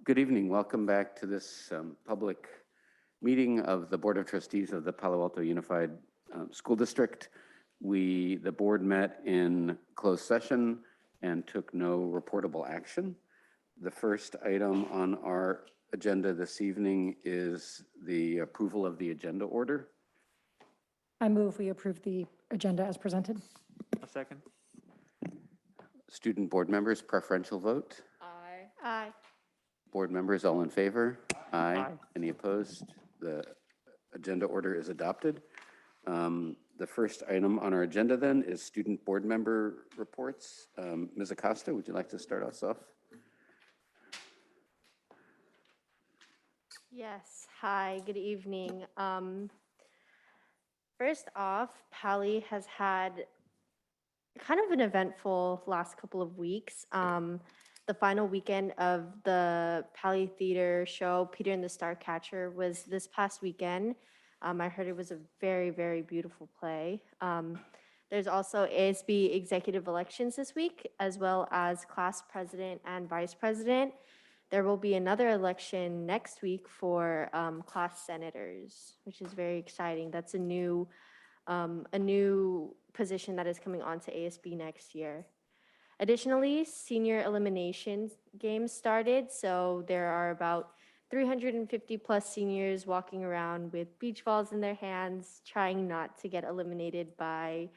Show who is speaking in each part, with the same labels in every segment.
Speaker 1: Good evening. Welcome back to this public meeting of the Board of Trustees of the Palo Alto Unified School District. The board met in closed session and took no reportable action. The first item on our agenda this evening is the approval of the agenda order.
Speaker 2: I move we approve the agenda as presented.
Speaker 3: A second.
Speaker 1: Student board members, preferential vote.
Speaker 4: Aye.
Speaker 2: Aye.
Speaker 1: Board members, all in favor? Aye.
Speaker 3: Aye.
Speaker 1: Any opposed? The agenda order is adopted. The first item on our agenda then is student board member reports. Ms. Acosta, would you like to start us off?
Speaker 4: Yes. Hi, good evening. First off, Pally has had kind of an eventful last couple of weeks. The final weekend of the Pally Theater show, Peter and the Starcatcher, was this past weekend. I heard it was a very, very beautiful play. There's also ASB executive elections this week, as well as class president and vice president. There will be another election next week for class senators, which is very exciting. That's a new position that is coming onto ASB next year. Additionally, senior elimination games started, so there are about 350 plus seniors walking around with beach balls in their hands, trying not to get eliminated by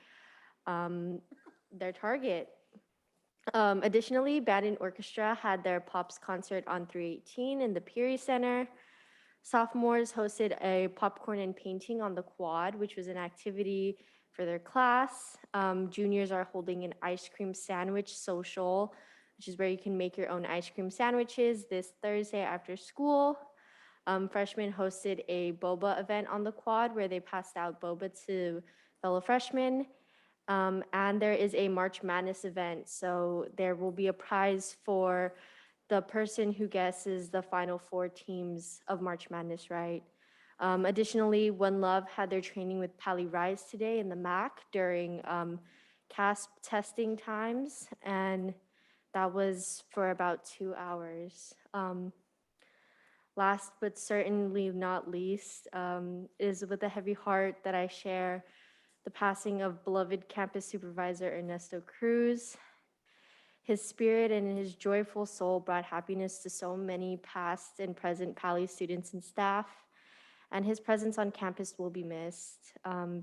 Speaker 4: their target. Additionally, band and orchestra had their Pops concert on 318 in the Peary Center. Sophomores hosted a popcorn and painting on the quad, which was an activity for their class. Juniors are holding an ice cream sandwich social, which is where you can make your own ice cream sandwiches this Thursday after school. Freshmen hosted a boba event on the quad where they passed out boba to fellow freshmen. And there is a March Madness event, so there will be a prize for the person who guesses the final four teams of March Madness, right? Additionally, One Love had their training with Pally Rise today in the MAC during CASP testing times, and that was for about 2 hours. Last but certainly not least is with a heavy heart that I share the passing of beloved campus supervisor Ernesto Cruz. His spirit and his joyful soul brought happiness to so many past and present Pally students and staff, and his presence on campus will be missed.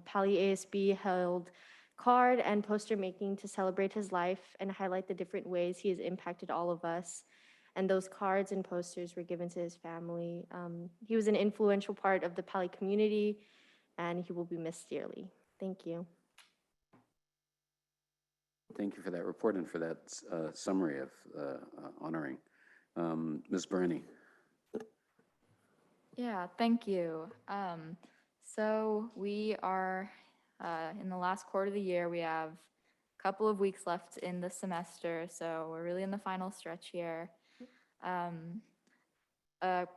Speaker 4: Pally ASB held card and poster making to celebrate his life and highlight the different ways he has impacted all of us. And those cards and posters were given to his family. He was an influential part of the Pally community, and he will be missed dearly. Thank you.
Speaker 1: Thank you for that report and for that summary of honoring. Ms. Burney.
Speaker 5: Yeah, thank you. So we are in the last quarter of the year. We have a couple of weeks left in the semester, so we're really in the final stretch here. A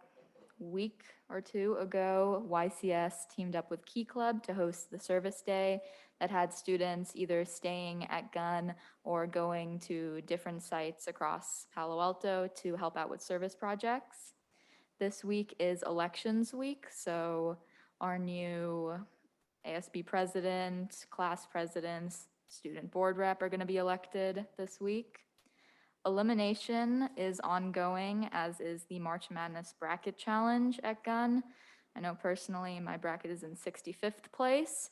Speaker 5: week or two ago, YCS teamed up with Key Club to host the service day that had students either staying at Gunn or going to different sites across Palo Alto to help out with service projects. This week is elections week, so our new ASB president, class presidents, student board rep are going to be elected this week. Elimination is ongoing, as is the March Madness bracket challenge at Gunn. I know personally my bracket is in 65th place,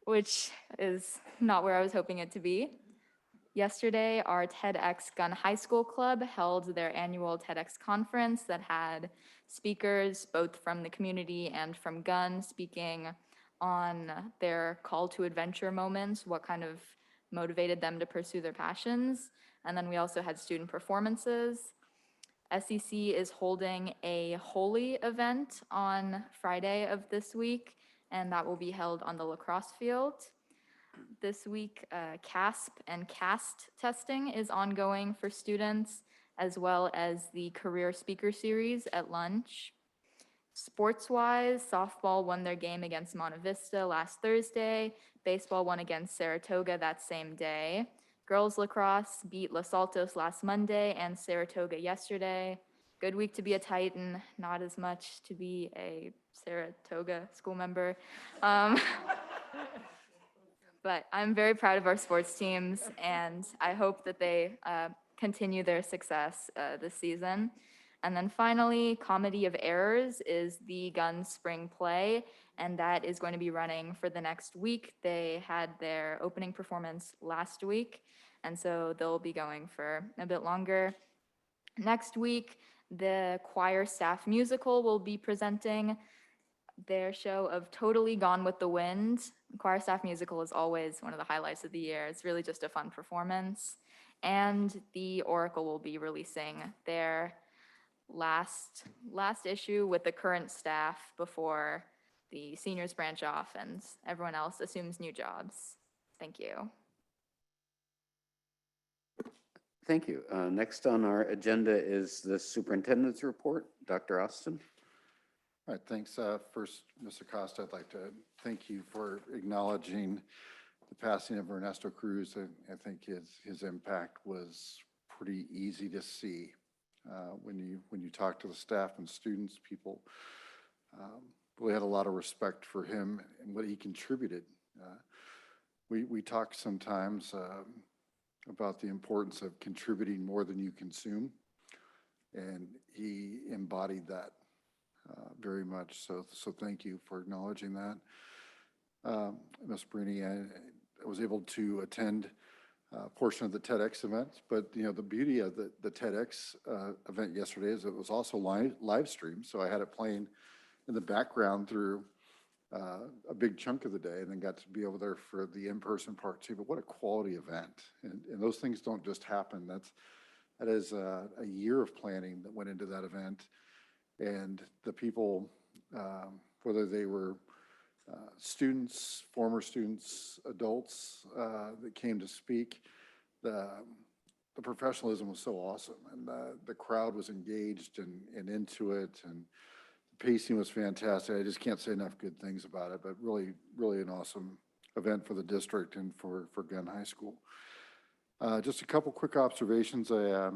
Speaker 5: which is not where I was hoping it to be. Yesterday, our TEDx Gunn High School Club held their annual TEDx conference that had speakers both from the community and from Gunn speaking on their call to adventure moments, what kind of motivated them to pursue their passions. And then we also had student performances. SEC is holding a Holy event on Friday of this week, and that will be held on the lacrosse field. This week, CASP and CAST testing is ongoing for students, as well as the Career Speaker Series at lunch. Sports-wise, softball won their game against Monte Vista last Thursday. Baseball won against Saratoga that same day. Girls lacrosse beat Los Altos last Monday and Saratoga yesterday. Good week to be a Titan, not as much to be a Saratoga school member. Um, but I'm very proud of our sports teams, and I hope that they continue their success this season. And then finally, Comedy of Errors is the Gun Spring Play, and that is going to be running for the next week. They had their opening performance last week, and so they'll be going for a bit longer. Next week, the choir staff musical will be presenting their show of Totally Gone with the Wind. Choir staff musical is always one of the highlights of the year. It's really just a fun performance. And the Oracle will be releasing their last issue with the current staff before the seniors branch off and everyone else assumes new jobs. Thank you.
Speaker 1: Thank you. Next on our agenda is the superintendent's report. Dr. Austin.
Speaker 3: All right, thanks. First, Mr. Costa, I'd like to thank you for acknowledging the passing of Ernesto Cruz. I think his impact was pretty easy to see. When you talk to the staff and students, people really had a lot of respect for him and what he contributed. We talk sometimes about the importance of contributing more than you consume, and he embodied that very much. So thank you for acknowledging that. Ms. Brini, I was able to attend a portion of the TEDx event, but the beauty of the TEDx event yesterday is it was also live streamed. So I had it playing in the background through a big chunk of the day, and then got to be over there for the in-person part too. But what a quality event. And those things don't just happen. That is a year of planning that went into that event. And the people, whether they were students, former students, adults that came to speak, the professionalism was so awesome, and the crowd was engaged and into it, and the pacing was fantastic. I just can't say enough good things about it, but really, really an awesome event for the district and for Gunn High School. Just a couple quick observations. I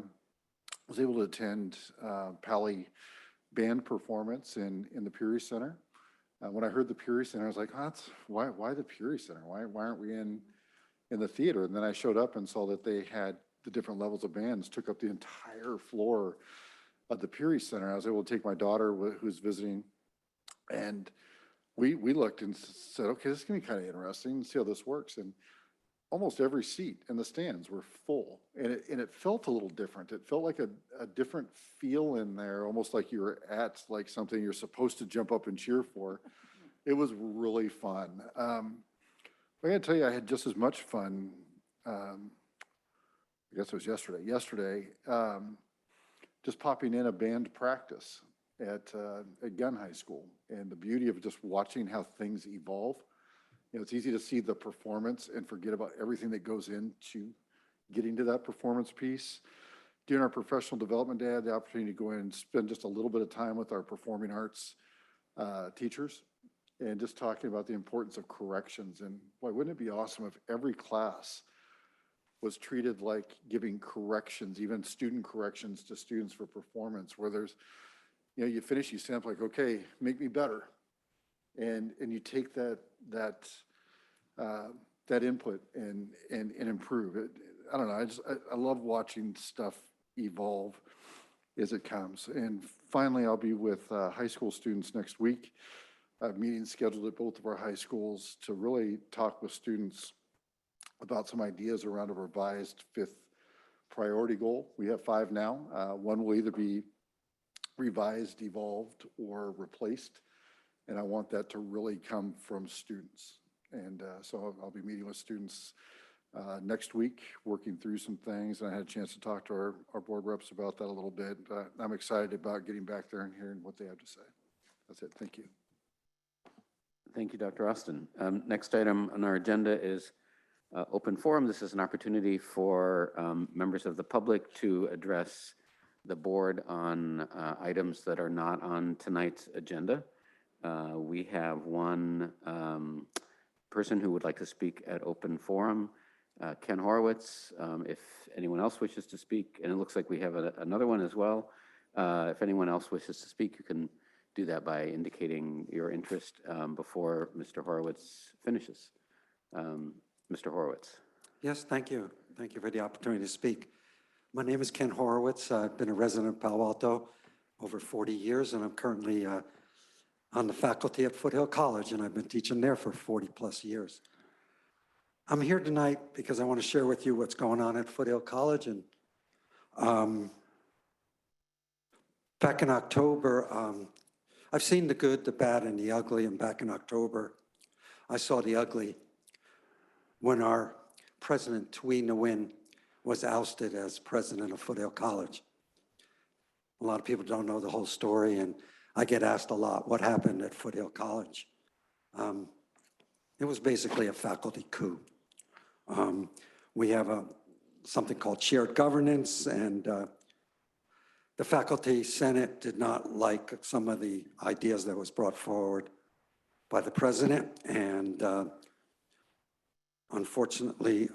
Speaker 3: was able to attend Pally band performance in the Peary Center. When I heard the Peary Center, I was like, oh, why the Peary Center? Why aren't we in the theater? And then I showed up and saw that they had the different levels of bands, took up the entire floor of the Peary Center. I was able to take my daughter who's visiting, and we looked and said, okay, this is gonna be kind of interesting, see how this works. And almost every seat in the stands were full, and it felt a little different. It felt like a different feel in there, almost like you were at like something you're supposed to jump up and cheer for. It was really fun. I gotta tell you, I had just as much fun. I guess it was yesterday. Just popping in a band practice at Gunn High School, and the beauty of just watching how things evolve. It's easy to see the performance and forget about everything that goes into getting to that performance piece. During our professional development day, I had the opportunity to go in and spend just a little bit of time with our performing arts teachers, and just talking about the importance of corrections. And boy, wouldn't it be awesome if every class was treated like giving corrections, even student corrections to students for performance, where there's, you finish, you stand up like, okay, make me better. And you take that input and improve it. I don't know. I love watching stuff evolve as it comes. And finally, I'll be with high school students next week. I have meetings scheduled at both of our high schools to really talk with students about some ideas around a revised 5th priority goal. We have 5 now. One will either be revised, evolved, or replaced. And I want that to really come from students. And so I'll be meeting with students next week, working through some things. And I had a chance to talk to our board reps about that a little bit. I'm excited about getting back there and hearing what they have to say. That's it. Thank you.
Speaker 1: Thank you, Dr. Austin. Next item on our agenda is open forum. This is an opportunity for members of the public to address the board on items that are not on tonight's agenda. We have one person who would like to speak at open forum. Ken Horowitz. If anyone else wishes to speak, and it looks like we have another one as well. If anyone else wishes to speak, you can do that by indicating your interest before Mr. Horowitz finishes. Mr. Horowitz.
Speaker 6: Yes, thank you. Thank you for the opportunity to speak. My name is Ken Horowitz. I've been a resident of Palo Alto over 40 years, and I'm currently on the faculty at Foothill College, and I've been teaching there for 40 plus years. I'm here tonight because I want to share with you what's going on at Foothill College. And back in October, I've seen the good, the bad, and the ugly, and back in October, I saw the ugly when our president, Twee Nguyen, was ousted as president of Foothill College. A lot of people don't know the whole story, and I get asked a lot, what happened at Foothill College? It was basically a faculty coup. We have something called shared governance, and the faculty senate did not like some of the ideas that was brought forward by the president, and unfortunately,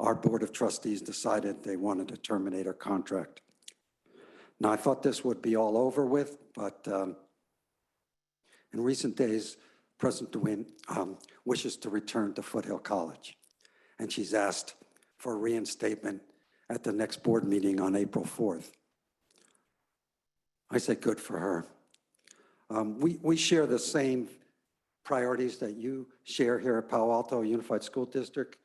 Speaker 6: our board of trustees decided they wanted to terminate our contract. Now, I thought this would be all over with, but in recent days, President Nguyen wishes to return to Foothill College, and she's asked for a reinstatement at the next board meeting on April 4th. I say good for her. We share the same priorities that you share here at Palo Alto Unified School District,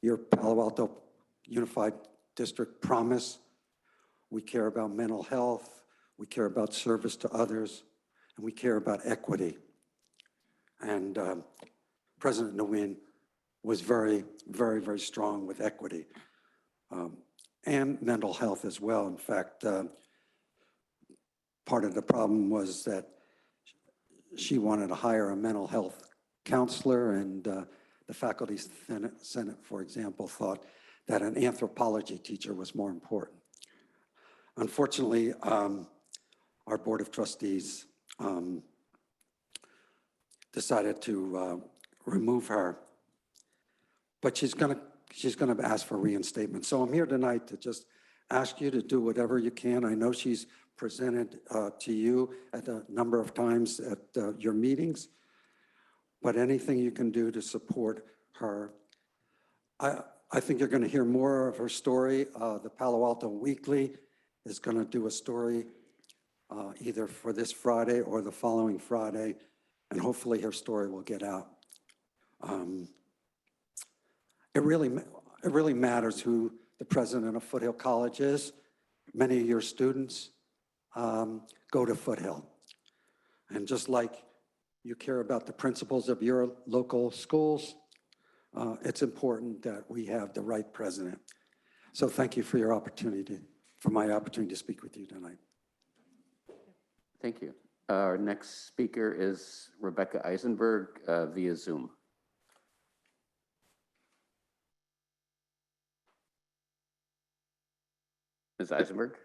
Speaker 6: your Palo Alto Unified District promise. We care about mental health, we care about service to others, and we care about equity. And President Nguyen was very, very, very strong with equity and mental health as well. In fact, part of the problem was that she wanted to hire a mental health counselor, and the faculty senate, for example, thought that an anthropology teacher was more important. Unfortunately, our board of trustees decided to remove her, but she's gonna ask for reinstatement. So I'm here tonight to just ask you to do whatever you can. I know she's presented to you at a number of times at your meetings, but anything you can do to support her. I think you're going to hear more of her story. The Palo Alto Weekly is going to do a story either for this Friday or the following Friday, and hopefully her story will get out. It really matters who the president of Foothill College is. Many of your students go to Foothill. And just like you care about the principals of your local schools, it's important that we have the right president. So thank you for your opportunity, for my opportunity to speak with you tonight.
Speaker 1: Thank you. Our next speaker is Rebecca Eisenberg via Zoom. Ms. Eisenberg?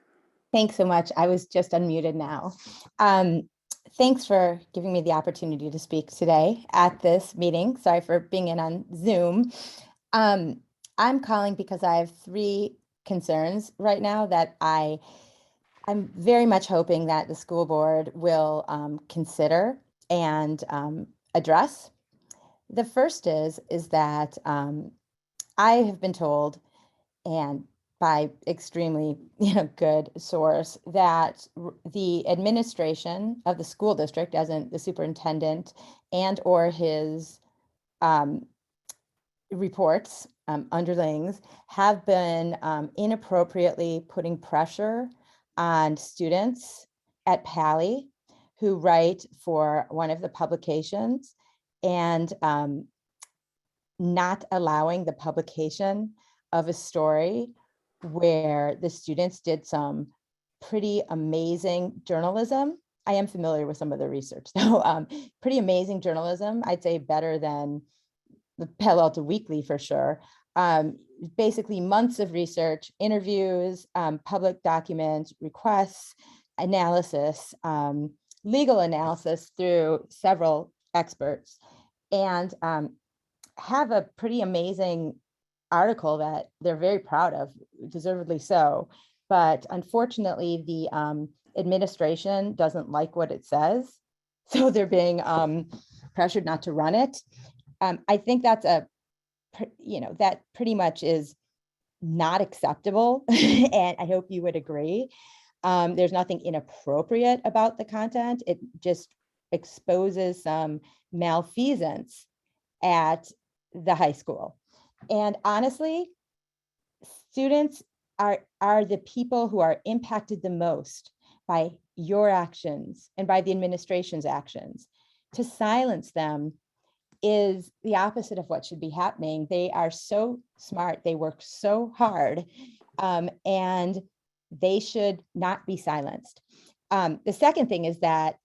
Speaker 7: Thanks so much. I was just unmuted now. Thanks for giving me the opportunity to speak today at this meeting. Sorry for being in on Zoom. I'm calling because I have 3 concerns right now that I'm very much hoping that the school board will consider and address. The first is that I have been told, and by extremely good source, that the administration of the school district, as in the superintendent and or his reports, underlings, have been inappropriately putting pressure on students at Pally who write for one of the publications, and not allowing the publication of a story where the students did some pretty amazing journalism. I am familiar with some of the research, so pretty amazing journalism. I'd say better than the Palo Alto Weekly for sure. Basically months of research, interviews, public documents, requests, analysis, legal analysis through several experts, and have a pretty amazing article that they're very proud of, deservedly so. But unfortunately, the administration doesn't like what it says. So they're being pressured not to run it. I think that's that pretty much is not acceptable. And I hope you would agree. There's nothing inappropriate about the content. It just exposes some malfeasance at the high school. And honestly, students are the people who are impacted the most by your actions and by the administration's actions. To silence them is the opposite of what should be happening. They are so smart, they work so hard, and they should not be silenced. The second thing is that,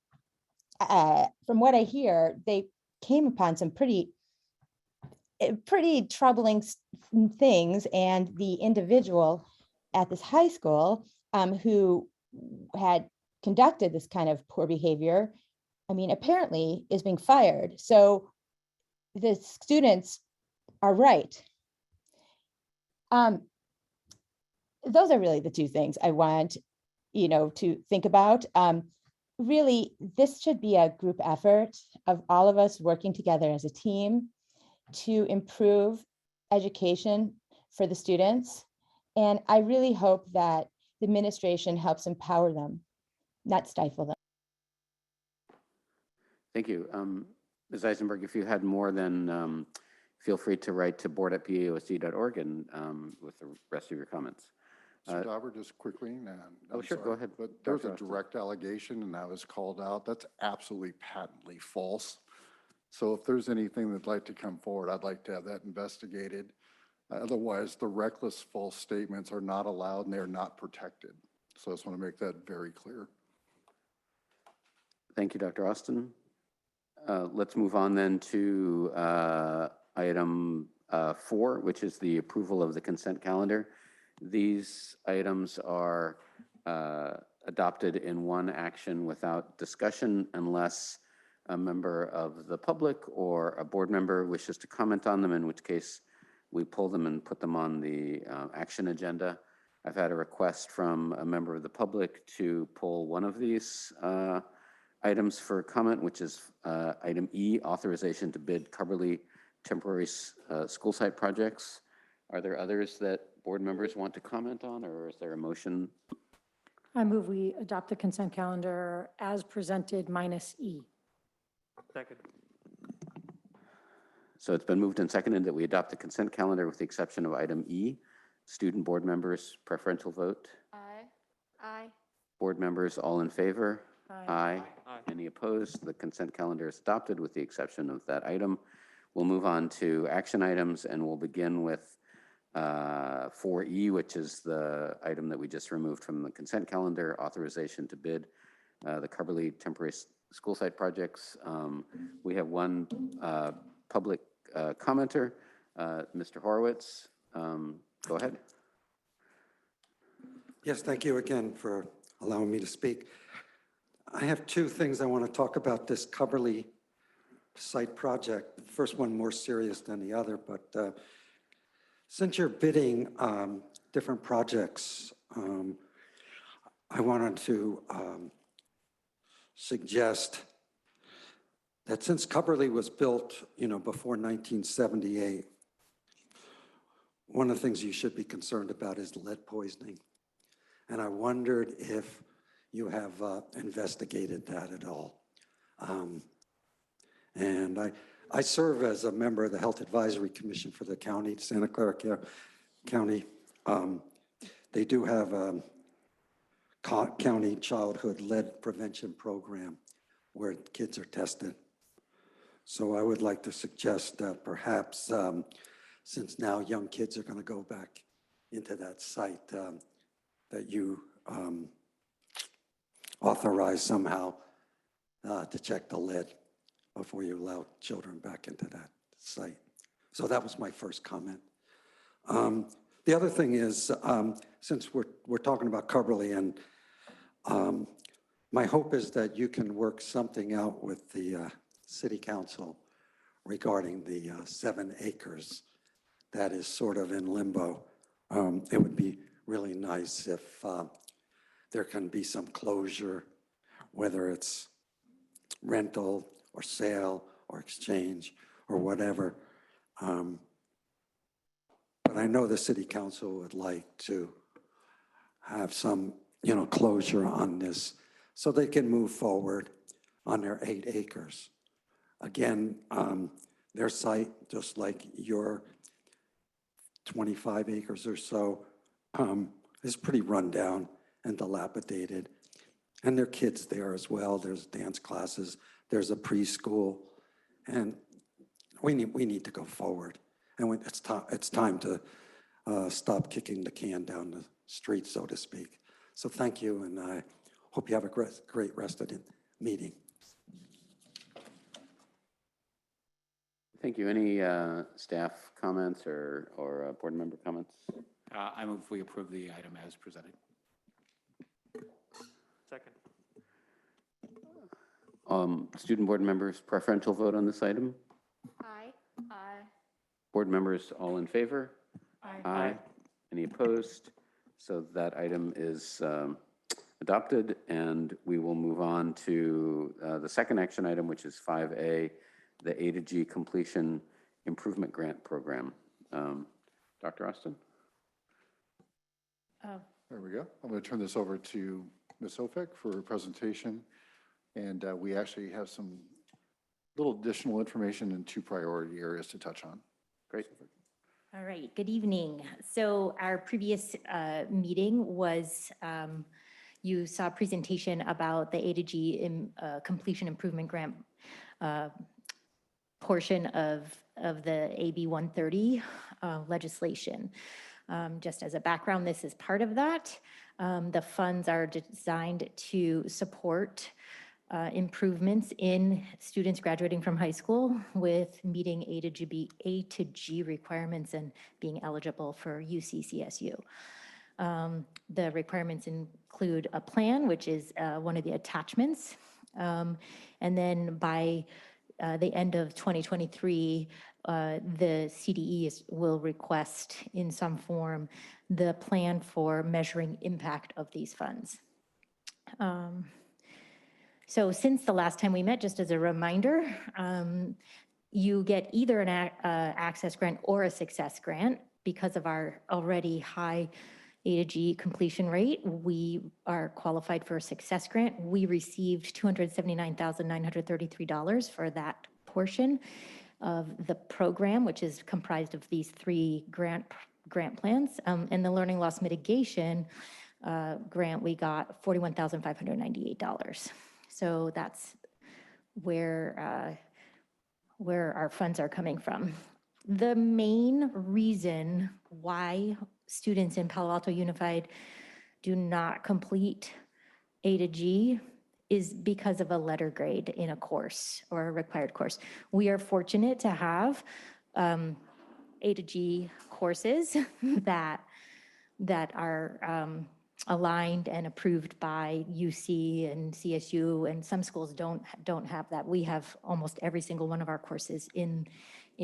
Speaker 7: from what I hear, they came upon some pretty troubling things, and the individual at this high school who had conducted this kind of poor behavior, I mean, apparently is being fired. So the students are right. Those are really the two things I want, to think about. Really, this should be a group effort of all of us working together as a team to improve education for the students. And I really hope that the administration helps empower them, not stifle them.
Speaker 1: Thank you. Ms. Eisenberg, if you had more, then feel free to write to board@pausd.org and with the rest of your comments.
Speaker 3: Mr. Dauber, just quickly.
Speaker 1: Oh, sure, go ahead,
Speaker 3: But there's
Speaker 1: Dr.
Speaker 3: a
Speaker 1: Austin.
Speaker 3: direct allegation and that was called out. That's absolutely patently false. So if there's anything that'd like to come forward, I'd like to have that investigated. Otherwise, the reckless false statements are not allowed and they're not protected. So I just want to make that very clear.
Speaker 1: Thank you, Dr. Austin. Let's move on then to item 4, which is the approval of the consent calendar. These items are adopted in one action without discussion unless a member of the public or a board member wishes to comment on them, in which case we pull them and put them on the action agenda. I've had a request from a member of the public to pull one of these items for comment, which is item E, authorization to bid Coverly temporary school site projects. Are there others that board members want to comment on, or is there a motion?
Speaker 2: I move we adopt the consent calendar as presented minus E.
Speaker 8: Second.
Speaker 1: So it's been moved and seconded that we adopt the consent calendar with the exception of item E. Student board members, preferential vote.
Speaker 5: Aye.
Speaker 4: Aye.
Speaker 1: Board members, all in favor?
Speaker 2: Aye.
Speaker 8: Aye.
Speaker 1: Any opposed? The consent calendar is adopted with the exception of that item. We'll move on to action items, and we'll begin with 4E, which is the item that we just removed from the consent calendar, authorization to bid the Coverly temporary school site projects. We have one public commenter, Mr. Horowitz. Go ahead.
Speaker 6: Yes, thank you again for allowing me to speak. I have two things I want to talk about this Coverly site project. The first one more serious than the other, but since you're bidding different projects, I wanted to suggest that since Coverly was built, before 1978, one of the things you should be concerned about is lead poisoning. And I wondered if you have investigated that at all. And I serve as a member of the Health Advisory Commission for the county, Santa Clara County. They do have a county childhood lead prevention program where kids are tested. So I would like to suggest that perhaps, since now young kids are going to go back into that site, that you authorize somehow to check the lead before you allow children back into that site. So that was my first comment. The other thing is, since we're talking about Coverly, and my hope is that you can work something out with the city council regarding the 7 acres that is sort of in limbo. It would be really nice if there can be some closure, whether it's rental or sale or exchange or whatever. But I know the city council would like to have some, closure on this so they can move forward on their 8 acres. Again, their site, just like your 25 acres or so, is pretty rundown and dilapidated. And there are kids there as well. There's dance classes, there's a preschool, and we need to go forward. And it's time to stop kicking the can down the street, so to speak. So thank you, and I hope you have a great rest of the meeting.
Speaker 1: Thank you. Any staff comments or board member comments?
Speaker 8: I move we approve the item as presented.
Speaker 9: Second.
Speaker 1: Student board members, preferential vote on this item?
Speaker 4: Aye.
Speaker 5: Aye.
Speaker 1: Board members, all in favor?
Speaker 2: Aye.
Speaker 1: Any opposed? So that item is adopted, and we will move on to the second action item, which is 5A, the A to G Completion Improvement Grant Program. Dr. Austin?
Speaker 3: There we go. I'm going to turn this over to Ms. Ofek for a presentation. And we actually have some little additional information in 2 priority areas to touch on.
Speaker 1: Great.
Speaker 10: All right, good evening. So our previous meeting was, you saw a presentation about the A to G Completion Improvement Grant portion of the AB 130 legislation. Just as a background, this is part of that. The funds are designed to support improvements in students graduating from high school with meeting A to G requirements and being eligible for UC-CSU. The requirements include a plan, which is one of the attachments. And then by the end of 2023, the CDE will request in some form the plan for measuring impact of these funds. So since the last time we met, just as a reminder, you get either an access grant or a success grant. Because of our already high A to G completion rate, we are qualified for a success grant. We received $279,933 for that portion of the program, which is comprised of these 3 grant plans. And the learning loss mitigation grant, we got $41,598. So that's where our funds are coming from. The main reason why students in Palo Alto Unified do not complete A to G is because of a letter grade in a course or a required course. We are fortunate to have A to G courses that are aligned and approved by UC and CSU, and some schools don't have that. We have almost every single one of our courses in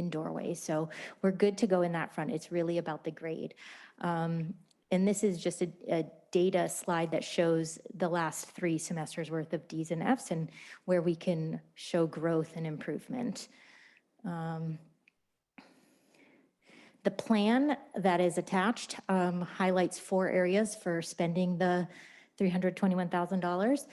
Speaker 10: Doorway. So we're good to go in that front. It's really about the grade. And this is just a data slide that shows the last 3 semesters worth of Ds and Fs and where we can show growth and improvement. The plan that is attached highlights 4 areas for spending the $321,000.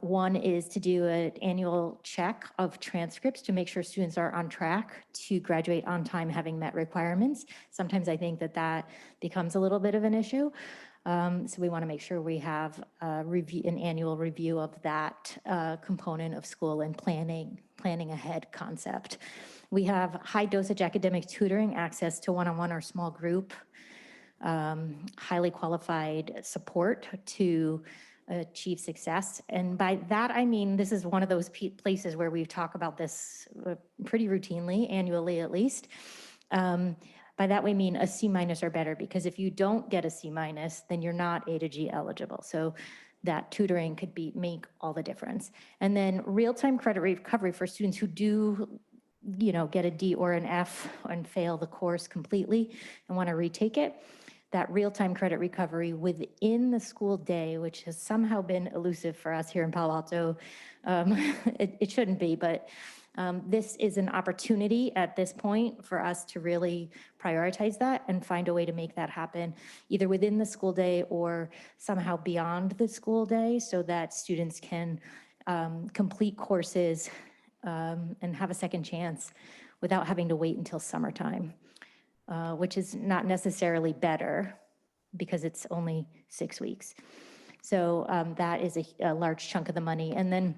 Speaker 10: One is to do an annual check of transcripts to make sure students are on track to graduate on time, having met requirements. Sometimes I think that becomes a little bit of an issue. So we want to make sure we have an annual review of that component of school and planning ahead concept. We have high dosage academic tutoring, access to one-on-one or small group, highly qualified support to achieve success. And by that, I mean, this is one of those places where we talk about this pretty routinely, annually at least. By that, we mean a C- or better, because if you don't get a C-, then you're not A to G eligible. So that tutoring could make all the difference. And then real-time credit recovery for students who do get a D or an F and fail the course completely and want to retake it, that real-time credit recovery within the school day, which has somehow been elusive for us here in Palo Alto. It shouldn't be, but this is an opportunity at this point for us to really prioritize that and find a way to make that happen, either within the school day or somehow beyond the school day, so that students can complete courses and have a second chance without having to wait until summertime, which is not necessarily better because it's only 6 weeks. So that is a large chunk of the money. And then,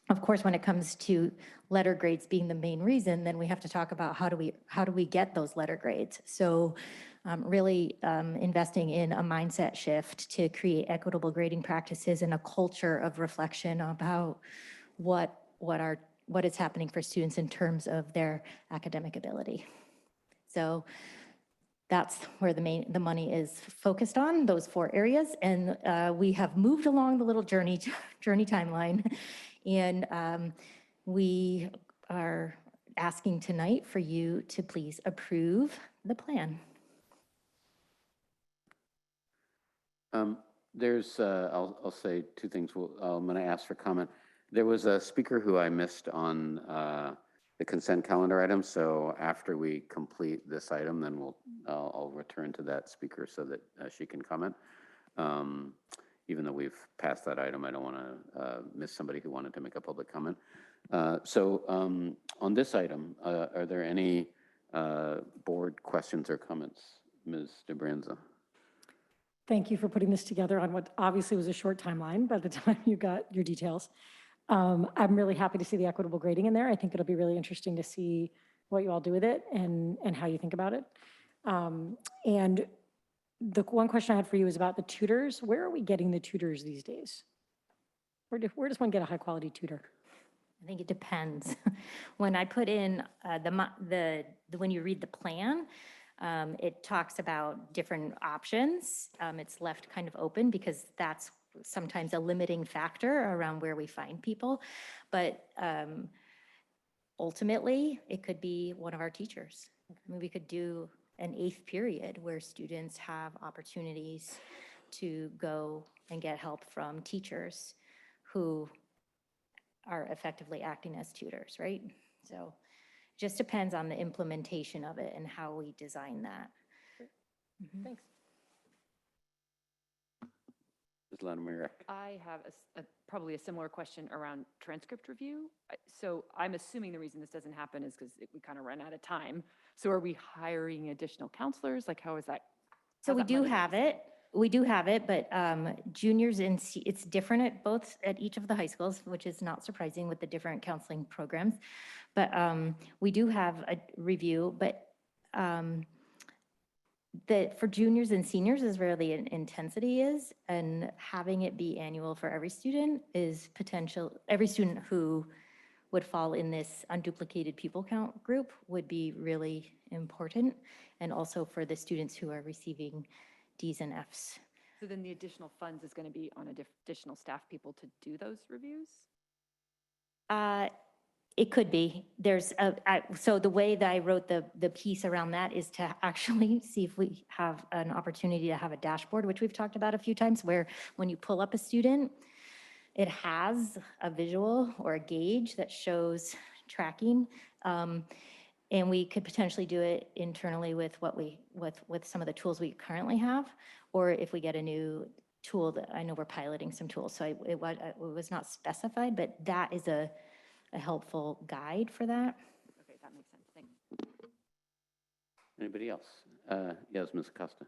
Speaker 10: of course, when it comes to letter grades being the main reason, then we have to talk about how do we get those letter grades. So really investing in a mindset shift to create equitable grading practices and a culture of reflection about what is happening for students in terms of their academic ability. So that's where the money is focused on, those 4 areas. And we have moved along the little journey timeline. And we are asking tonight for you to please approve the plan.
Speaker 1: I'll say 2 things. I'm going to ask for comment. There was a speaker who I missed on the consent calendar item. So after we complete this item, then I'll return to that speaker so that she can comment. Even though we've passed that item, I don't want to miss somebody who wanted to make a public comment. So on this item, are there any board questions or comments? Ms. DeBranza.
Speaker 2: Thank you for putting this together on what obviously was a short timeline by the time you got your details. I'm really happy to see the equitable grading in there. I think it'll be really interesting to see what you all do with it and how you think about it. And the one question I had for you is about the tutors. Where are we getting the tutors these days? Where does one get a high quality tutor?
Speaker 10: I think it depends. When I put in when you read the plan, it talks about different options. It's left kind of open because that's sometimes a limiting factor around where we find people. But ultimately, it could be one of our teachers. I mean, we could do an 8th period where students have opportunities to go and get help from teachers who are effectively acting as tutors, right? So it just depends on the implementation of it and how we design that.
Speaker 2: Thanks.
Speaker 1: Ms. Latimer.
Speaker 9: I have probably a similar question around transcript review. So I'm assuming the reason this doesn't happen is because we kind of run out of time. So are we hiring additional counselors? Like, how is that?
Speaker 10: So we do have it. We do have it, but juniors it's different at each of the high schools, which is not surprising with the different counseling programs. But we do have a review, but for juniors and seniors is where the intensity is, and having it be annual for every student is every student who would fall in this unduplicated pupil count group would be really important, and also for the students who are receiving Ds and Fs.
Speaker 9: So then the additional funds is going to be on additional staff people to do those reviews?
Speaker 10: It could be. So the way that I wrote the piece around that is to actually see if we have an opportunity to have a dashboard, which we've talked about a few times, where when you pull up a student, it has a visual or a gauge that shows tracking. And we could potentially do it internally with with some of the tools we currently have, or if we get a new tool that I know we're piloting some tools. So it was not specified, but that is a helpful guide for that.
Speaker 9: Okay, that makes sense. Thanks.
Speaker 1: Anybody else? Yes, Ms. Acosta.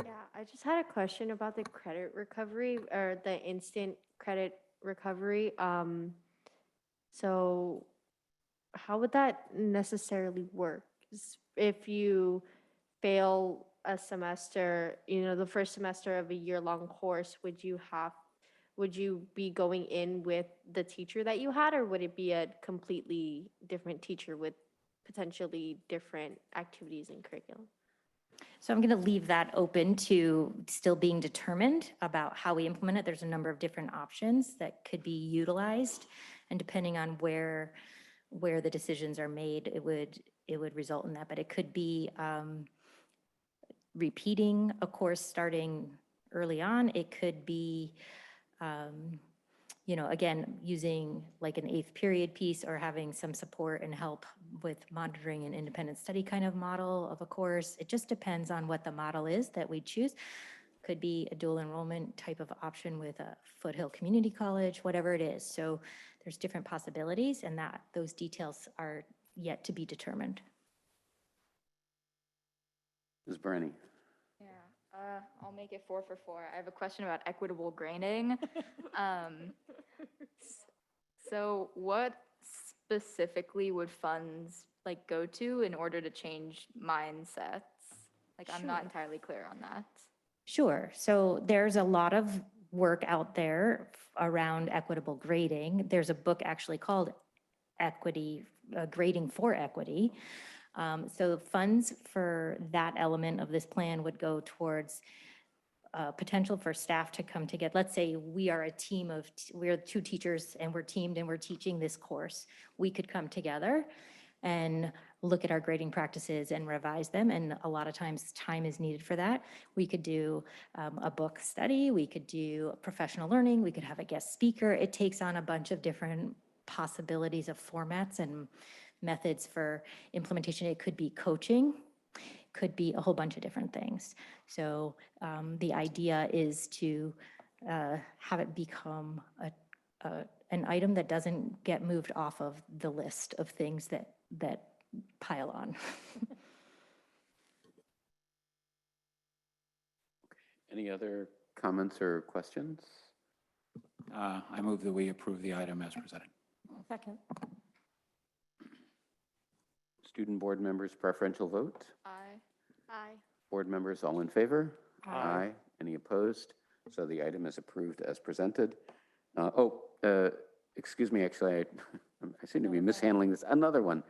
Speaker 4: Yeah, I just had a question about the credit recovery or the instant credit recovery. So how would that necessarily work? If you fail a semester, the first semester of a year-long course, would you be going in with the teacher that you had, or would it be a completely different teacher with potentially different activities and curriculum?
Speaker 10: So I'm going to leave that open to still being determined about how we implement it. There's a number of different options that could be utilized, and depending on where where the decisions are made, it would result in that. But it could be repeating a course starting early on. It could be, again, using like an 8th period piece or having some support and help with monitoring an independent study kind of model of a course. It just depends on what the model is that we choose. Could be a dual enrollment type of option with a Foothill Community College, whatever it is. So there's different possibilities, and that those details are yet to be determined.
Speaker 1: Ms. Brenny.
Speaker 5: Yeah, I'll make it 4 for 4. I have a question about equitable grading. So what specifically would funds like go to in order to change mindsets? Like, I'm not entirely clear on that.
Speaker 10: Sure. So there's a lot of work out there around equitable grading. There's a book actually called Equity, Grading for Equity. So funds for that element of this plan would go towards potential for staff to come together. Let's say we are a team of, we're 2 teachers and we're teamed and we're teaching this course. We could come together and look at our grading practices and revise them. And a lot of times time is needed for that. We could do a book study, we could do professional learning, we could have a guest speaker. It takes on a bunch of different possibilities of formats and methods for implementation. It could be coaching, could be a whole bunch of different things. So the idea is to have it become an item that doesn't get moved off of the list of things that pile on.
Speaker 1: Any other comments or questions?
Speaker 8: I move that we approve the item as presented.
Speaker 2: Second.
Speaker 1: Student board members preferential vote?
Speaker 4: Aye.
Speaker 1: Board members all in favor?
Speaker 2: Aye.
Speaker 1: Any opposed? So the item is approved as presented. Excuse me, actually, I seem to be mishandling this. Another one.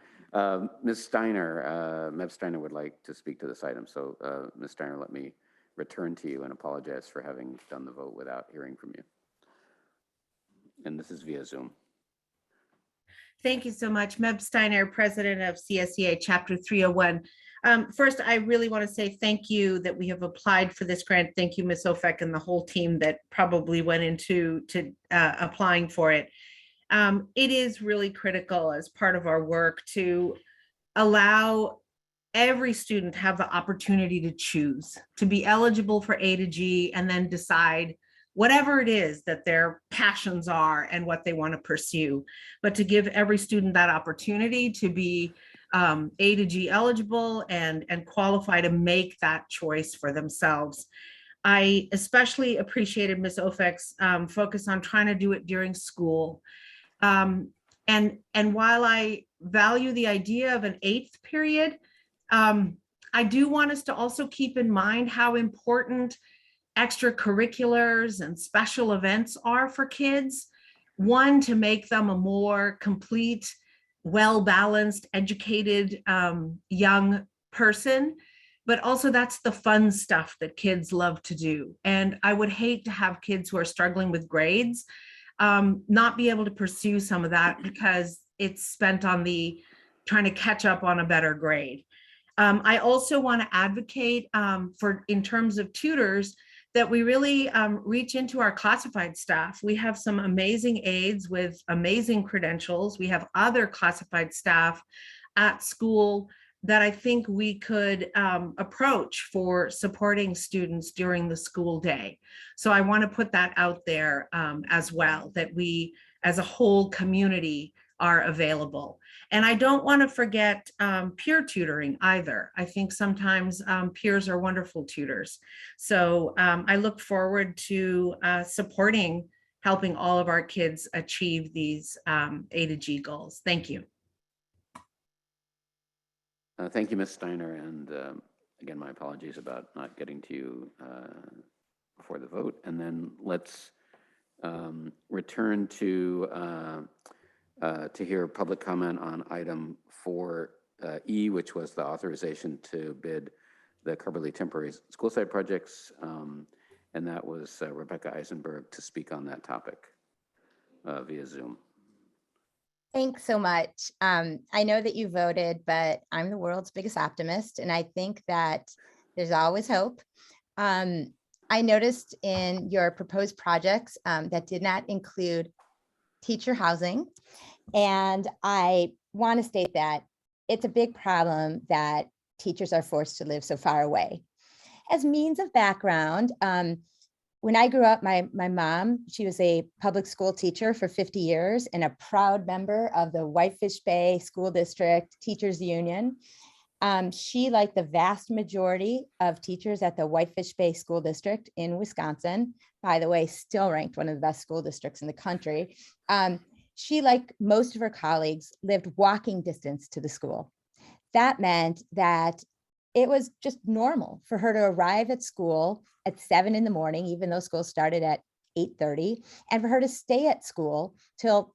Speaker 1: Ms. Steiner, Meb Steiner would like to speak to this item. So Ms. Steiner, let me return to you and apologize for having done the vote without hearing from you. And this is via Zoom.
Speaker 11: Thank you so much. Meb Steiner, president of CSEA Chapter 301. First, I really want to say thank you that we have applied for this grant. Thank you, Ms. Ofek, and the whole team that probably went into applying for it. It is really critical as part of our work to allow every student to have the opportunity to choose, to be eligible for A to G, and then decide whatever it is that their passions are and what they want to pursue, but to give every student that opportunity to be A to G eligible and qualify to make that choice for themselves. I especially appreciated Ms. Ofek's focus on trying to do it during school. And while I value the idea of an 8th period, I do want us to also keep in mind how important extracurriculars and special events are for kids. One, to make them a more complete, well-balanced, educated young person, but also that's the fun stuff that kids love to do. And I would hate to have kids who are struggling with grades not be able to pursue some of that because it's spent on the trying to catch up on a better grade. I also want to advocate for, in terms of tutors, that we really reach into our classified staff. We have some amazing aides with amazing credentials. We have other classified staff at school that I think we could approach for supporting students during the school day. So I want to put that out there as well, that we as a whole community are available. And I don't want to forget peer tutoring either. I think sometimes peers are wonderful tutors. So I look forward to supporting helping all of our kids achieve these A to G goals. Thank you.
Speaker 1: Thank you, Ms. Steiner. And again, my apologies about not getting to you before the vote. And then let's return to hear public comment on item 4E, which was the authorization to bid the Carberly temporary school site projects. And that was Rebecca Eisenberg to speak on that topic via Zoom.
Speaker 7: Thanks so much. I know that you voted, but I'm the world's biggest optimist, and I think that there's always hope. I noticed in your proposed projects that did not include teacher housing, and I want to state that it's a big problem that teachers are forced to live so far away. As means of background, when I grew up, my mom, she was a public school teacher for 50 years and a proud member of the Whitefish Bay School District Teachers Union. She, like the vast majority of teachers at the Whitefish Bay School District in Wisconsin, by the way, still ranked one of the best school districts in the country. She, like most of her colleagues, lived walking distance to the school. That meant that it was just normal for her to arrive at school at 7 in the morning, even though school started at 8:30, and for her to stay at school till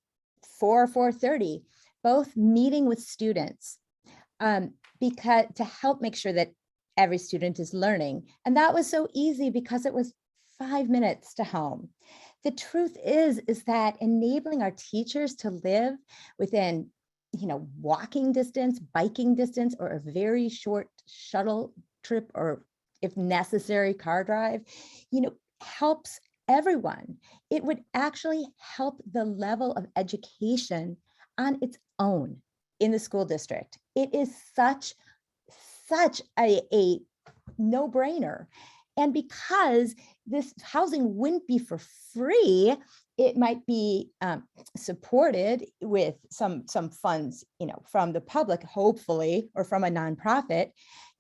Speaker 7: 4 or 4:30, both meeting with students because to help make sure that every student is learning. And that was so easy because it was 5 minutes to home. The truth is that enabling our teachers to live within walking distance, biking distance, or a very short shuttle trip, or if necessary, car drive, helps everyone. It would actually help the level of education on its own in the school district. It is such a no-brainer. And because this housing wouldn't be for free, it might be supported with some funds, from the public, hopefully, or from a nonprofit.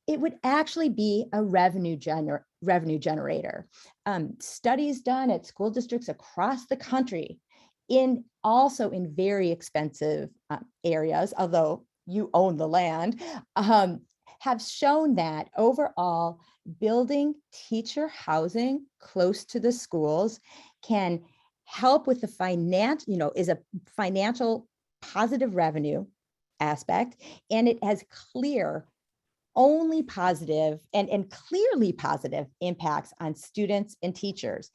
Speaker 7: It would actually be a revenue generator. Studies done at school districts across the country, also in very expensive areas, although you own the land, have shown that overall building teacher housing close to the schools can help with the is a financial positive revenue aspect, and it has only positive and clearly positive impacts on students and teachers.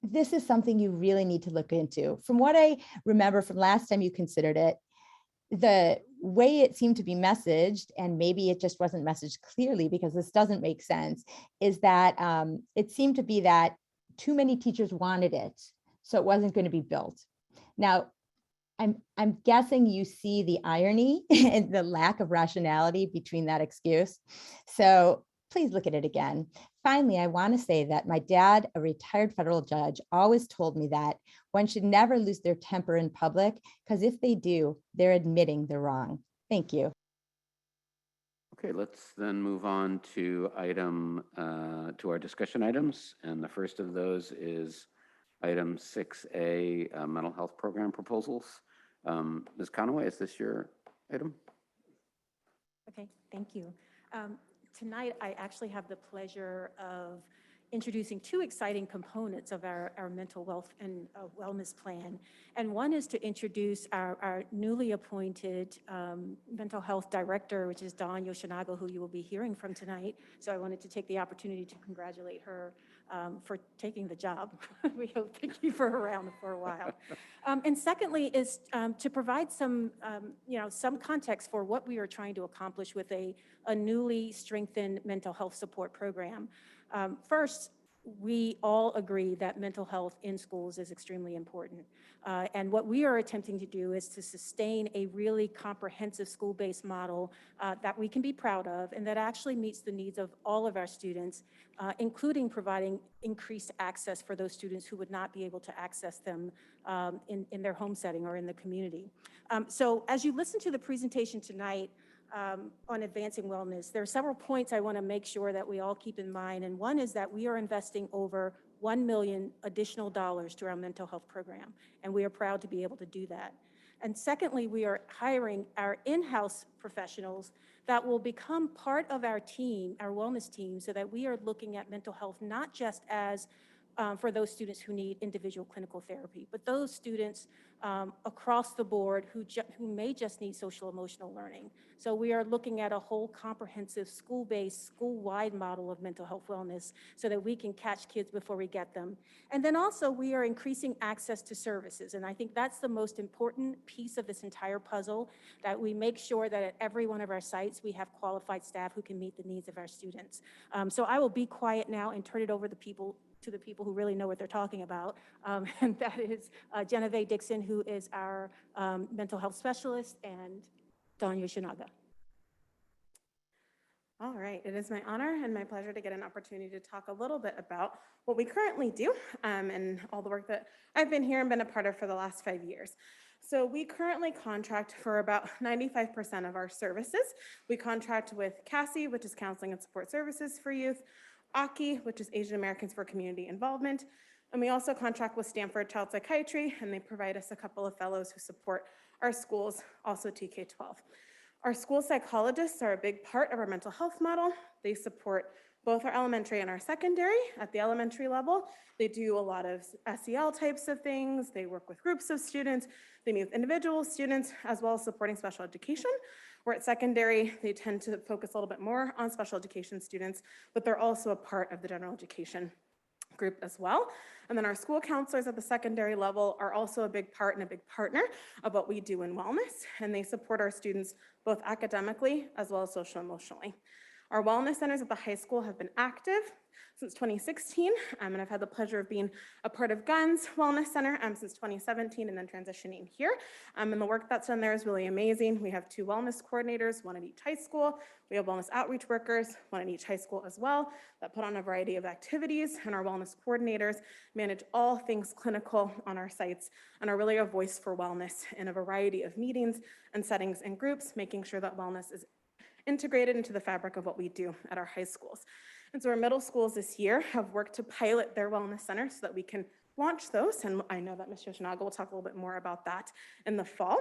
Speaker 7: This is something you really need to look into. From what I remember from last time you considered it, the way it seemed to be messaged, and maybe it just wasn't messaged clearly because this doesn't make sense, is that it seemed to be that too many teachers wanted it, so it wasn't going to be built. Now, I'm guessing you see the irony and the lack of rationality between that excuse. So please look at it again. Finally, I want to say that my dad, a retired federal judge, always told me that one should never lose their temper in public, because if they do, they're admitting they're wrong. Thank you.
Speaker 1: Okay, let's then move on to to our discussion items. And the first of those is item 6A, mental health program proposals. Ms. Conaway, is this your item?
Speaker 2: Okay, thank you. Tonight, I actually have the pleasure of introducing two exciting components of our mental wealth and wellness plan. And one is to introduce our newly appointed mental health director, which is Dawn Yoshinaga, who you will be hearing from tonight. So I wanted to take the opportunity to congratulate her for taking the job. We hope to keep her around for a while. And secondly is to provide some context for what we are trying to accomplish with a newly strengthened mental health support program. First, we all agree that mental health in schools is extremely important. And what we are attempting to do is to sustain a really comprehensive school-based model that we can be proud of and that actually meets the needs of all of our students, including providing increased access for those students who would not be able to access them in their home setting or in the community. So as you listen to the presentation tonight, on advancing wellness, there are several points I want to make sure that we all keep in mind. And one is that we are investing over $1 million additional dollars to our mental health program, and we are proud to be able to do that. And secondly, we are hiring our in-house professionals that will become part of our team, our wellness team, so that we are looking at mental health not just as
Speaker 12: for those students who need individual clinical therapy. But those students across the board who may just need social emotional learning. So we are looking at a whole comprehensive school-based, school-wide model of mental health wellness so that we can catch kids before we get them. And then also we are increasing access to services. And I think that's the most important piece of this entire puzzle, that we make sure that at every one of our sites, we have qualified staff who can meet the needs of our students. So I will be quiet now and turn it over to the people who really know what they're talking about. And that is Genevieve Dixon, who is our mental health specialist, and Don Yoshinaga.
Speaker 13: All right, it is my honor and my pleasure to get an opportunity to talk a little bit about what we currently do and all the work that I've been here and been a part of for the last 5 years. So we currently contract for about 95% of our services. We contract with CASI, which is Counseling and Support Services for Youth, AKI, which is Asian Americans for Community Involvement, and we also contract with Stanford Child Psychiatry, and they provide us a couple of fellows who support our schools, also TK-12. Our school psychologists are a big part of our mental health model. They support both our elementary and our secondary. At the elementary level, they do a lot of SEL types of things. They work with groups of students. They meet with individual students, as well as supporting special education. Where at secondary, they tend to focus a little bit more on special education students, but they're also a part of the general education group as well. And then our school counselors at the secondary level are also a big part and a big partner of what we do in wellness, and they support our students both academically as well as social emotionally. Our wellness centers at the high school have been active since 2016, and I've had the pleasure of being a part of Gunn's Wellness Center since 2017 and then transitioning here. And the work that's done there is really amazing. We have 2 wellness coordinators, 1 at each high school. We have wellness outreach workers, 1 at each high school as well, that put on a variety of activities, and our wellness coordinators manage all things clinical on our sites and are really a voice for wellness in a variety of meetings and settings and groups, making sure that wellness is integrated into the fabric of what we do at our high schools. And so our middle schools this year have worked to pilot their wellness center so that we can launch those. And I know that Ms. Yoshinaga will talk a little bit more about that in the fall.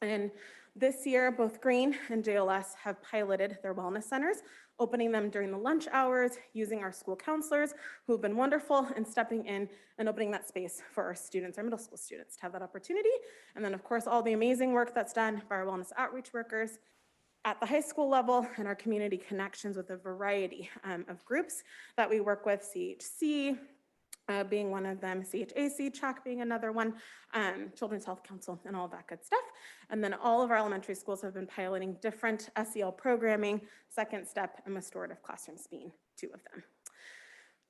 Speaker 13: And this year, both Green and JLS have piloted their wellness centers, opening them during the lunch hours, using our school counselors who have been wonderful and stepping in and opening that space for our students, our middle school students, to have that opportunity. And then of course, all the amazing work that's done by our wellness outreach workers at the high school level and our community connections with a variety of groups that we work with, CHC being one of them, CHAC, CHAC being another one, Children's Health Council, and all that good stuff. And then all of our elementary schools have been piloting different SEL programming, Second Step, and restorative classrooms being 2 of them.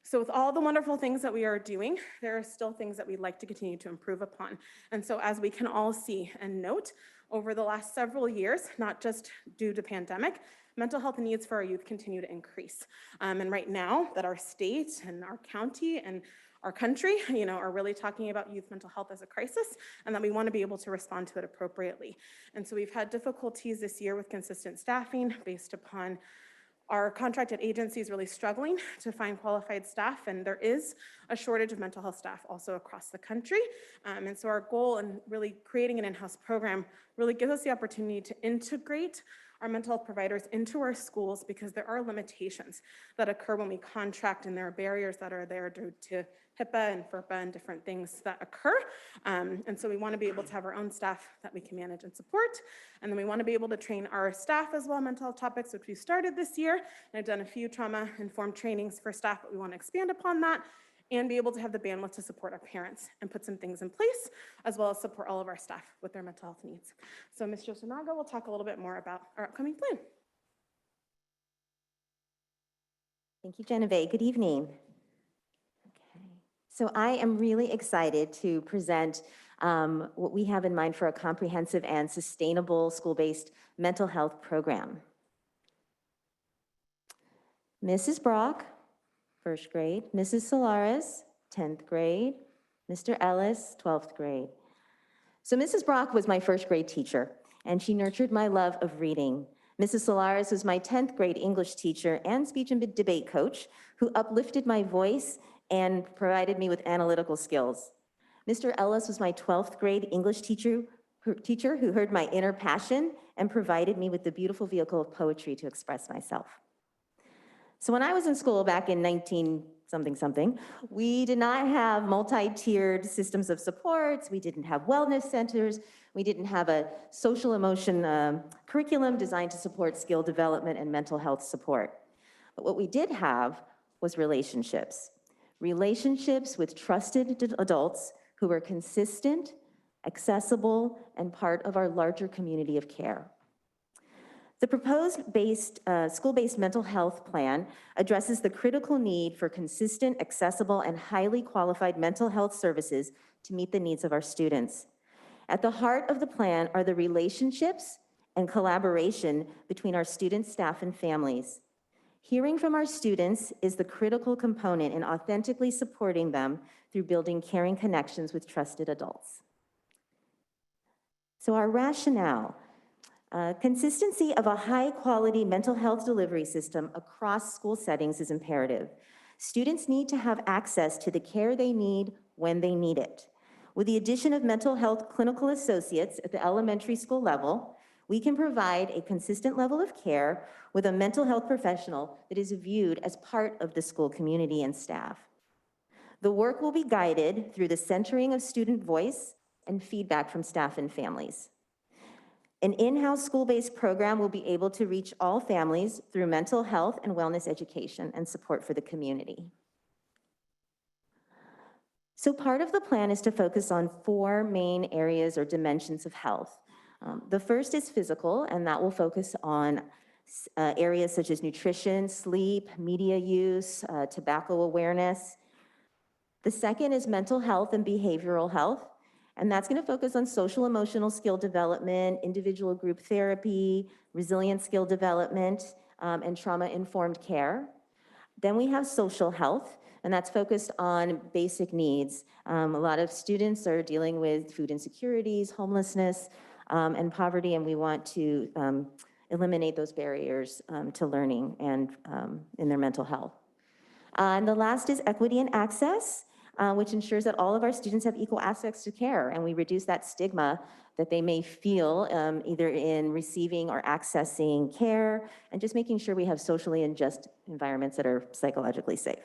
Speaker 13: So with all the wonderful things that we are doing, there are still things that we'd like to continue to improve upon. And so as we can all see and note, over the last several years, not just due to pandemic, mental health needs for our youth continue to increase. And right now that our state and our county and our country, are really talking about youth mental health as a crisis, and that we want to be able to respond to it appropriately. And so we've had difficulties this year with consistent staffing based upon our contracted agencies really struggling to find qualified staff, and there is a shortage of mental health staff also across the country. And so our goal in really creating an in-house program really gives us the opportunity to integrate our mental health providers into our schools, because there are limitations that occur when we contract, and there are barriers that are there due to HIPAA and FERPA and different things that occur. And so we want to be able to have our own staff that we can manage and support. And then we want to be able to train our staff as well, mental health topics, which we started this year. And I've done a few trauma-informed trainings for staff, but we want to expand upon that and be able to have the bandwidth to support our parents and put some things in place, as well as support all of our staff with their mental health needs. So Ms. Yoshinaga will talk a little bit more about our upcoming plan.
Speaker 14: Thank you, Genevieve. Good evening. Okay. So I am really excited to present what we have in mind for a comprehensive and sustainable school-based mental health program. Mrs. Brock, first grade, Mrs. Solares, 10th grade, Mr. Ellis, 12th grade. So Mrs. Brock was my first grade teacher, and she nurtured my love of reading. Mrs. Solares was my 10th grade English teacher and speech and debate coach who uplifted my voice and provided me with analytical skills. Mr. Ellis was my 12th grade English teacher who heard my inner passion and provided me with the beautiful vehicle of poetry to express myself. So when I was in school back in something something. We did not have multi-tiered systems of supports. We didn't have wellness centers. We didn't have a social emotion curriculum designed to support skill development and mental health support. But what we did have was relationships. Relationships with trusted adults who were consistent, accessible, and part of our larger community of care. The proposed school-based mental health plan addresses the critical need for consistent, accessible, and highly qualified mental health services to meet the needs of our students. At the heart of the plan are the relationships and collaboration between our students, staff, and families. Hearing from our students is the critical component in authentically supporting them through building caring connections with trusted adults. So our rationale. Consistency of a high-quality mental health delivery system across school settings is imperative. Students need to have access to the care they need when they need it. With the addition of mental health clinical associates at the elementary school level, we can provide a consistent level of care with a mental health professional that is viewed as part of the school community and staff. The work will be guided through the centering of student voice and feedback from staff and families. An in-house school-based program will be able to reach all families through mental health and wellness education and support for the community. So part of the plan is to focus on 4 main areas or dimensions of health. The first is physical, and that will focus on areas such as nutrition, sleep, media use, tobacco awareness. The second is mental health and behavioral health. And that's going to focus on social emotional skill development, individual group therapy, resilient skill development, and trauma-informed care. Then we have social health, and that's focused on basic needs. A lot of students are dealing with food insecurities, homelessness, and poverty, and we want to eliminate those barriers to learning and in their mental health. And the last is equity and access. Which ensures that all of our students have equal access to care, and we reduce that stigma that they may feel either in receiving or accessing care, and just making sure we have socially and just environments that are psychologically safe.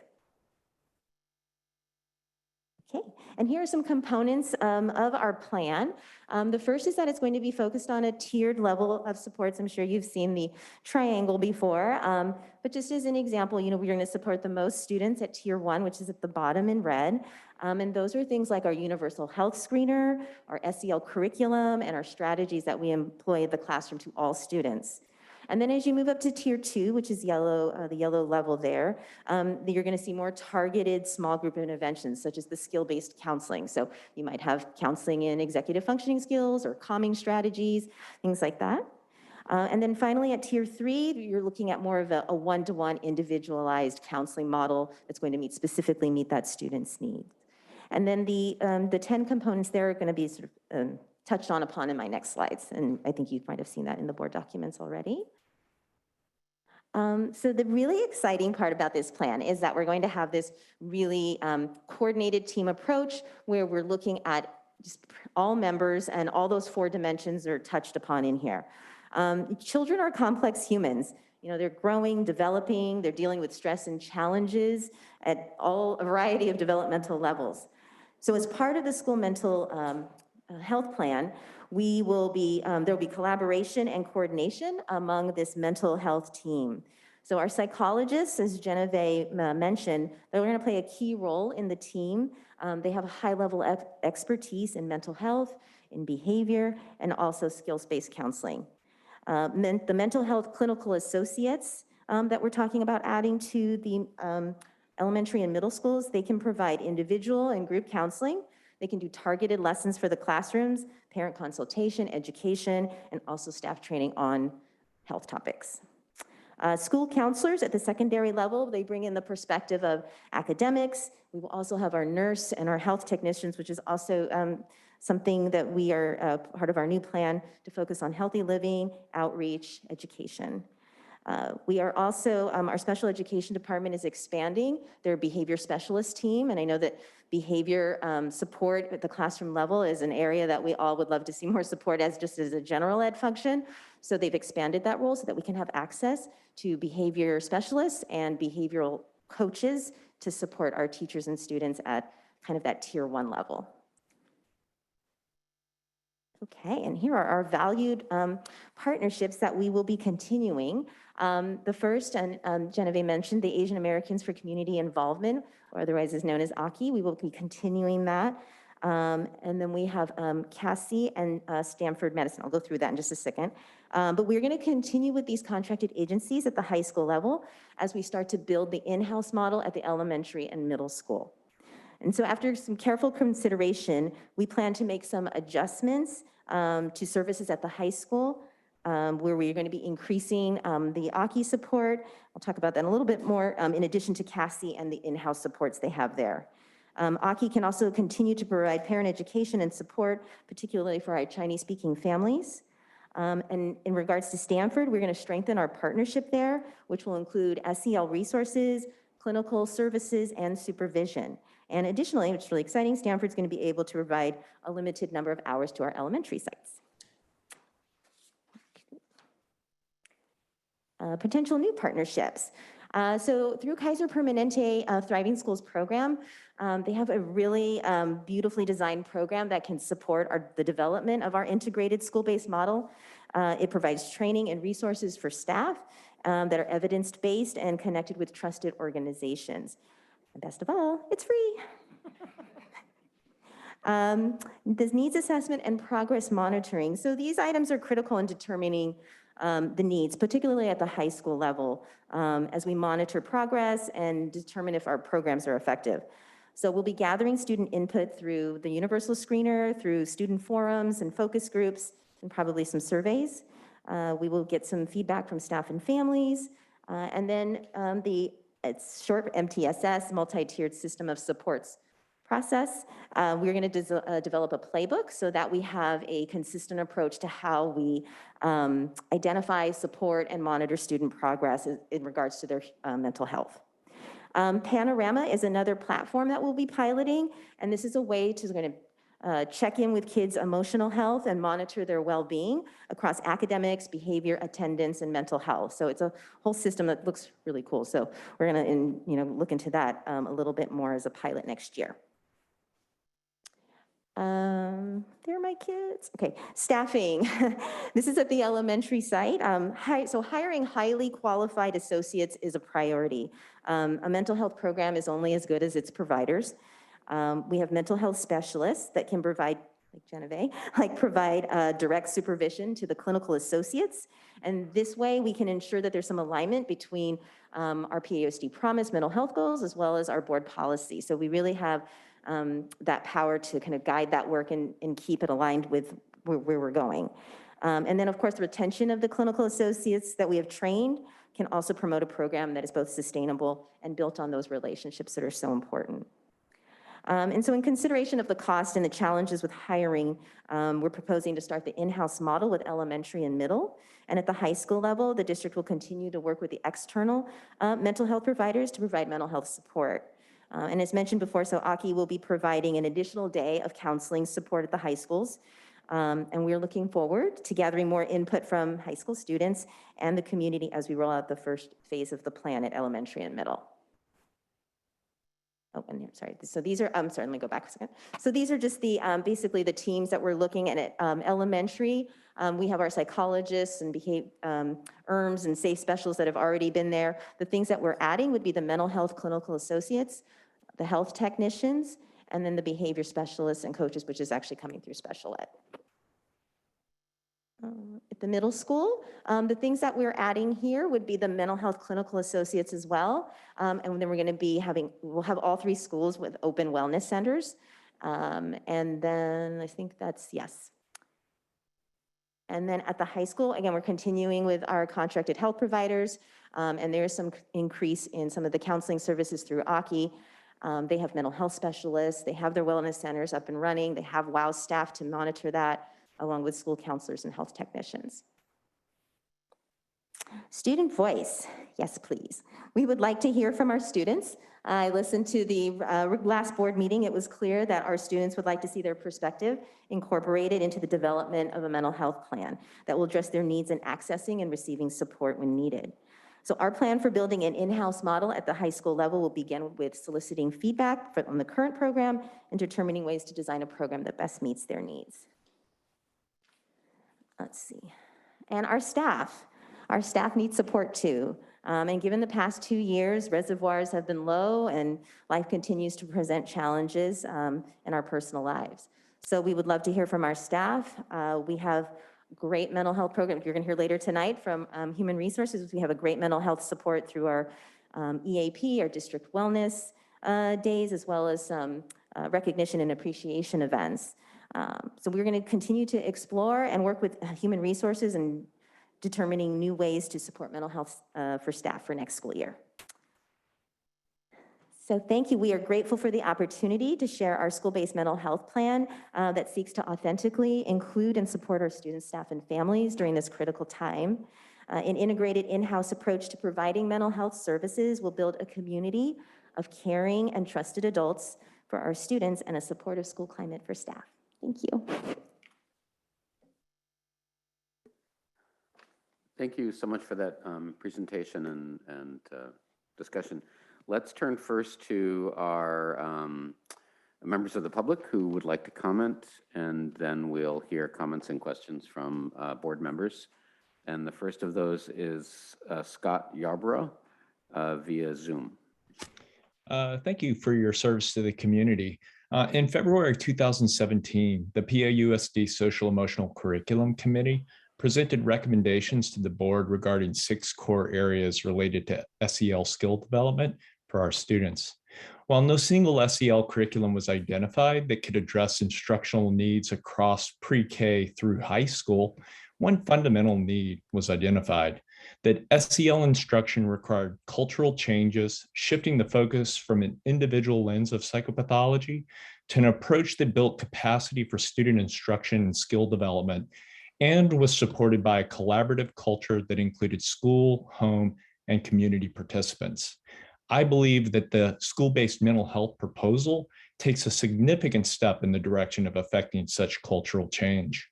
Speaker 14: Okay, and here are some components of our plan. The first is that it's going to be focused on a tiered level of supports. I'm sure you've seen the triangle before, but just as an example, we're going to support the most students at tier 1, which is at the bottom in red. And those are things like our universal health screener, our SEL curriculum, and our strategies that we employ in the classroom to all students. And then as you move up to tier 2, which is yellow, the yellow level there, you're going to see more targeted small group interventions, such as the skill-based counseling. So you might have counseling in executive functioning skills or calming strategies, things like that. And then finally at tier 3, you're looking at more of a one-to-one individualized counseling model that's going to specifically meet that student's needs. And then the 10 components there are going to be sort of touched upon in my next slides, and I think you might have seen that in the board documents already. So the really exciting part about this plan is that we're going to have this really coordinated team approach where we're looking at just all members, and all those 4 dimensions are touched upon in here. Children are complex humans. They're growing, developing, they're dealing with stress and challenges at a variety of developmental levels. So as part of the school mental health plan, there'll be collaboration and coordination among this mental health team. So our psychologists, as Genevieve mentioned, they're going to play a key role in the team. They have a high level of expertise in mental health, in behavior, and also skills-based counseling. The mental health clinical associates that we're talking about adding to the elementary and middle schools, they can provide individual and group counseling. They can do targeted lessons for the classrooms, parent consultation, education, and also staff training on health topics. School counselors at the secondary level, they bring in the perspective of academics. We will also have our nurse and our health technicians, which is also something that we are part of our new plan to focus on healthy living, outreach, education. We are also, our special education department is expanding their behavior specialist team, and I know that behavior support at the classroom level is an area that we all would love to see more support just as a general ed function. So they've expanded that role so that we can have access to behavior specialists and behavioral coaches to support our teachers and students at kind of that tier 1 level. Okay, and here are our valued partnerships that we will be continuing. The first, and Genevieve mentioned, the Asian Americans for Community Involvement, or otherwise is known as AKI. We will be continuing that. And then we have Cassie and Stanford Medicine. I'll go through that in just a second. But we're going to continue with these contracted agencies at the high school level as we start to build the in-house model at the elementary and middle school. And so after some careful consideration, we plan to make some adjustments to services at the high school, where we're going to be increasing the AKI support. I'll talk about that in a little bit more, in addition to Cassie and the in-house supports they have there. AKI can also continue to provide parent education and support, particularly for our Chinese-speaking families. And in regards to Stanford, we're going to strengthen our partnership there, which will include SEL resources, clinical services, and supervision. And additionally, which is really exciting, Stanford's going to be able to provide a limited number of hours to our elementary sites. Potential new partnerships. So through Kaiser Permanente Thriving Schools program, they have a really beautifully designed program that can support the development of our integrated school-based model. It provides training and resources for staff that are evidence-based and connected with trusted organizations. And best of all, it's free. This needs assessment and progress monitoring. So these items are critical in determining the needs, particularly at the high school level, as we monitor progress and determine if our programs are effective. So we'll be gathering student input through the universal screener, through student forums and focus groups, and probably some surveys. We will get some feedback from staff and families, and then it's short MTSS, multi-tiered system of supports process. We're going to develop a playbook so that we have a consistent approach to how we identify, support, and monitor student progress in regards to their mental health. Panorama is another platform that we'll be piloting, and this is a way to check in with kids' emotional health and monitor their well-being across academics, behavior, attendance, and mental health. So it's a whole system that looks really cool. So we're going to look into that a little bit more as a pilot next year. There are my kids. Okay, staffing. This is at the elementary site. So hiring highly qualified associates is a priority. A mental health program is only as good as its providers. We have mental health specialists that can provide, like Genevieve, provide direct supervision to the clinical associates. And this way we can ensure that there's some alignment between our PAUSD promise mental health goals as well as our board policy. So we really have that power to kind of guide that work and keep it aligned with where we're going. And then of course, the retention of the clinical associates that we have trained can also promote a program that is both sustainable and built on those relationships that are so important. And so in consideration of the cost and the challenges with hiring, we're proposing to start the in-house model with elementary and middle. And at the high school level, the district will continue to work with the external mental health providers to provide mental health support. And as mentioned before, so AKI will be providing an additional day of counseling support at the high schools. And we're looking forward to gathering more input from high school students and the community as we roll out the first phase of the plan at elementary and middle. Oh, and here, sorry. So these are, sorry, let me go back a second. So these are just the, basically the teams that we're looking at elementary. We have our psychologists and ERMs and safe specialists that have already been there. The things that we're adding would be the mental health clinical associates, the health technicians, and then the behavior specialists and coaches, which is actually coming through special ed. At the middle school, the things that we're adding here would be the mental health clinical associates as well. And then we're going to be we'll have all 3 schools with open wellness centers. And then I think that's, yes. And then at the high school, again, we're continuing with our contracted health providers. And there is some increase in some of the counseling services through AKI. They have mental health specialists. They have their wellness centers up and running. They have WOW staff to monitor that, along with school counselors and health technicians. Student voice, yes, please. We would like to hear from our students. I listened to the last board meeting. It was clear that our students would like to see their perspective incorporated into the development of a mental health plan that will address their needs in accessing and receiving support when needed. So our plan for building an in-house model at the high school level will begin with soliciting feedback on the current program and determining ways to design a program that best meets their needs. Let's see. And our staff needs support too. And given the past 2 years, reservoirs have been low and life continues to present challenges in our personal lives. So we would love to hear from our staff. We have great mental health program. You're gonna hear later tonight from Human Resources. We have a great mental health support through our EAP, our district wellness days, as well as some recognition and appreciation events. So we're gonna continue to explore and work with Human Resources and determining new ways to support mental health for staff for next school year. So thank you. We are grateful for the opportunity to share our school-based mental health plan that seeks to authentically include and support our students, staff, and families during this critical time. An integrated in-house approach to providing mental health services will build a community of caring and trusted adults for our students and a supportive school climate for staff. Thank you.
Speaker 1: Thank you so much for that presentation and discussion. Let's turn first to our members of the public who would like to comment, and then we'll hear comments and questions from board members. And the first of those is Scott Yarborough via Zoom.
Speaker 15: Thank you for your service to the community. In February 2017, the PAUSD Social Emotional Curriculum Committee presented recommendations to the board regarding 6 core areas related to SEL skill development for our students. While no single SEL curriculum was identified that could address instructional needs across pre-K through high school, one fundamental need was identified: that SEL instruction required cultural changes, shifting the focus from an individual lens of psychopathology to an approach that built capacity for student instruction and skill development, and was supported by a collaborative culture that included school, home, and community participants. I believe that the school-based mental health proposal takes a significant step in the direction of affecting such cultural change.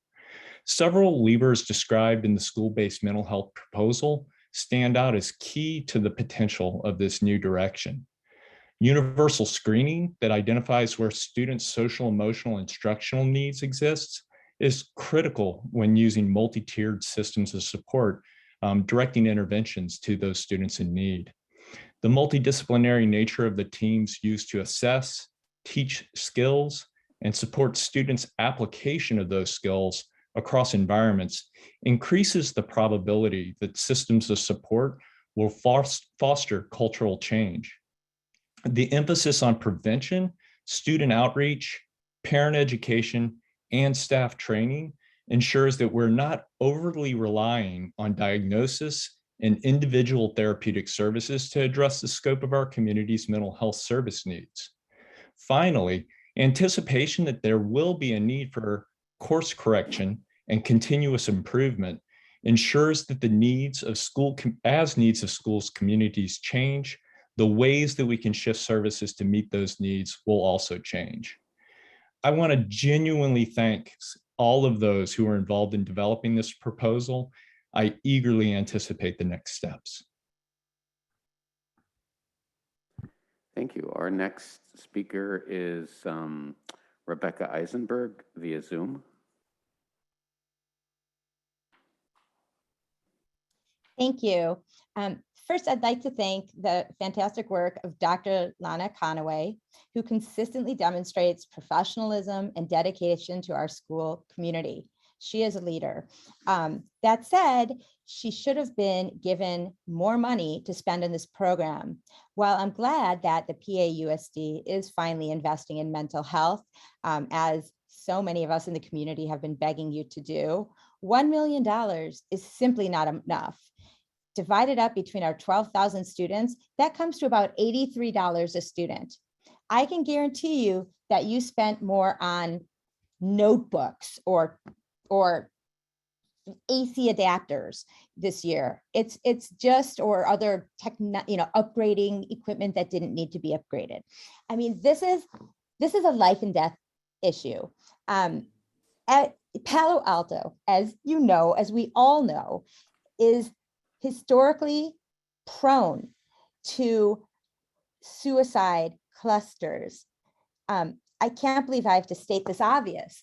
Speaker 15: Several levers described in the school-based mental health proposal stand out as key to the potential of this new direction. Universal screening that identifies where students' social, emotional, instructional needs exist is critical when using multi-tiered systems of support, directing interventions to those students in need. The multidisciplinary nature of the teams used to assess, teach skills, and support students' application of those skills across environments increases the probability that systems of support will foster cultural change. The emphasis on prevention, student outreach, parent education, and staff training ensures that we're not overly relying on diagnosis and individual therapeutic services to address the scope of our community's mental health service needs. Finally, anticipation that there will be a need for course correction and continuous improvement ensures that the needs of schools communities change, the ways that we can shift services to meet those needs will also change. I want to genuinely thank all of those who were involved in developing this proposal. I eagerly anticipate the next steps.
Speaker 1: Thank you. Our next speaker is Rebecca Eisenberg via Zoom.
Speaker 7: Thank you. First, I'd like to thank the fantastic work of Dr. Lana Conaway, who consistently demonstrates professionalism and dedication to our school community. She is a leader. That said, she should have been given more money to spend on this program. While I'm glad that the PAUSD is finally investing in mental health, as so many of us in the community have been begging you to do, $1 million is simply not enough. Divided up between our 12,000 students, that comes to about $83 a student. I can guarantee you that you spent more on notebooks or AC adapters this year. It's just, or other upgrading equipment that didn't need to be upgraded. I mean, this is a life and death issue. At Palo Alto, as you know, as we all know, is historically prone to suicide clusters. I can't believe I have to state this obvious.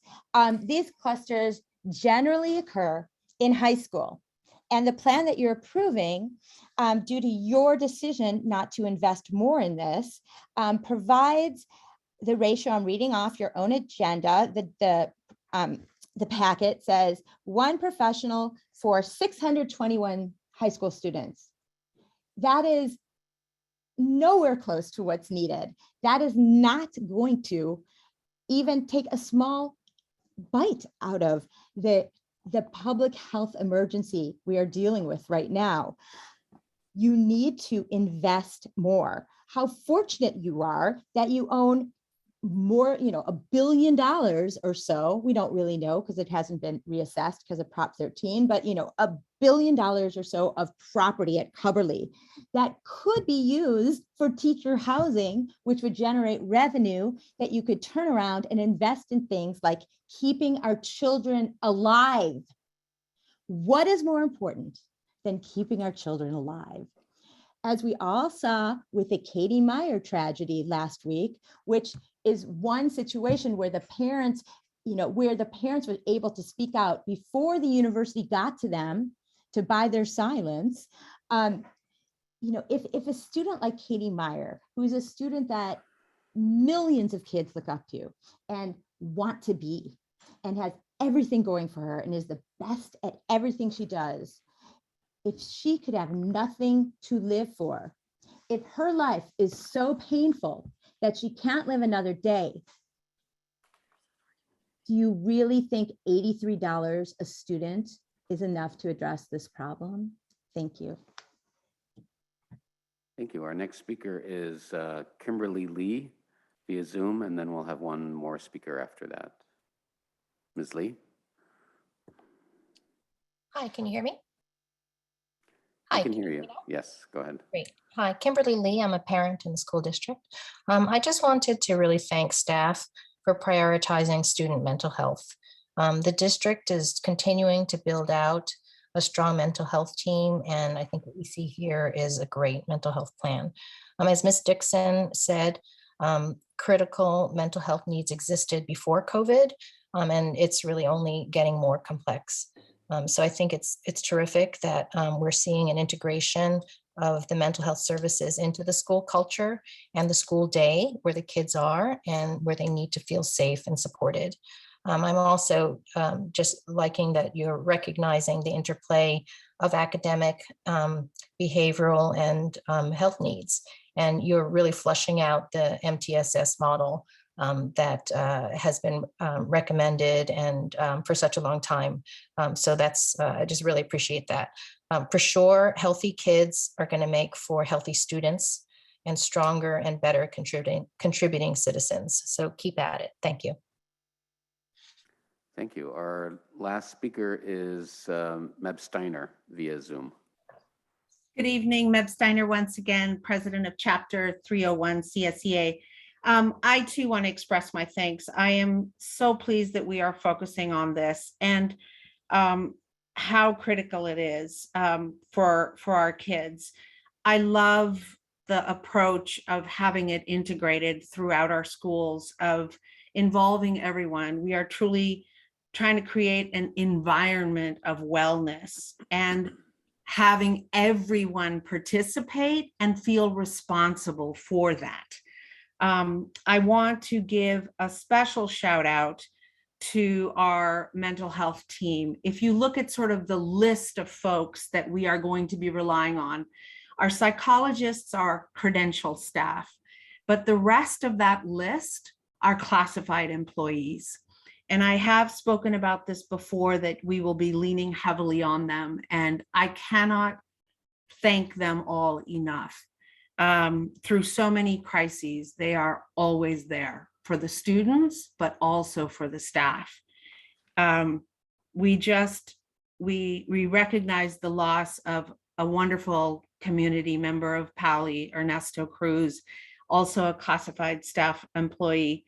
Speaker 7: These clusters generally occur in high school. And the plan that you're approving, due to your decision not to invest more in this, provides the ratio. I'm reading off your own agenda. The packet says 1 professional for 621 high school students. That is nowhere close to what's needed. That is not going to even take a small bite out of the public health emergency we are dealing with right now. You need to invest more. How fortunate you are that you own more, $1 billion or so. We don't really know because it hasn't been reassessed because of Prop 13, but $1 billion or so of property at Coverly that could be used for teacher housing, which would generate revenue that you could turn around and invest in things like keeping our children alive. What is more important than keeping our children alive? As we all saw with the Katie Meyer tragedy last week, which is one situation where the parents, were able to speak out before the university got to them to buy their silence. If a student like Katie Meyer, who is a student that millions of kids look up to and want to be, and has everything going for her and is the best at everything she does, if she could have nothing to live for, if her life is so painful that she can't live another day, do you really think $83 a student is enough to address this problem? Thank you.
Speaker 1: Thank you. Our next speaker is Kimberly Lee via Zoom, and then we'll have one more speaker after that. Ms. Lee?
Speaker 16: Hi, can you hear me?
Speaker 1: I can hear you. Yes, go ahead.
Speaker 16: Great. Hi, Kimberly Lee. I'm a parent in the school district. I just wanted to really thank staff for prioritizing student mental health. The district is continuing to build out a strong mental health team, and I think what we see here is a great mental health plan. As Ms. Dixon said, critical mental health needs existed before COVID, and it's really only getting more complex. So I think it's terrific that we're seeing an integration of the mental health services into the school culture and the school day where the kids are and where they need to feel safe and supported. I'm also just liking that you're recognizing the interplay of academic, behavioral, and health needs. And you're really fleshing out the MTSS model that has been recommended and for such a long time. So that's, I just really appreciate that. For sure, healthy kids are going to make for healthy students and stronger and better contributing citizens. So keep at it. Thank you.
Speaker 1: Thank you. Our last speaker is Meb Steiner via Zoom.
Speaker 11: Good evening, Meb Steiner once again, president of Chapter 301 CSEA. I too want to express my thanks. I am so pleased that we are focusing on this and how critical it is for our kids. I love the approach of having it integrated throughout our schools, of involving everyone. We are truly trying to create an environment of wellness and having everyone participate and feel responsible for that. I want to give a special shout out to our mental health team. If you look at sort of the list of folks that we are going to be relying on, our psychologists are credentialed staff, but the rest of that list are classified employees. And I have spoken about this before, that we will be leaning heavily on them, and I cannot thank them all enough. Through so many crises, they are always there for the students, but also for the staff. We recognize the loss of a wonderful community member of PAUSD, Ernesto Cruz, also a classified staff employee.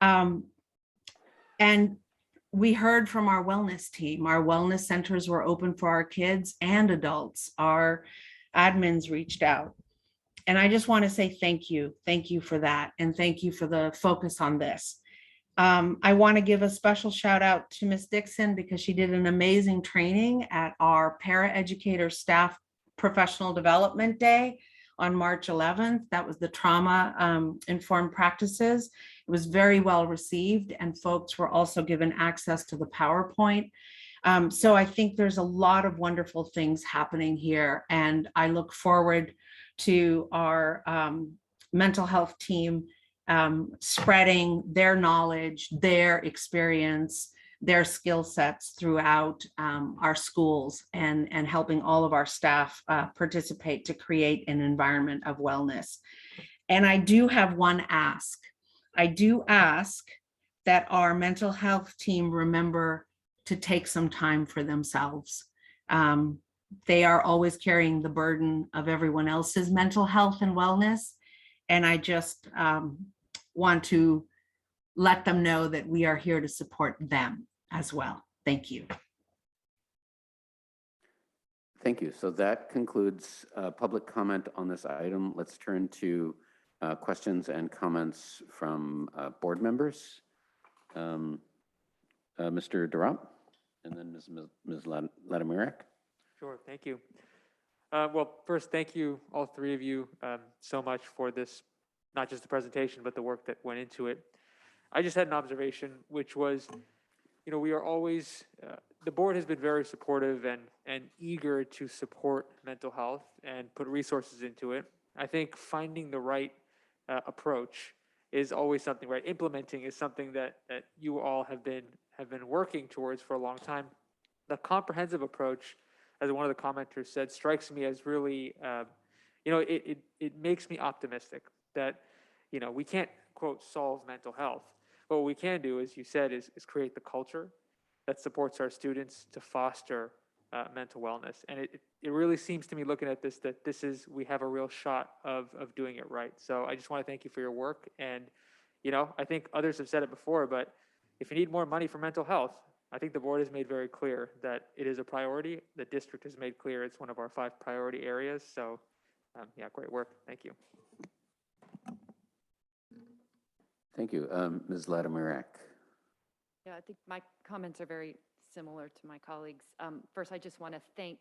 Speaker 11: And we heard from our wellness team. Our wellness centers were open for our kids and adults. Our admins reached out. And I just want to say thank you. Thank you for that. And thank you for the focus on this. I want to give a special shout out to Ms. Dixon because she did an amazing training at our paraeducator staff professional development day on March 11th. That was the trauma informed practices. It was very well received, and folks were also given access to the PowerPoint. So I think there's a lot of wonderful things happening here, and I look forward to our mental health team spreading their knowledge, their experience, their skill sets throughout our schools, and helping all of our staff participate to create an environment of wellness. And I do have one ask. I do ask that our mental health team remember to take some time for themselves. They are always carrying the burden of everyone else's mental health and wellness. And I just want to let them know that we are here to support them as well. Thank you.
Speaker 1: Thank you. So that concludes public comment on this item. Let's turn to questions and comments from board members. Mr. Durant, and then Ms. Latimirak.
Speaker 17: Sure, thank you. Well, first, thank you, all three of you, so much for this, not just the presentation, but the work that went into it. I just had an observation, which was, we are always, the board has been very supportive and eager to support mental health and put resources into it. I think finding the right approach is always something, right? Implementing is something that you all have been working towards for a long time. The comprehensive approach, as one of the commenters said, strikes me as really, it makes me optimistic that, we can't, quote, solve mental health. But what we can do, as you said, is create the culture that supports our students to foster mental wellness. And it really seems to me, looking at this, that we have a real shot of doing it right. So I just want to thank you for your work. And, I think others have said it before, but if you need more money for mental health, I think the board has made very clear that it is a priority. The district has made clear it's one of our 5 priority areas. So yeah, great work. Thank you.
Speaker 1: Thank you. Ms. Latimirak.
Speaker 9: Yeah, I think my comments are very similar to my colleagues. First, I just want to thank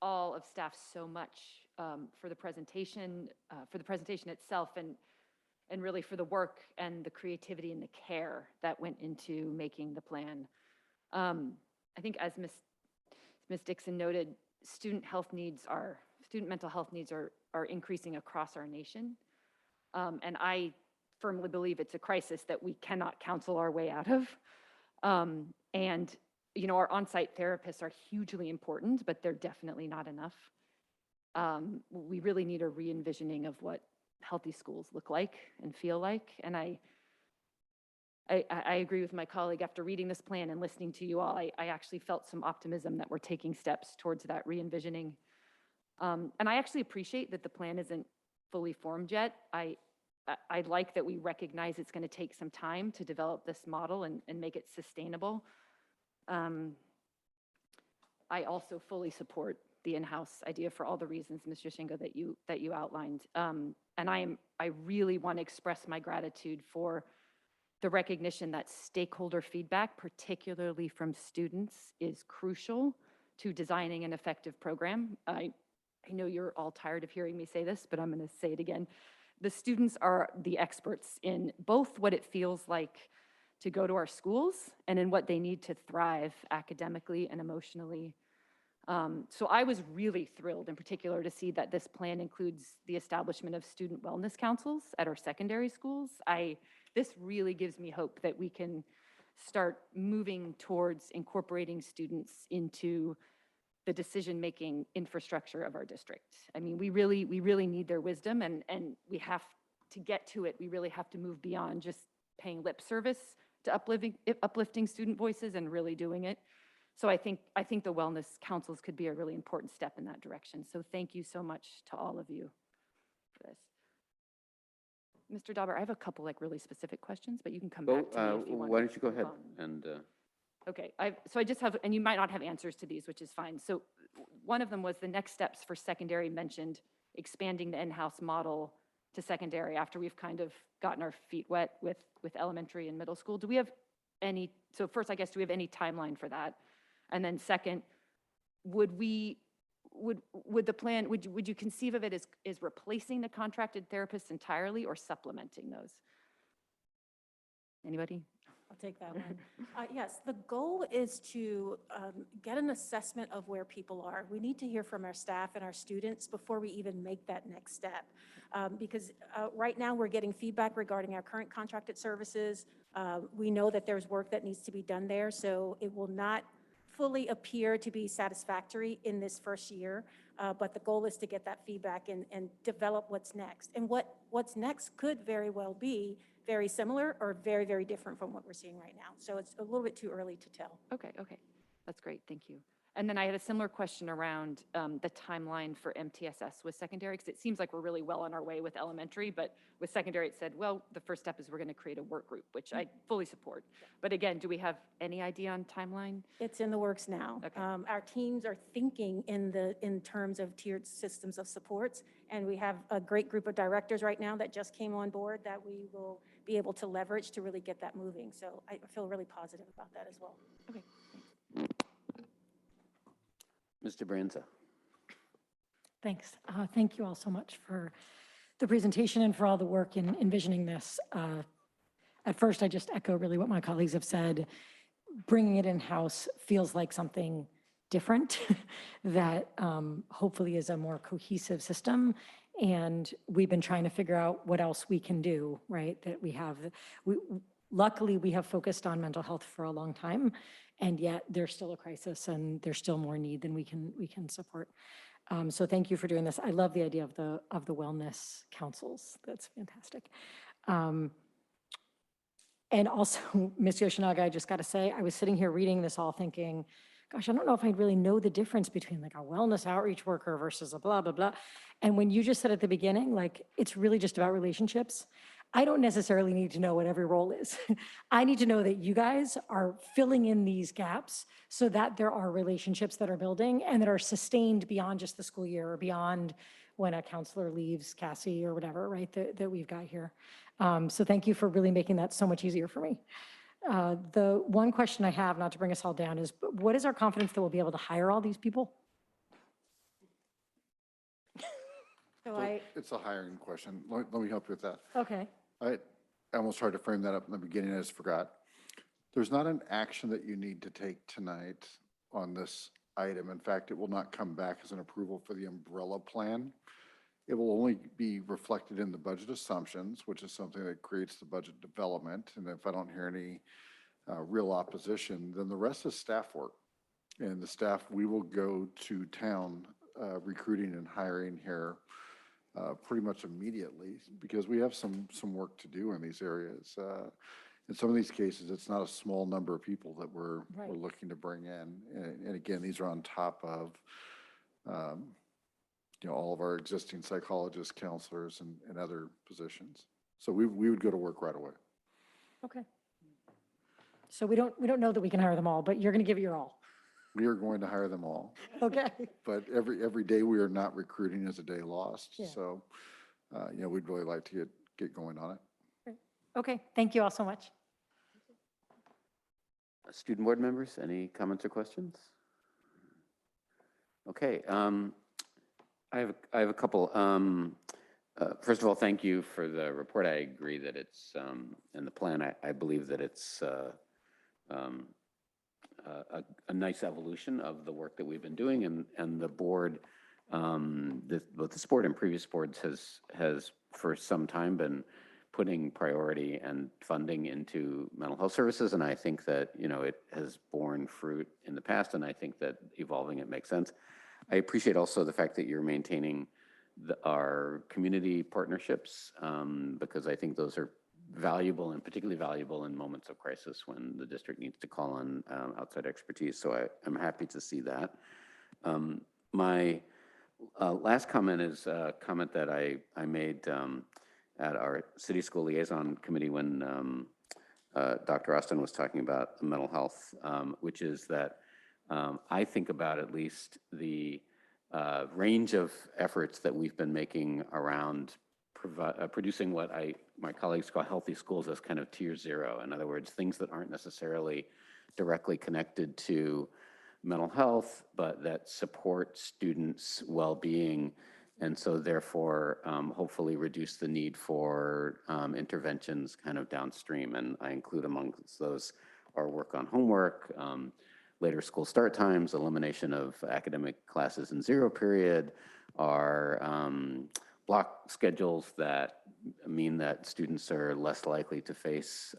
Speaker 9: all of staff so much for the presentation itself, and really for the work and the creativity and the care that went into making the plan. I think, as Ms. Dixon noted, student mental health needs are increasing across our nation. And I firmly believe it's a crisis that we cannot counsel our way out of. And, our on-site therapists are hugely important, but they're definitely not enough. We really need a re-envisioning of what healthy schools look like and feel like. And I agree with my colleague. After reading this plan and listening to you all, I actually felt some optimism that we're taking steps towards that re-envisioning. And I actually appreciate that the plan isn't fully formed yet. I like that we recognize it's going to take some time to develop this model and make it sustainable. I also fully support the in-house idea for all the reasons, Mr. Shingo, that you outlined. And I really want to express my gratitude for the recognition that stakeholder feedback, particularly from students, is crucial to designing an effective program. I know you're all tired of hearing me say this, but I'm going to say it again. The students are the experts in both what it feels like to go to our schools and in what they need to thrive academically and emotionally. So I was really thrilled in particular to see that this plan includes the establishment of student wellness councils at our secondary schools. This really gives me hope that we can start moving towards incorporating students into the decision-making infrastructure of our district. I mean, we really need their wisdom, and we have to get to it. We really have to move beyond just paying lip service to uplifting student voices and really doing it. So I think the wellness councils could be a really important step in that direction. So thank you so much to all of you for this. Mr. Dauber, I have a couple really specific questions, but you can come back to me if you want.
Speaker 1: Why don't you go ahead and
Speaker 9: Okay, so I just have, and you might not have answers to these, which is fine. So one of them was the next steps for secondary mentioned expanding the in-house model to secondary after we've kind of gotten our feet wet with elementary and middle school. Do we have any, so first, I guess, do we have any timeline for that? And then second, would the plan, would you conceive of it as replacing the contracted therapists entirely or supplementing those? Anybody?
Speaker 12: I'll take that one. Yes, the goal is to get an assessment of where people are. We need to hear from our staff and our students before we even make that next step. Because right now we're getting feedback regarding our current contracted services. We know that there's work that needs to be done there, so it will not fully appear to be satisfactory in this first year. But the goal is to get that feedback and develop what's next. And what's next could very well be very similar or very, very different from what we're seeing right now. So it's a little bit too early to tell.
Speaker 9: Okay, that's great, thank you. And then I had a similar question around the timeline for MTSS with secondary, because it seems like we're really well on our way with elementary, but with secondary it said, well, the first step is we're going to create a work group, which I fully support. But again, do we have any idea on timeline?
Speaker 12: It's in the works now.
Speaker 9: Okay.
Speaker 12: Our teams are thinking in terms of tiered systems of supports, and we have a great group of directors right now that just came on board that we will be able to leverage to really get that moving. So I feel really positive about that as well.
Speaker 9: Okay.
Speaker 1: Mr. Branza.
Speaker 2: Thanks. Thank you all so much for the presentation and for all the work in envisioning this. At first, I just echo really what my colleagues have said. Bringing it in-house feels like something different that hopefully is a more cohesive system. And we've been trying to figure out what else we can do, right? That we have, luckily we have focused on mental health for a long time, and yet there's still a crisis and there's still more need than we can support. So thank you for doing this. I love the idea of the wellness councils. That's fantastic. And also, Ms. Yoshinaga, I just got to say, I was sitting here reading this all thinking, gosh, I don't know if I really know the difference between like a wellness outreach worker versus a blah, blah, blah. And when you just said at the beginning, like, it's really just about relationships. I don't necessarily need to know what every role is. I need to know that you guys are filling in these gaps so that there are relationships that are building and that are sustained beyond just the school year or beyond when a counselor leaves, Cassie or whatever, right, that we've got here. So thank you for really making that so much easier for me. The one question I have, not to bring us all down, is what is our confidence that we'll be able to hire all these people?
Speaker 3: So it's a hiring question. Let me help you with that.
Speaker 2: Okay.
Speaker 3: I almost tried to frame that up in the beginning. I just forgot. There's not an action that you need to take tonight on this item. In fact, it will not come back as an approval for the umbrella plan. It will only be reflected in the budget assumptions, which is something that creates the budget development. And if I don't hear any real opposition, then the rest is staff work. And the staff, we will go to town recruiting and hiring here pretty much immediately, because we have some work to do in these areas. In some of these cases, it's not a small number of people that we're looking to bring in. And again, these are on top of all of our existing psychologists, counselors, and other positions. So we would go to work right away.
Speaker 2: Okay. So we don't know that we can hire them all, but you're going to give it your all.
Speaker 3: We are going to hire them all.
Speaker 2: Okay.
Speaker 3: But every day we are not recruiting is a day lost.
Speaker 2: Yeah.
Speaker 3: So, we'd really like to get going on it.
Speaker 2: Okay. Thank you all so much.
Speaker 1: Student board members, any comments or questions? Okay. I have a couple. First of all, thank you for the report. I agree that it's in the plan. I believe that it's a nice evolution of the work that we've been doing, and the board, both this board and previous boards has for some time been putting priority and funding into mental health services, and I think that it has borne fruit in the past, and I think that evolving it makes sense. I appreciate also the fact that you're maintaining our community partnerships, because I think those are valuable, and particularly valuable in moments of crisis when the district needs to call on outside expertise. So I'm happy to see that. My last comment is a comment that I made at our city school liaison committee when Dr. Austin was talking about mental health, which is that I think about at least the range of efforts that we've been making around producing what my colleagues call healthy schools as kind of tier zero. In other words, things that aren't necessarily directly connected to mental health, but that support students' well-being, and so therefore hopefully reduce the need for interventions kind of downstream. And I include amongst those our work on homework, later school start times, elimination of academic classes in zero period, our block schedules that mean that students are less likely to face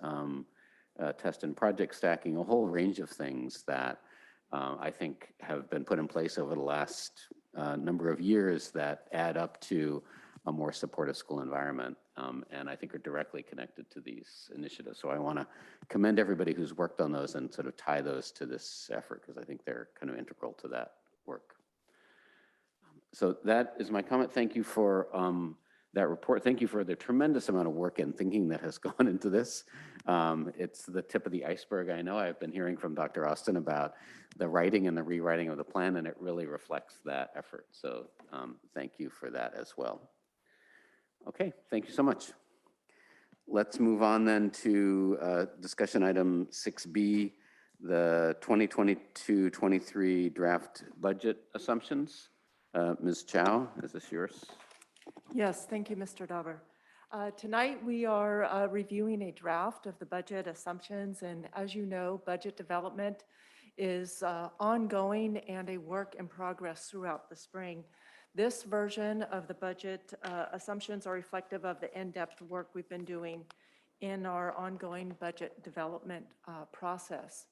Speaker 1: test and project stacking, a whole range of things that I think have been put in place over the last number of years that add up to a more supportive school environment, and I think are directly connected to these initiatives. So I want to commend everybody who's worked on those and sort of tie those to this effort, because I think they're kind of integral to that work. So that is my comment. Thank you for that report. Thank you for the tremendous amount of work and thinking that has gone into this. It's the tip of the iceberg. I know I've been hearing from Dr. Austin about the writing and the rewriting of the plan, and it really reflects that effort. So thank you for that as well. Okay, thank you so much. Let's move on then to discussion item 6B, the 2022-23 draft budget assumptions. Ms. Chow, is this yours?
Speaker 18: Yes, thank you, Mr. Dauber. Tonight, we are reviewing a draft of the budget assumptions, and as you know, budget development is ongoing and a work in progress throughout the spring. This version of the budget assumptions are reflective of the in-depth work we've been doing in our ongoing budget development process.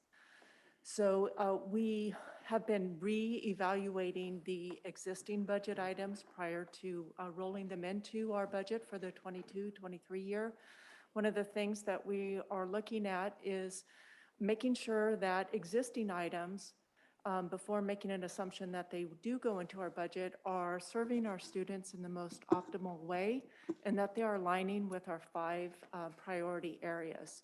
Speaker 18: So we have been re-evaluating the existing budget items prior to rolling them into our budget for the 22-23 year. One of the things that we are looking at is making sure that existing items, before making an assumption that they do go into our budget, are serving our students in the most optimal way, and that they are aligning with our 5 priority areas.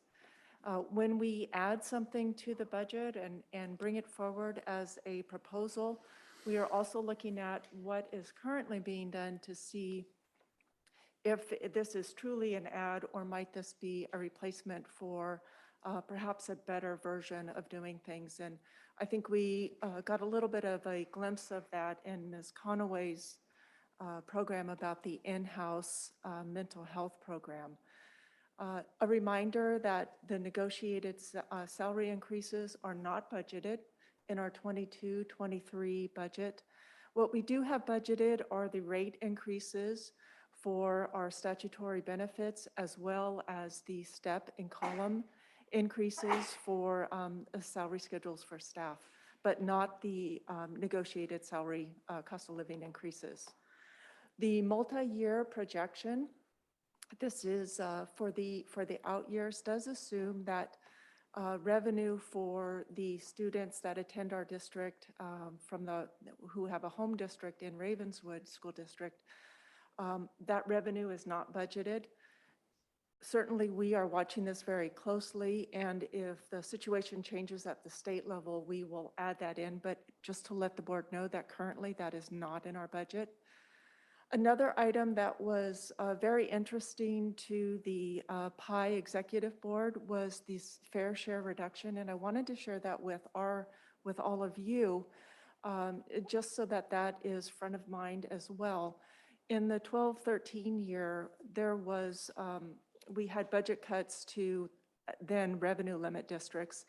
Speaker 18: When we add something to the budget and bring it forward as a proposal, we are also looking at what is currently being done to see if this is truly an add, or might this be a replacement for perhaps a better version of doing things. And I think we got a little bit of a glimpse of that in Ms. Conaway's program about the in-house mental health program. A reminder that the negotiated salary increases are not budgeted in our 22-23 budget. What we do have budgeted are the rate increases for our statutory benefits, as well as the step and column increases for salary schedules for staff, but not the negotiated salary cost of living increases. The multi-year projection, this is for the out years, does assume that revenue for the students that attend our district who have a home district in Ravenswood School District, that revenue is not budgeted. Certainly, we are watching this very closely, and if the situation changes at the state level, we will add that in, but just to let the board know that currently that is not in our budget. Another item that was very interesting to the PI Executive Board was this fair share reduction, and I wanted to share that with all of you, just so that that is front of mind as well. In the 12-13 year, there was we had budget cuts to then revenue limit districts,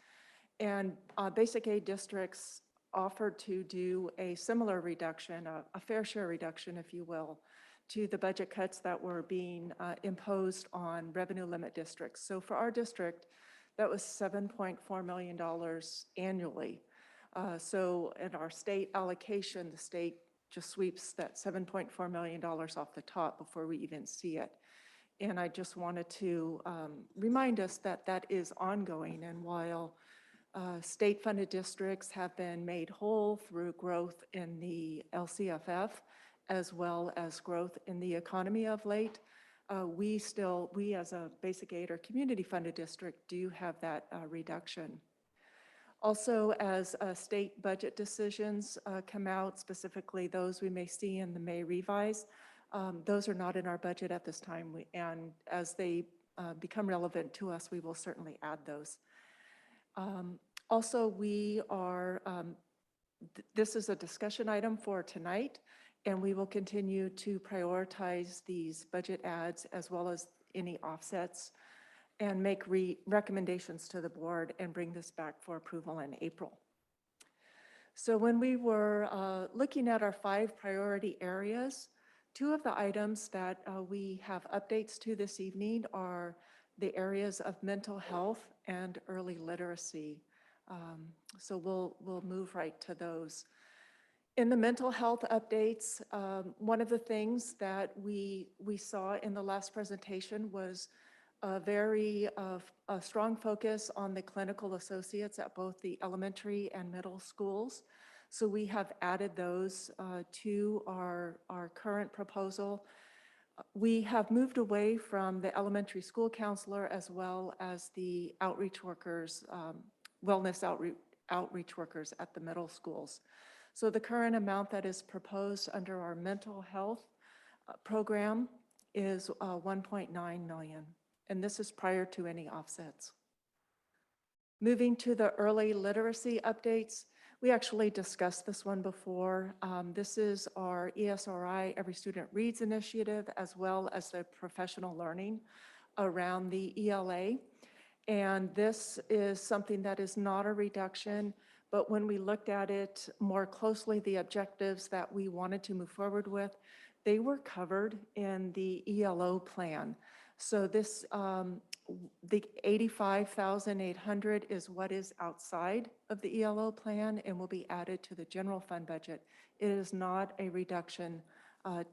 Speaker 18: and basic aid districts offered to do a similar reduction, a fair share reduction, if you will, to the budget cuts that were being imposed on revenue limit districts. So for our district, that was $7.4 million annually. So in our state allocation, the state just sweeps that $7.4 million off the top before we even see it. And I just wanted to remind us that that is ongoing, and while state-funded districts have been made whole through growth in the LCFF, as well as growth in the economy of late, we as a basic aid or community-funded district do have that reduction. Also, as state budget decisions come out, specifically those we may see in the May revise, those are not in our budget at this time. And as they become relevant to us, we will certainly add those. Also, we are, this is a discussion item for tonight, and we will continue to prioritize these budget adds as well as any offsets and make recommendations to the board and bring this back for approval in April. So when we were looking at our 5 priority areas, 2 of the items that we have updates to this evening are the areas of mental health and early literacy. So we'll move right to those. In the mental health updates, one of the things that we saw in the last presentation was a very strong focus on the clinical associates at both the elementary and middle schools. So we have added those to our current proposal. We have moved away from the elementary school counselor as well as the outreach workers, wellness outreach workers at the middle schools. So the current amount that is proposed under our mental health program is 1.9 million. And this is prior to any offsets. Moving to the early literacy updates, we actually discussed this one before. This is our ESRI, Every Student Reads initiative, as well as the professional learning around the ELA. And this is something that is not a reduction, but when we looked at it more closely, the objectives that we wanted to move forward with, they were covered in the ELO plan. So this, the 85,800 is what is outside of the ELO plan and will be added to the general fund budget. It is not a reduction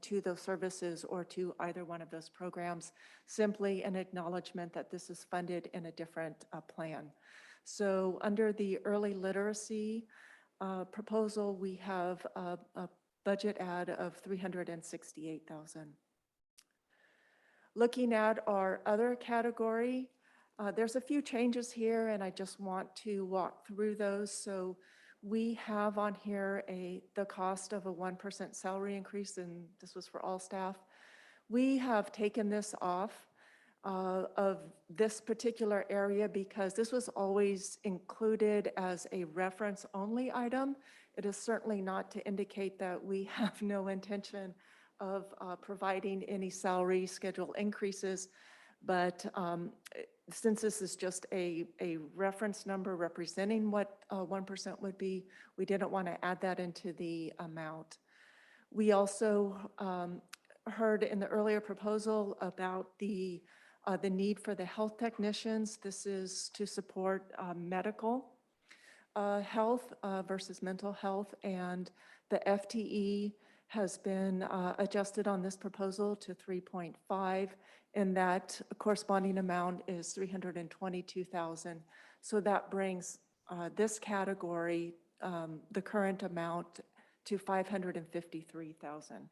Speaker 18: to those services or to either one of those programs, simply an acknowledgement that this is funded in a different plan. So under the early literacy proposal, we have a budget add of 368,000. Looking at our other category, there's a few changes here, and I just want to walk through those. So we have on here the cost of a 1% salary increase, and this was for all staff. We have taken this off of this particular area because this was always included as a reference-only item. It is certainly not to indicate that we have no intention of providing any salary schedule increases, but since this is just a reference number representing what 1% would be, we didn't want to add that into the amount. We also heard in the earlier proposal about the need for the health technicians. This is to support medical health versus mental health, and the FTE has been adjusted on this proposal to 3.5, and that corresponding amount is 322,000. So that brings this category, the current amount, to 553,000.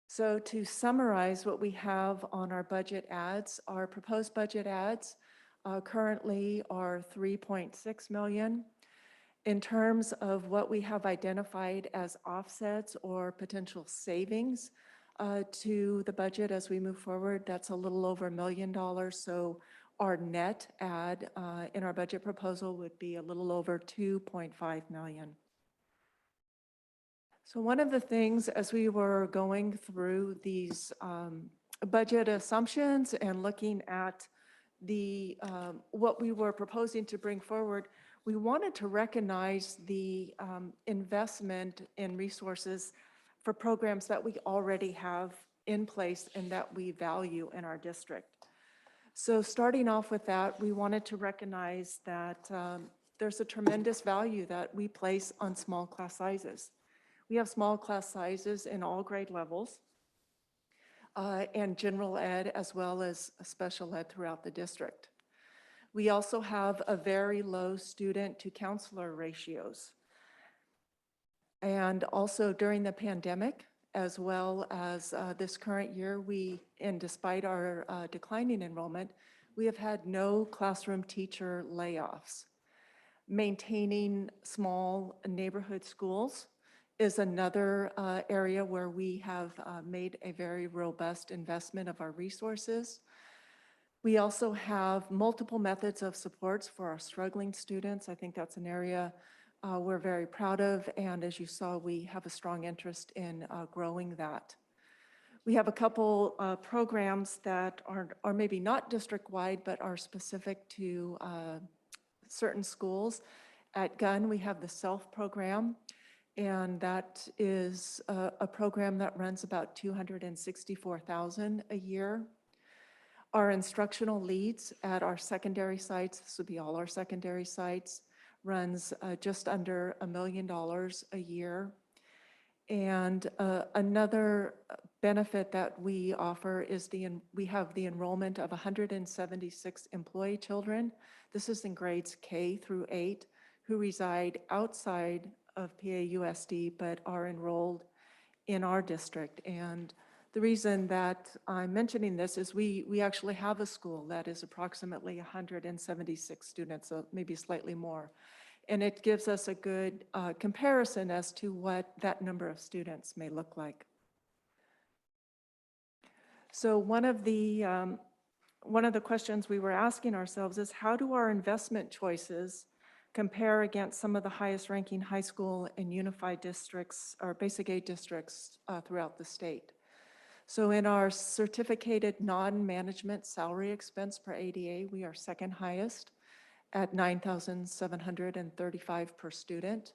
Speaker 18: So to summarize what we have on our budget adds, our proposed budget adds currently are 3.6 million. In terms of what we have identified as offsets or potential savings to the budget as we move forward, that's a little over $1 million. So our net add in our budget proposal would be a little over 2.5 million. So one of the things as we were going through these budget assumptions and looking at the what we were proposing to bring forward, we wanted to recognize the investment in resources for programs that we already have in place and that we value in our district. So starting off with that, we wanted to recognize that there's a tremendous value that we place on small class sizes. We have small class sizes in all grade levels and general ed as well as special ed throughout the district. We also have a very low student to counselor ratios. And also during the pandemic, as well as this current year, and despite our declining enrollment, We have had no classroom teacher layoffs. Maintaining small neighborhood schools is another area where we have made a very robust investment of our resources. We also have multiple methods of supports for our struggling students. I think that's an area we're very proud of. And as you saw, we have a strong interest in growing that. We have a couple programs that are maybe not district-wide, but are specific to certain schools. At Gunn, we have the SELF program, and that is a program that runs about $264,000 a year. Our instructional leads at our secondary sites, this would be all our secondary sites, runs just under $1 million a year. And another benefit that we offer is we have the enrollment of 176 employee children. This is in grades K through 8 who reside outside of PAUSD but are enrolled in our district. And the reason that I'm mentioning this is we actually have a school that is approximately 176 students, so maybe slightly more. And it gives us a good comparison as to what that number of students may look like. So one of the questions we were asking ourselves is, how do our investment choices compare against some of the highest ranking high school and unified districts or basic aid districts throughout the state? So in our certificated non-management salary expense per ADA, we are second highest at $9,735 per student.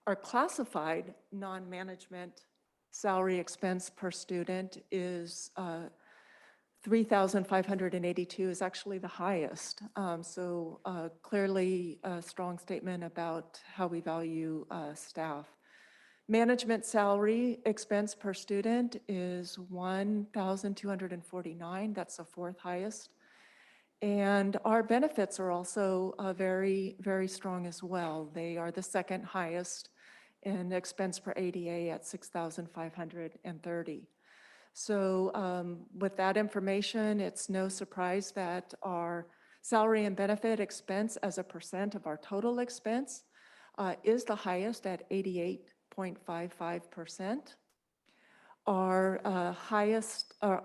Speaker 18: Our classified non-management salary expense per student is $3,582, is actually the highest. So clearly a strong statement about how we value staff. Management salary expense per student is $1,249. That's the fourth highest. And our benefits are also very, very strong as well. They are the second highest in expense per ADA at $6,530. So with that information, it's no surprise that our salary and benefit expense as a percent of our total expense is the highest at 88.55%. Our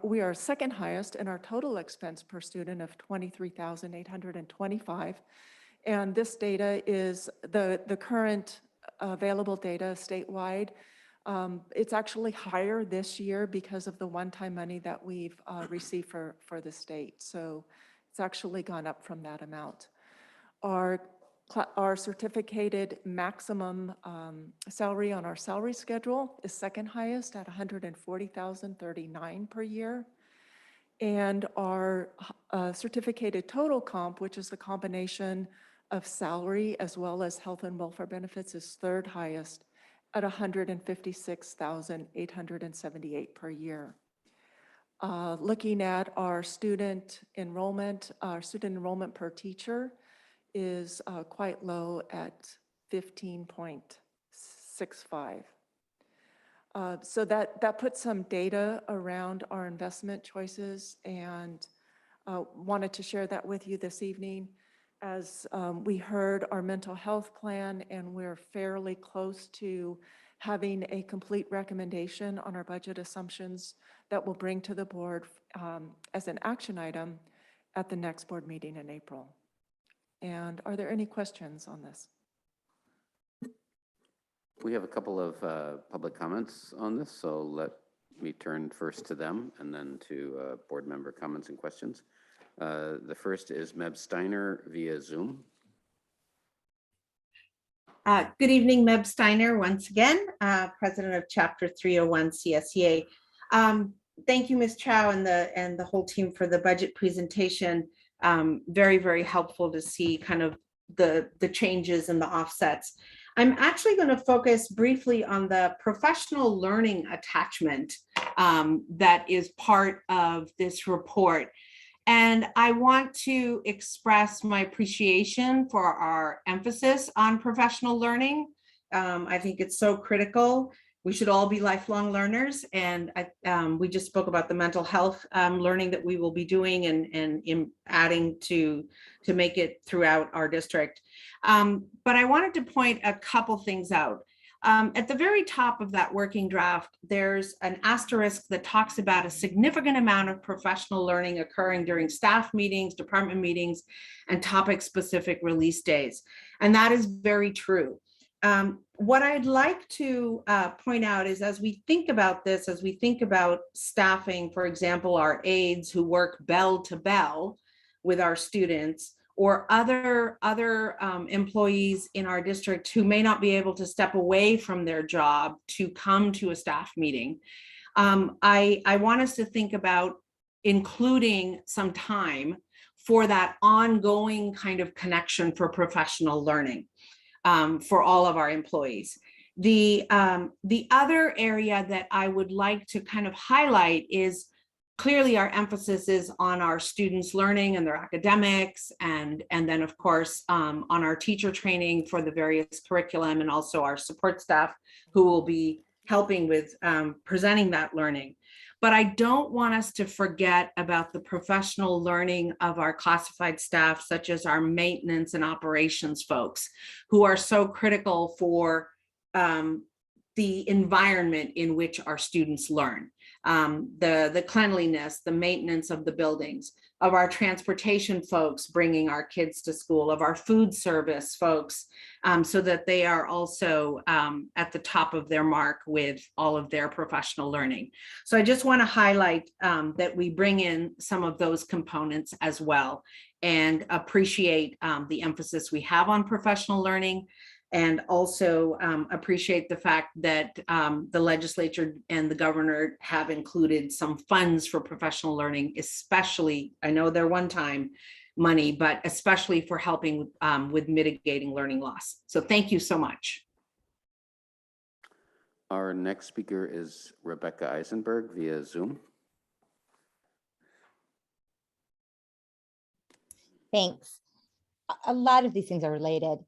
Speaker 18: we are second highest in our total expense per student of $23,825. And this data is the current available data statewide. It's actually higher this year because of the one-time money that we've received for the state. So it's actually gone up from that amount. Our certificated maximum salary on our salary schedule is second highest at $140,039 per year. And our certificated total comp, which is the combination of salary as well as health and welfare benefits, is third highest at $156,878 per year. Looking at our student enrollment per teacher is quite low at 15.65. So that puts some data around our investment choices, and wanted to share that with you this evening. As we heard our mental health plan, and we're fairly close to having a complete recommendation on our budget assumptions that we'll bring to the board as an action item at the next board meeting in April. And are there any questions on this?
Speaker 1: We have a couple of public comments on this, so let me turn first to them and then to board member comments and questions. The first is Meb Steiner via Zoom.
Speaker 19: Good evening, Meb Steiner, once again, president of Chapter 301 CSEA. Thank you, Ms. Chow and the whole team for the budget presentation. Very, very helpful to see kind of the changes and the offsets. I'm actually going to focus briefly on the professional learning attachment that is part of this report. And I want to express my appreciation for our emphasis on professional learning. I think it's so critical we should all be lifelong learners. And we just spoke about the mental health learning that we will be doing and in adding to make it throughout our district. But I wanted to point a couple things out. At the very top of that working draft, there's an asterisk that talks about a significant amount of professional learning occurring during staff meetings, department meetings, and topic-specific release days. And that is very true. What I'd like to point out is, as we think about this, as we think about staffing, for example, our aides who work bell to bell with our students, or other employees in our district who may not be able to step away from their job to come to a staff meeting. I want us to think about including some time for that ongoing kind of connection for professional learning for all of our employees. The other area that I would like to kind of highlight is clearly our emphasis is on our students' learning and their academics, and then of course on our teacher training for the various curriculum, and also our support staff who will be helping with presenting that learning. But I don't want us to forget about the professional learning of our classified staff, such as our maintenance and operations folks, who are so critical for the environment in which our students learn. The cleanliness, the maintenance of the buildings, of our transportation folks bringing our kids to school, of our food service folks, so that they are also at the top of their mark with all of their professional learning. So I just want to highlight that we bring in some of those components as well, and appreciate the emphasis we have on professional learning, and also appreciate the fact that the legislature and the governor have included some funds for professional learning, especially, I know they're one-time money, but especially for helping with mitigating learning loss. So thank you so much.
Speaker 1: Our next speaker is Rebecca Eisenberg via Zoom.
Speaker 7: Thanks. A lot of these things are related.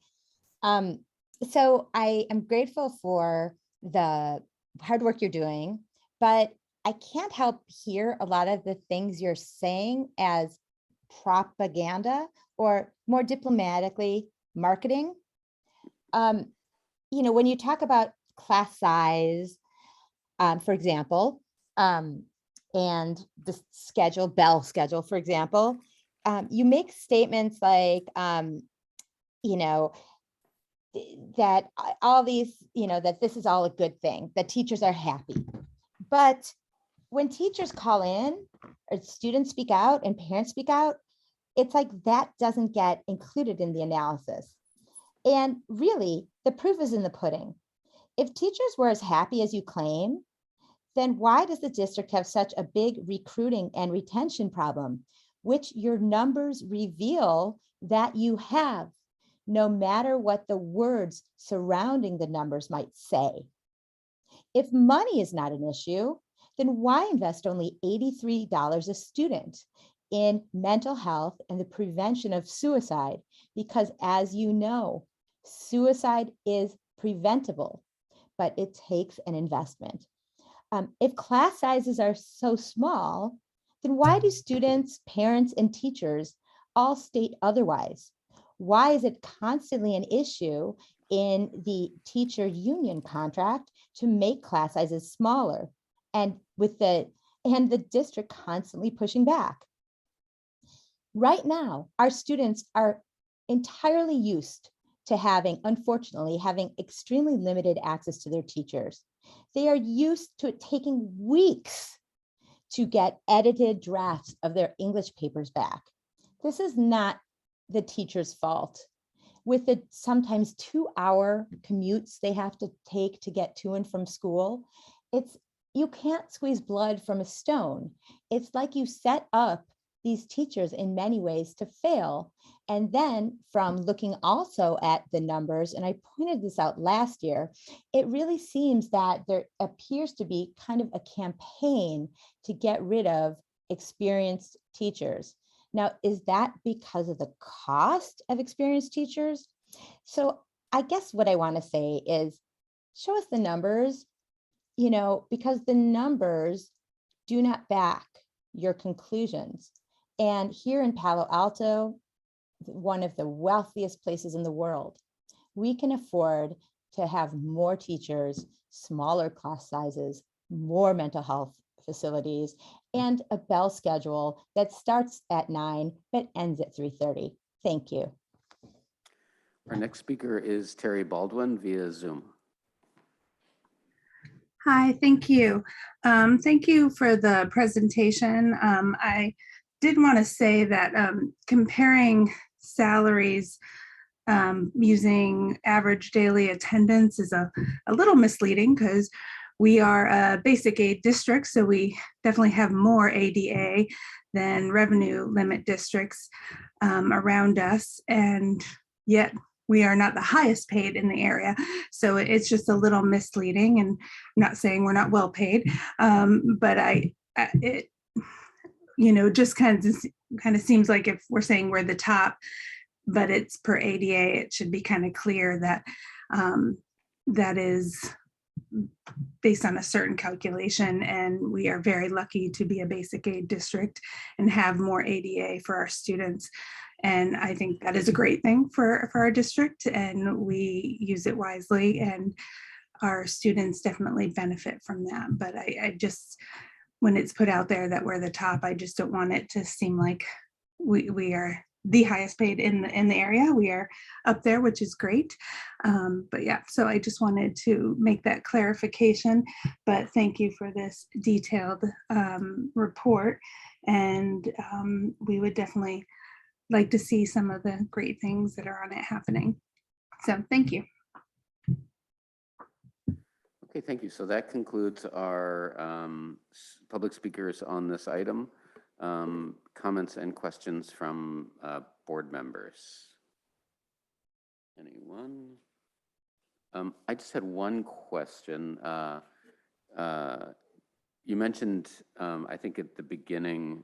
Speaker 7: So I am grateful for the hard work you're doing, but I can't help hear a lot of the things you're saying as propaganda, or more diplomatically, marketing. You know, when you talk about class size, for example, and the schedule, bell schedule, for example, you make statements like, you know, that all these, you know, that this is all a good thing, that teachers are happy. But when teachers call in, or students speak out and parents speak out, it's like that doesn't get included in the analysis. And really, the proof is in the pudding. If teachers were as happy as you claim, then why does the district have such a big recruiting and retention problem, which your numbers reveal that you have, no matter what the words surrounding the numbers might say? If money is not an issue, then why invest only $83 a student in mental health and the prevention of suicide? Because as you know, suicide is preventable, but it takes an investment. If class sizes are so small, then why do students, parents, and teachers all state otherwise? Why is it constantly an issue in the teacher union contract to make class sizes smaller, and the district constantly pushing back? Right now, our students are entirely used to unfortunately, having extremely limited access to their teachers. They are used to it taking weeks to get edited drafts of their English papers back. This is not the teacher's fault. With the sometimes 2-hour commutes they have to take to get to and from school, you can't squeeze blood from a stone. It's like you set up these teachers in many ways to fail. And then from looking also at the numbers, and I pointed this out last year, it really seems that there appears to be kind of a campaign to get rid of experienced teachers. Now, is that because of the cost of experienced teachers? So I guess what I want to say is, show us the numbers, because the numbers do not back your conclusions. And here in Palo Alto, one of the wealthiest places in the world, we can afford to have more teachers, smaller class sizes, more mental health facilities, and a bell schedule that starts at 9 but ends at 3:30. Thank you.
Speaker 1: Our next speaker is Terry Baldwin via Zoom.
Speaker 20: Hi, thank you. Thank you for the presentation. I did want to say that comparing salaries using average daily attendance is a little misleading because we are a basic aid district, so we definitely have more ADA than revenue limit districts around us, and yet we are not the highest paid in the area. So it's just a little misleading, and I'm not saying we're not well paid, but it just kind of seems like if we're saying we're the top, but it's per ADA, it should be kind of clear that that is based on a certain calculation, and we are very lucky to be a basic aid district and have more ADA for our students. And I think that is a great thing for our district, and we use it wisely, and our students definitely benefit from that. But I just, when it's put out there that we're the top, I just don't want it to seem like we are the highest paid in the area. We are up there, which is great. But yeah, so I just wanted to make that clarification. But thank you for this detailed report. And we would definitely like to see some of the great things that are on it happening. So thank you.
Speaker 1: Okay, thank you. So that concludes our public speakers on this item. Comments and questions from board members? Anyone? I just had one question. You mentioned, I think at the beginning,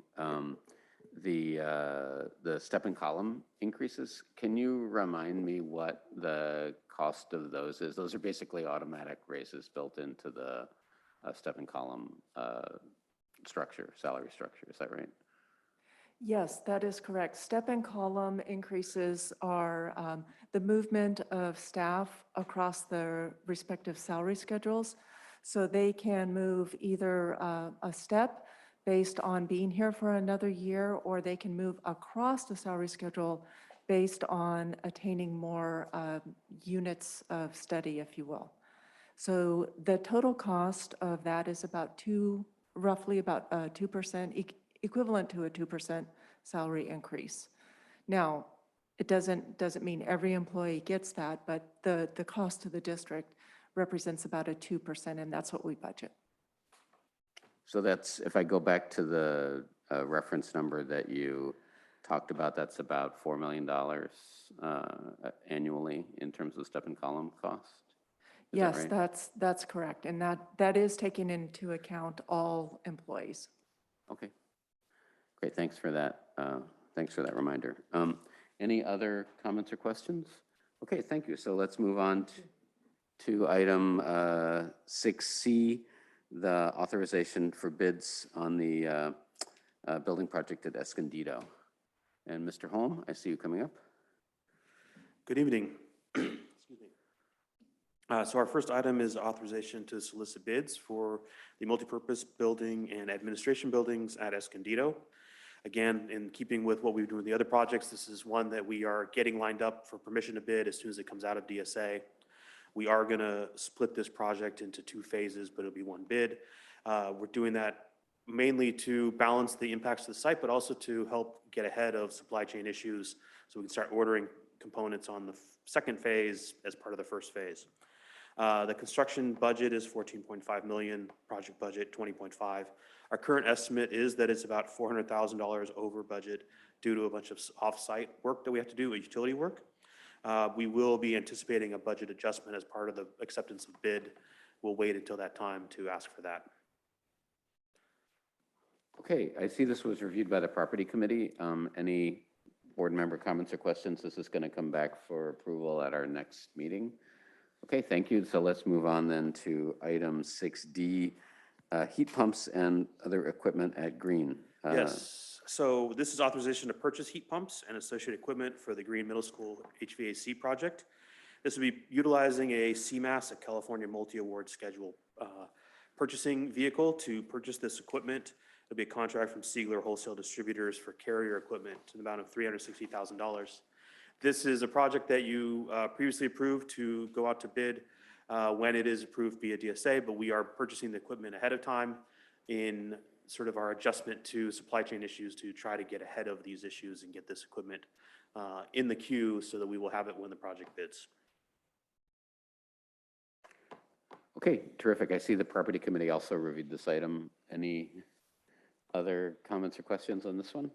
Speaker 1: the step and column increases. Can you remind me what the cost of those is? Those are basically automatic raises built into the step and column structure, salary structure. Is that right?
Speaker 18: Yes, that is correct. Step and column increases are the movement of staff across their respective salary schedules. So they can move either a step based on being here for another year, or they can move across the salary schedule based on attaining more units of study, if you will. So the total cost of that is about roughly about 2%, equivalent to a 2% salary increase. Now, it doesn't mean every employee gets that, but the cost to the district represents about a 2%, and that's what we budget.
Speaker 1: So that's, if I go back to the reference number that you talked about, that's about $4 million annually in terms of step and column cost? Is that
Speaker 18: Yes,
Speaker 1: right?
Speaker 18: that's correct. And that is taking into account all employees.
Speaker 1: Okay, great. Thanks for that. Thanks for that reminder. Any other comments or questions? Okay, thank you. So let's move on to item 6C, the authorization for bids on the building project at Escondido. And Mr. Holm, I see you coming up.
Speaker 21: Good evening. Excuse me. So our first item is authorization to solicit bids for the multipurpose building and administration buildings at Escondido. Again, in keeping with what we've done with the other projects, this is one that we are getting lined up for permission to bid as soon as it comes out of DSA. We are going to split this project into 2 phases, but it'll be 1 bid. We're doing that mainly to balance the impacts to the site, but also to help get ahead of supply chain issues so we can start ordering components on the second phase as part of the first phase. The construction budget is $14.5 million, project budget $20.5. Our current estimate is that it's about $400,000 over budget due to a bunch of off-site work that we have to do, utility work. We will be anticipating a budget adjustment as part of the acceptance of bid. We'll wait until that time to ask for that.
Speaker 1: Okay, I see this was reviewed by the property committee. Any board member comments or questions? This is going to come back for approval at our next meeting. Okay, thank you. So let's move on then to item 6D, heat pumps and other equipment at Green.
Speaker 21: Yes, so this is authorization to purchase heat pumps and associated equipment for the Green Middle School HVAC project. This will be utilizing a CMAS, a California Multi-Award Schedule purchasing vehicle to purchase this equipment. It'll be a contract from Siegler Wholesale Distributors for carrier equipment to the amount of $360,000. This is a project that you previously approved to go out to bid when it is approved via DSA, but we are purchasing the equipment ahead of time in sort of our adjustment to supply chain issues to try to get ahead of these issues and get this equipment in the queue so that we will have it when the project bids.
Speaker 1: Okay, terrific. I see the property committee also reviewed this item. Any other comments or questions on this one?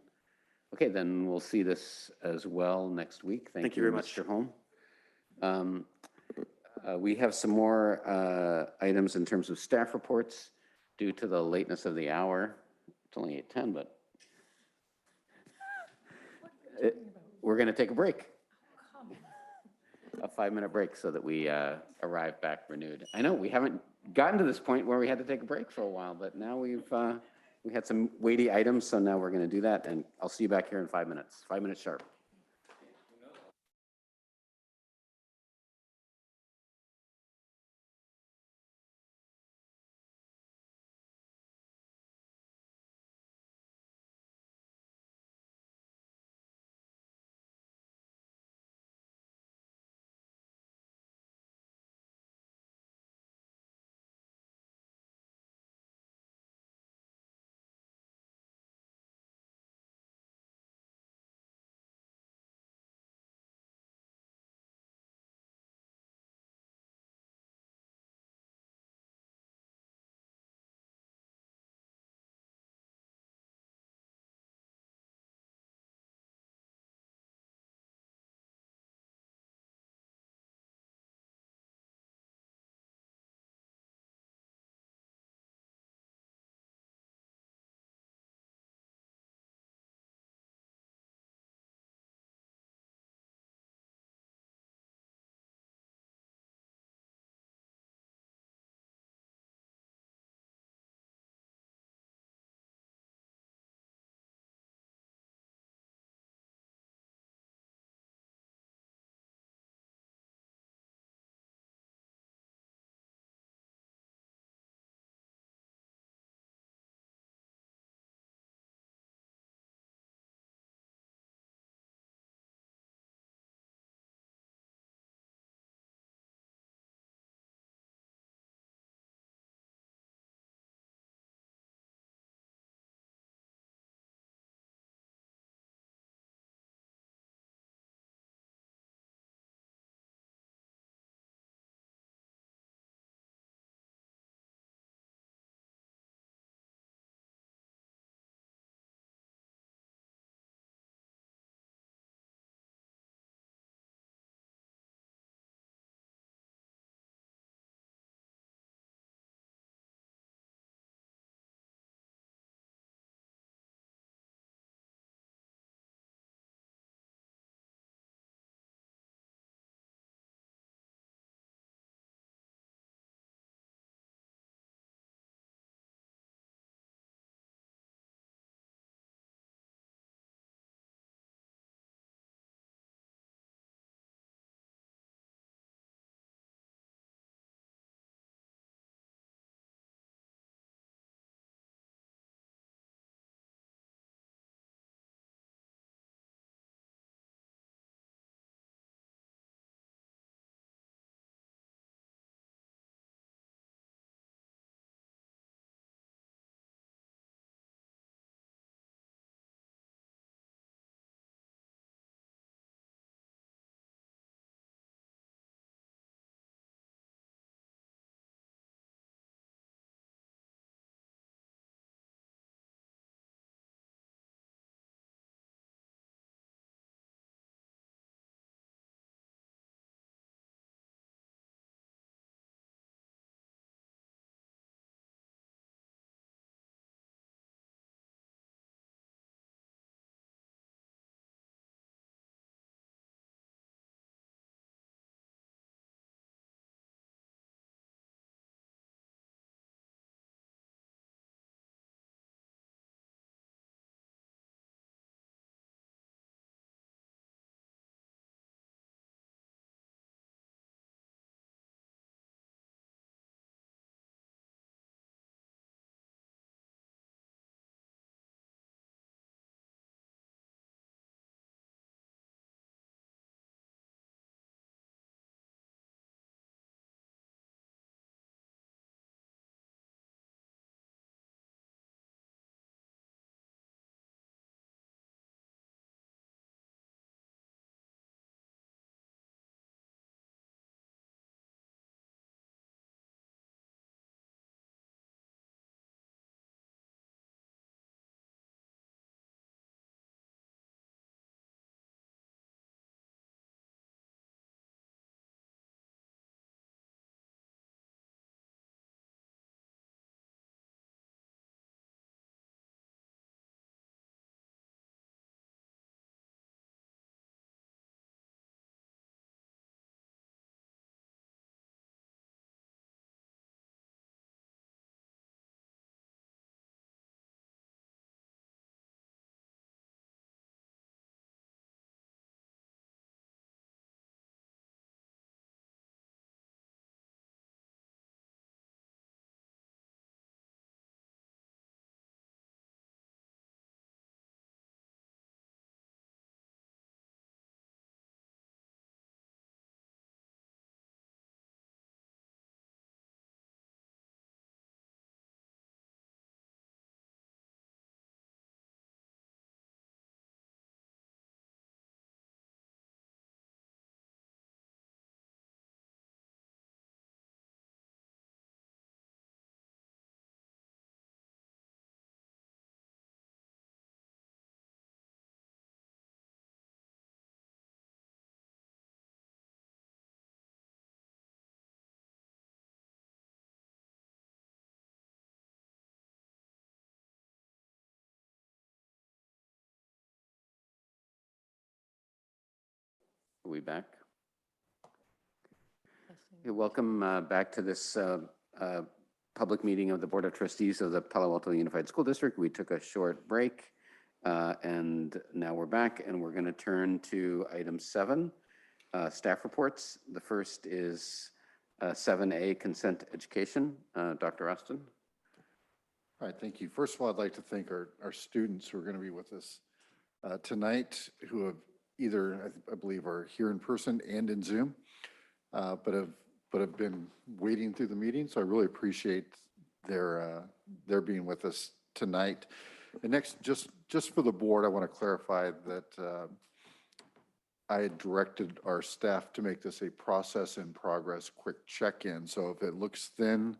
Speaker 1: Okay, then we'll see this as well next week.
Speaker 21: Thank you very much.
Speaker 1: Mr. Holm. We have some more items in terms of staff reports due to the lateness of the hour. It's only 8:10, but we're going to take a break. A 5-minute break so that we arrive back renewed. I know we haven't gotten to this point where we had to take a break for a while, but now we had some weighty items, so now we're going to do that, and I'll see you back here in 5 minutes. 5 minutes sharp. Are we back? Okay, welcome back to this public meeting of the Board of Trustees of the Palo Alto Unified School District. We took a short break and now we're back, and we're going to turn to item 7, staff reports. The first is 7A, consent education. Dr. Austin.
Speaker 3: All right, thank you. First of all, I'd like to thank our students who are going to be with us tonight, who have either, I believe, are here in person and in Zoom, but have been waiting through the meeting. So I really appreciate their being with us tonight. And next, just for the board, I want to clarify that I had directed our staff to make this a process in progress quick check-in. So if it looks thin,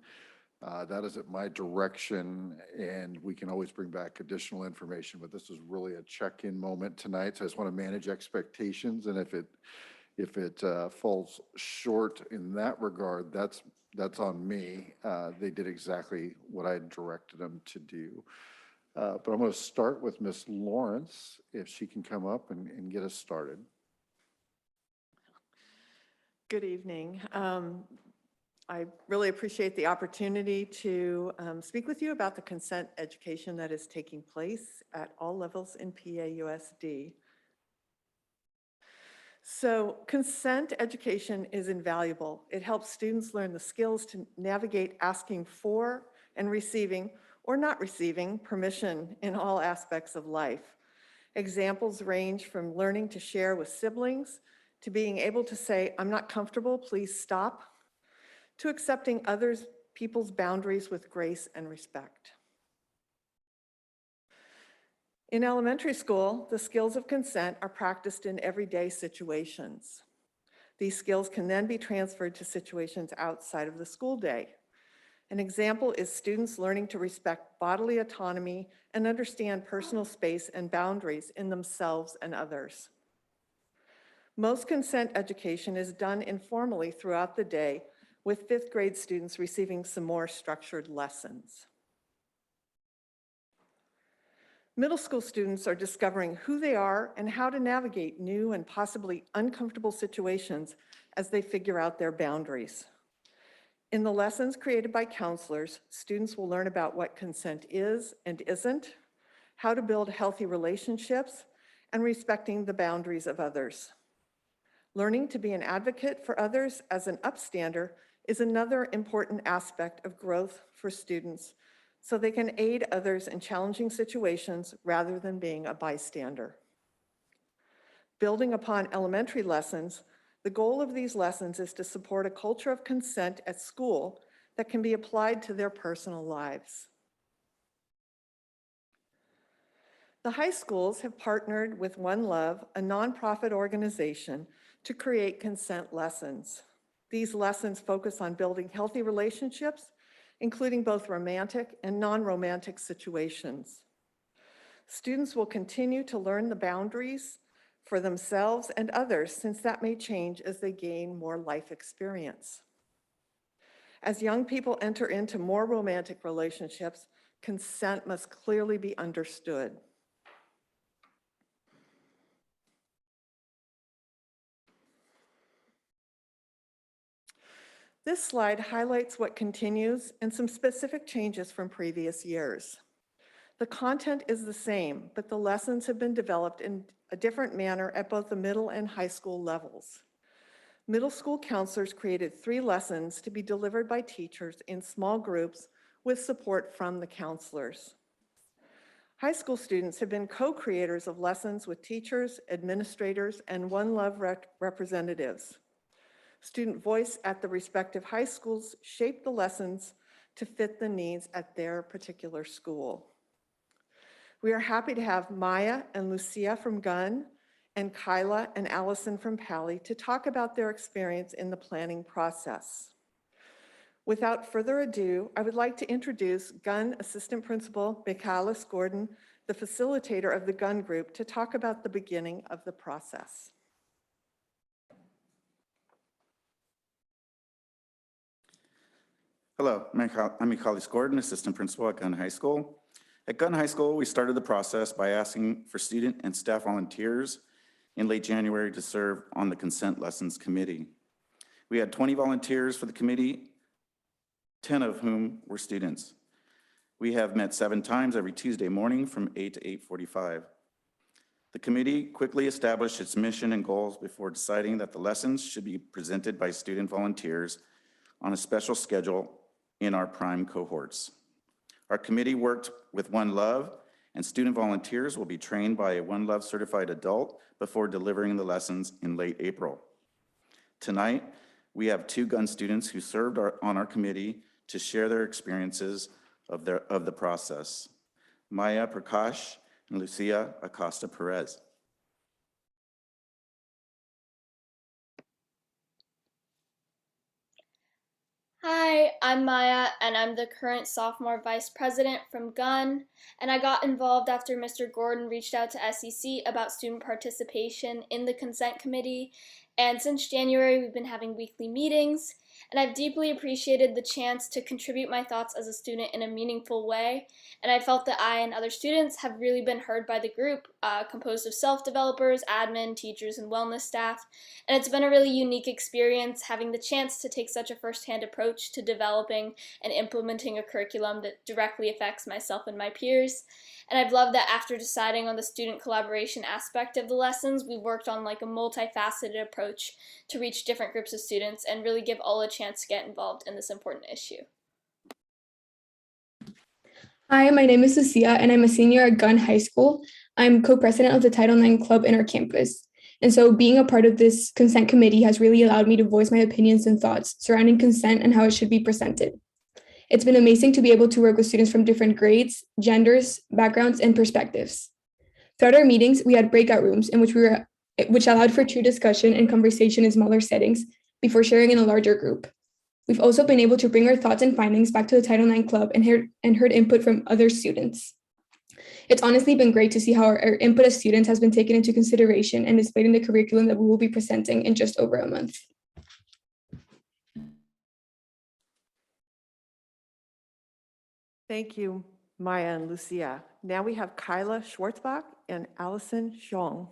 Speaker 3: that is at my direction, and we can always bring back additional information, but this is really a check-in moment tonight. So I just want to manage expectations, and if it falls short in that regard, that's on me. They did exactly what I directed them to do. But I'm going to start with Ms. Lawrence, if she can come up and get us started.
Speaker 6: Good evening. I really appreciate the opportunity to speak with you about the consent education that is taking place at all levels in PAUSD. So consent education is invaluable. It helps students learn the skills to navigate asking for and receiving or not receiving permission in all aspects of life. Examples range from learning to share with siblings, to being able to say, "I'm not comfortable, please stop," to accepting others' people's boundaries with grace and respect. In elementary school, the skills of consent are practiced in everyday situations. These skills can then be transferred to situations outside of the school day. An example is students learning to respect bodily autonomy and understand personal space and boundaries in themselves and others. Most consent education is done informally throughout the day, with 5th grade students receiving some more structured lessons. Middle school students are discovering who they are and how to navigate new and possibly uncomfortable situations as they figure out their boundaries. In the lessons created by counselors, students will learn about what consent is and isn't, how to build healthy relationships, and respecting the boundaries of others. Learning to be an advocate for others as an upstander is another important aspect of growth for students, so they can aid others in challenging situations rather than being a bystander. Building upon elementary lessons, the goal of these lessons is to support a culture of consent at school that can be applied to their personal lives. The high schools have partnered with One Love, a nonprofit organization, to create consent lessons. These lessons focus on building healthy relationships, including both romantic and non-romantic situations. Students will continue to learn the boundaries for themselves and others, since that may change as they gain more life experience. As young people enter into more romantic relationships, consent must clearly be understood. This slide highlights what continues and some specific changes from previous years. The content is the same, but the lessons have been developed in a different manner at both the middle and high school levels. Middle school counselors created 3 lessons to be delivered by teachers in small groups with support from the counselors. High school students have been co-creators of lessons with teachers, administrators, and One Love representatives. Student voice at the respective high schools shaped the lessons to fit the needs at their particular school. We are happy to have Maya and Lucia from Gunn and Kyla and Allison from Pali to talk about their experience in the planning process. Without further ado, I would like to introduce Gunn Assistant Principal Michaelis Gordon, the facilitator of the Gunn Group, to talk about the beginning of the process.
Speaker 22: Hello, I'm Michaelis Gordon, Assistant Principal at Gunn High School. At Gunn High School, we started the process by asking for student and staff volunteers in late January to serve on the Consent Lessons Committee. We had 20 volunteers for the committee, 10 of whom were students. We have met 7 times every Tuesday morning from 8 to 8:45. The committee quickly established its mission and goals before deciding that the lessons should be presented by student volunteers on a special schedule in our prime cohorts. Our committee worked with One Love, and student volunteers will be trained by a One Love certified adult before delivering the lessons in late April. Tonight, we have 2 gun students who served on our committee to share their experiences of the process, Maya Prakash and Lucia Acosta Perez.
Speaker 5: Hi, I'm Maya, and I'm the current sophomore vice president from Gunn. And I got involved after Mr. Gordon reached out to SEC about student participation in the consent committee. And since January, we've been having weekly meetings. And I've deeply appreciated the chance to contribute my thoughts as a student in a meaningful way. And I felt that I and other students have really been heard by the group, composed of self-developers, admin, teachers, and wellness staff. And it's been a really unique experience having the chance to take such a first-hand approach to developing and implementing a curriculum that directly affects myself and my peers. And I've loved that after deciding on the student collaboration aspect of the lessons, we worked on like a multifaceted approach to reach different groups of students and really give all a chance to get involved in this important issue.
Speaker 10: Hi, my name is Lucia, and I'm a senior at Gunn High School. I'm co-president of the Title IX Club in our campus. And so being a part of this consent committee has really allowed me to voice my opinions and thoughts surrounding consent and how it should be presented. It's been amazing to be able to work with students from different grades, genders, backgrounds, and perspectives. Throughout our meetings, we had breakout rooms in which allowed for true discussion and conversation in smaller settings before sharing in a larger group. We've also been able to bring our thoughts and findings back to the Title IX Club and heard input from other students. It's honestly been great to see how our input as students has been taken into consideration and displayed in the curriculum that we will be presenting in just over a month.
Speaker 6: Thank you, Maya and Lucia. Now we have Kyla Schwartzbach and Allison Zhong.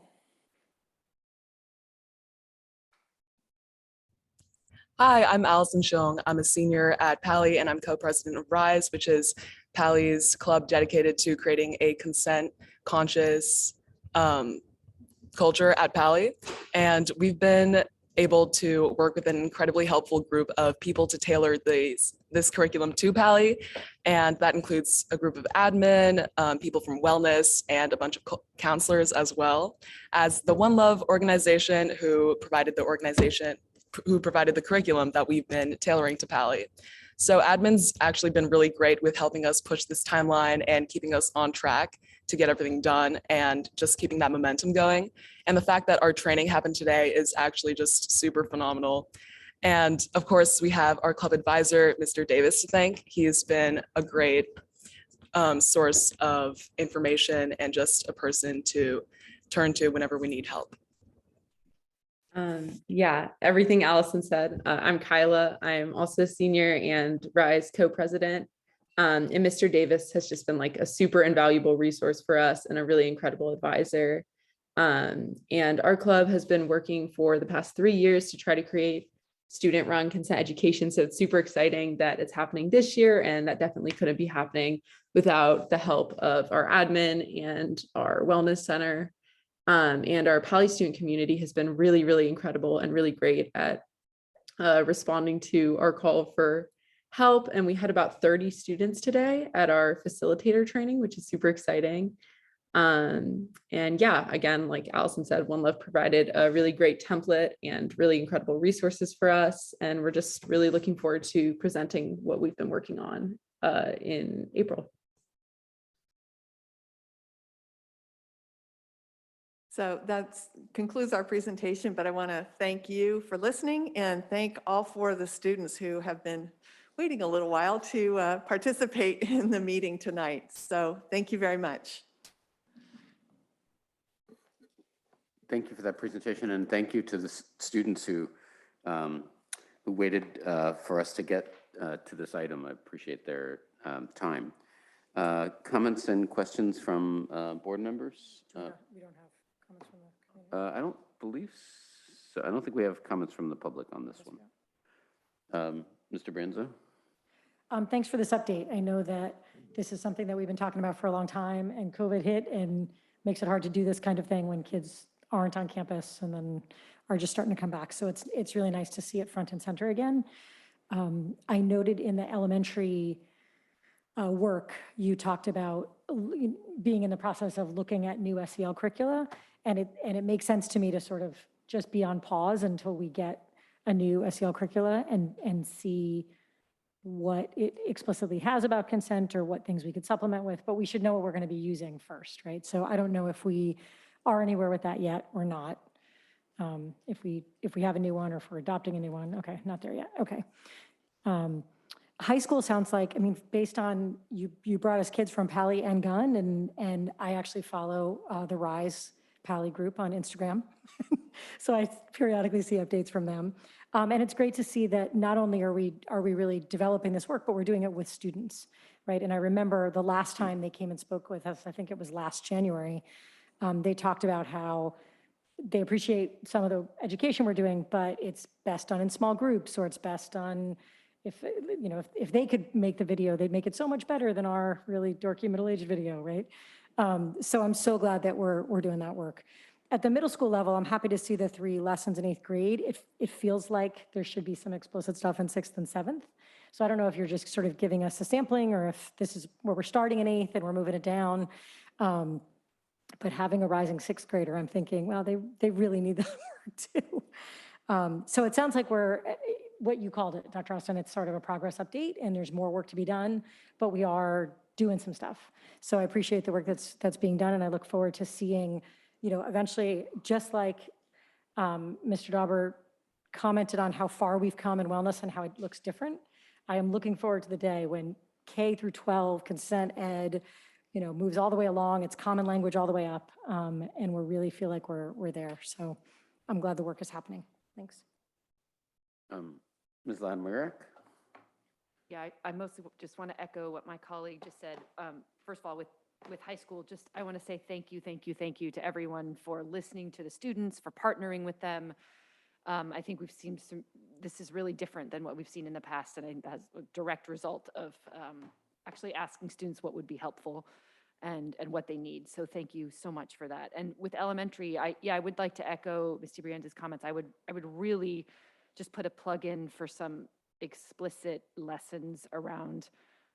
Speaker 23: Hi, I'm Allison Zhong. I'm a senior at Pali, and I'm co-president of RISE, which is Pali's club dedicated to creating a consent-conscious culture at Pali. And we've been able to work with an incredibly helpful group of people to tailor this curriculum to Pali. And that includes a group of admin, people from wellness, and a bunch of counselors as well as the One Love organization who provided the curriculum that we've been tailoring to Pali. So admin's actually been really great with helping us push this timeline and keeping us on track to get everything done and just keeping that momentum going. And the fact that our training happened today is actually just super phenomenal. And of course, we have our club advisor, Mr. Davis, to thank. He's been a great source of information and just a person to turn to whenever we need help.
Speaker 24: Yeah, everything Allison said. I'm Kyla. I'm also a senior and RISE co-president. And Mr. Davis has just been like a super invaluable resource for us and a really incredible advisor. And our club has been working for the past 3 years to try to create student-run consent education. So it's super exciting that it's happening this year, and that definitely couldn't be happening without the help of our admin and our wellness center. And our Pali student community has been really, really incredible and really great at responding to our call for help. And we had about 30 students today at our facilitator training, which is super exciting. And yeah, again, like Allison said, One Love provided a really great template and really incredible resources for us. And we're just really looking forward to presenting what we've been working on in April.
Speaker 6: So that concludes our presentation, but I want to thank you for listening and thank all 4 of the students who have been waiting a little while to participate in the meeting tonight. So thank you very much.
Speaker 1: Thank you for that presentation, and thank you to the students who waited for us to get to this item. I appreciate their time. Comments and questions from board members?
Speaker 2: We don't have comments from the community.
Speaker 1: I don't believe so. I don't think we have comments from the public on this one. Mr. Branzo?
Speaker 2: Thanks for this update. I know that this is something that we've been talking about for a long time, and COVID hit and makes it hard to do this kind of thing when kids aren't on campus and then are just starting to come back. So it's really nice to see it front and center again. I noted in the elementary work, you talked about being in the process of looking at new SEL curricula, and it makes sense to me to sort of just be on pause until we get a new SEL curricula and see what it explicitly has about consent or what things we could supplement with, but we should know what we're going to be using first, right? So I don't know if we are anywhere with that yet or not. If we have a new one or if we're adopting a new one. Okay, not there yet. Okay. High school sounds like, I mean, based on, you brought us kids from Pally and Gunn, and I actually follow the Rise Pally group on Instagram. So I periodically see updates from them. And it's great to see that not only are we really developing this work, but we're doing it with students, right? And I remember the last time they came and spoke with us, I think it was last January, they talked about how they appreciate some of the education we're doing, but it's best done in small groups, or it's best done if they could make the video, they'd make it so much better than our really dorky middle-aged video, right? So I'm so glad that we're doing that work. At the middle school level, I'm happy to see the 3 lessons in 8th grade. It feels like there should be some explicit stuff in 6th and 7th. So I don't know if you're just sort of giving us a sampling or if this is where we're starting in 8th and we're moving it down. But having a rising 6th grader, I'm thinking, well, they really need that work too. So it sounds like we're, what you called it, Dr. Austin, it's sort of a progress update and there's more work to be done, but we are doing some stuff. So I appreciate the work that's being done, and I look forward to seeing, eventually, just like Mr. Dauber commented on how far we've come in wellness and how it looks different. I am looking forward to the day when K through 12 consent ed, moves all the way along, it's common language all the way up, and we really feel like we're there. So I'm glad the work is happening. Thanks.
Speaker 1: Ms. Ladden-Wyrick?
Speaker 9: Yeah, I mostly just want to echo what my colleague just said. First of all, with high school, I want to say thank you to everyone for listening to the students, for partnering with them. I think we've seen this is really different than what we've seen in the past, and I think that's a direct result of actually asking students what would be helpful and what they need. So thank you so much for that. And with elementary, I would like to echo Mr. Brianda's comments. I would really just put a plug in for some explicit lessons around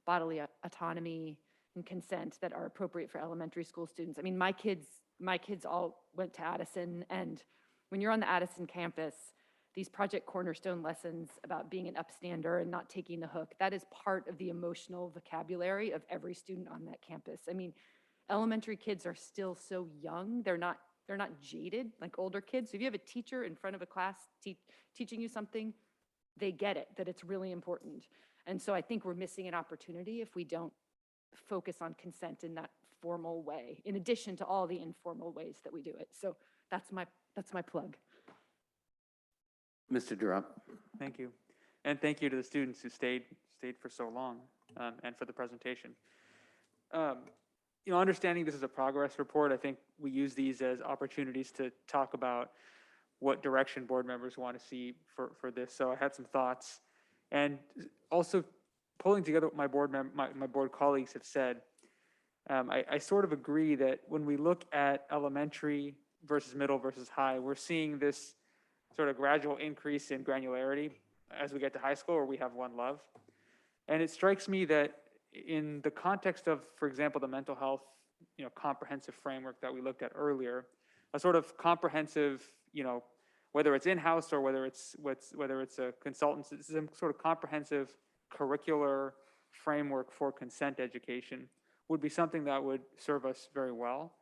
Speaker 9: bodily autonomy and consent that are appropriate for elementary school students. I mean, my kids all went to Addison, and when you're on the Addison campus, these Project Cornerstone lessons about being an upstander and not taking the hook, that is part of the emotional vocabulary of every student on that campus. I mean, elementary kids are still so young. They're not jaded like older kids. So if you have a teacher in front of a class teaching you something, they get it, that it's really important. And so I think we're missing an opportunity if we don't focus on consent in that formal way, in addition to all the informal ways that we do it. So that's my plug.
Speaker 1: Mr. Durant?
Speaker 17: Thank you. And thank you to the students who stayed for so long, and for the presentation. Understanding this is a progress report, I think we use these as opportunities to talk about what direction board members want to see for this. So I had some thoughts, and also pulling together what my board colleagues have said. I sort of agree that when we look at elementary versus middle versus high, we're seeing this sort of gradual increase in granularity as we get to high school, where we have one love. And it strikes me that in the context of, for example, the mental health, comprehensive framework that we looked at earlier, a sort of comprehensive, whether it's in-house or whether it's a consultant, some sort of comprehensive curricular framework for consent education would be something that would serve us very well.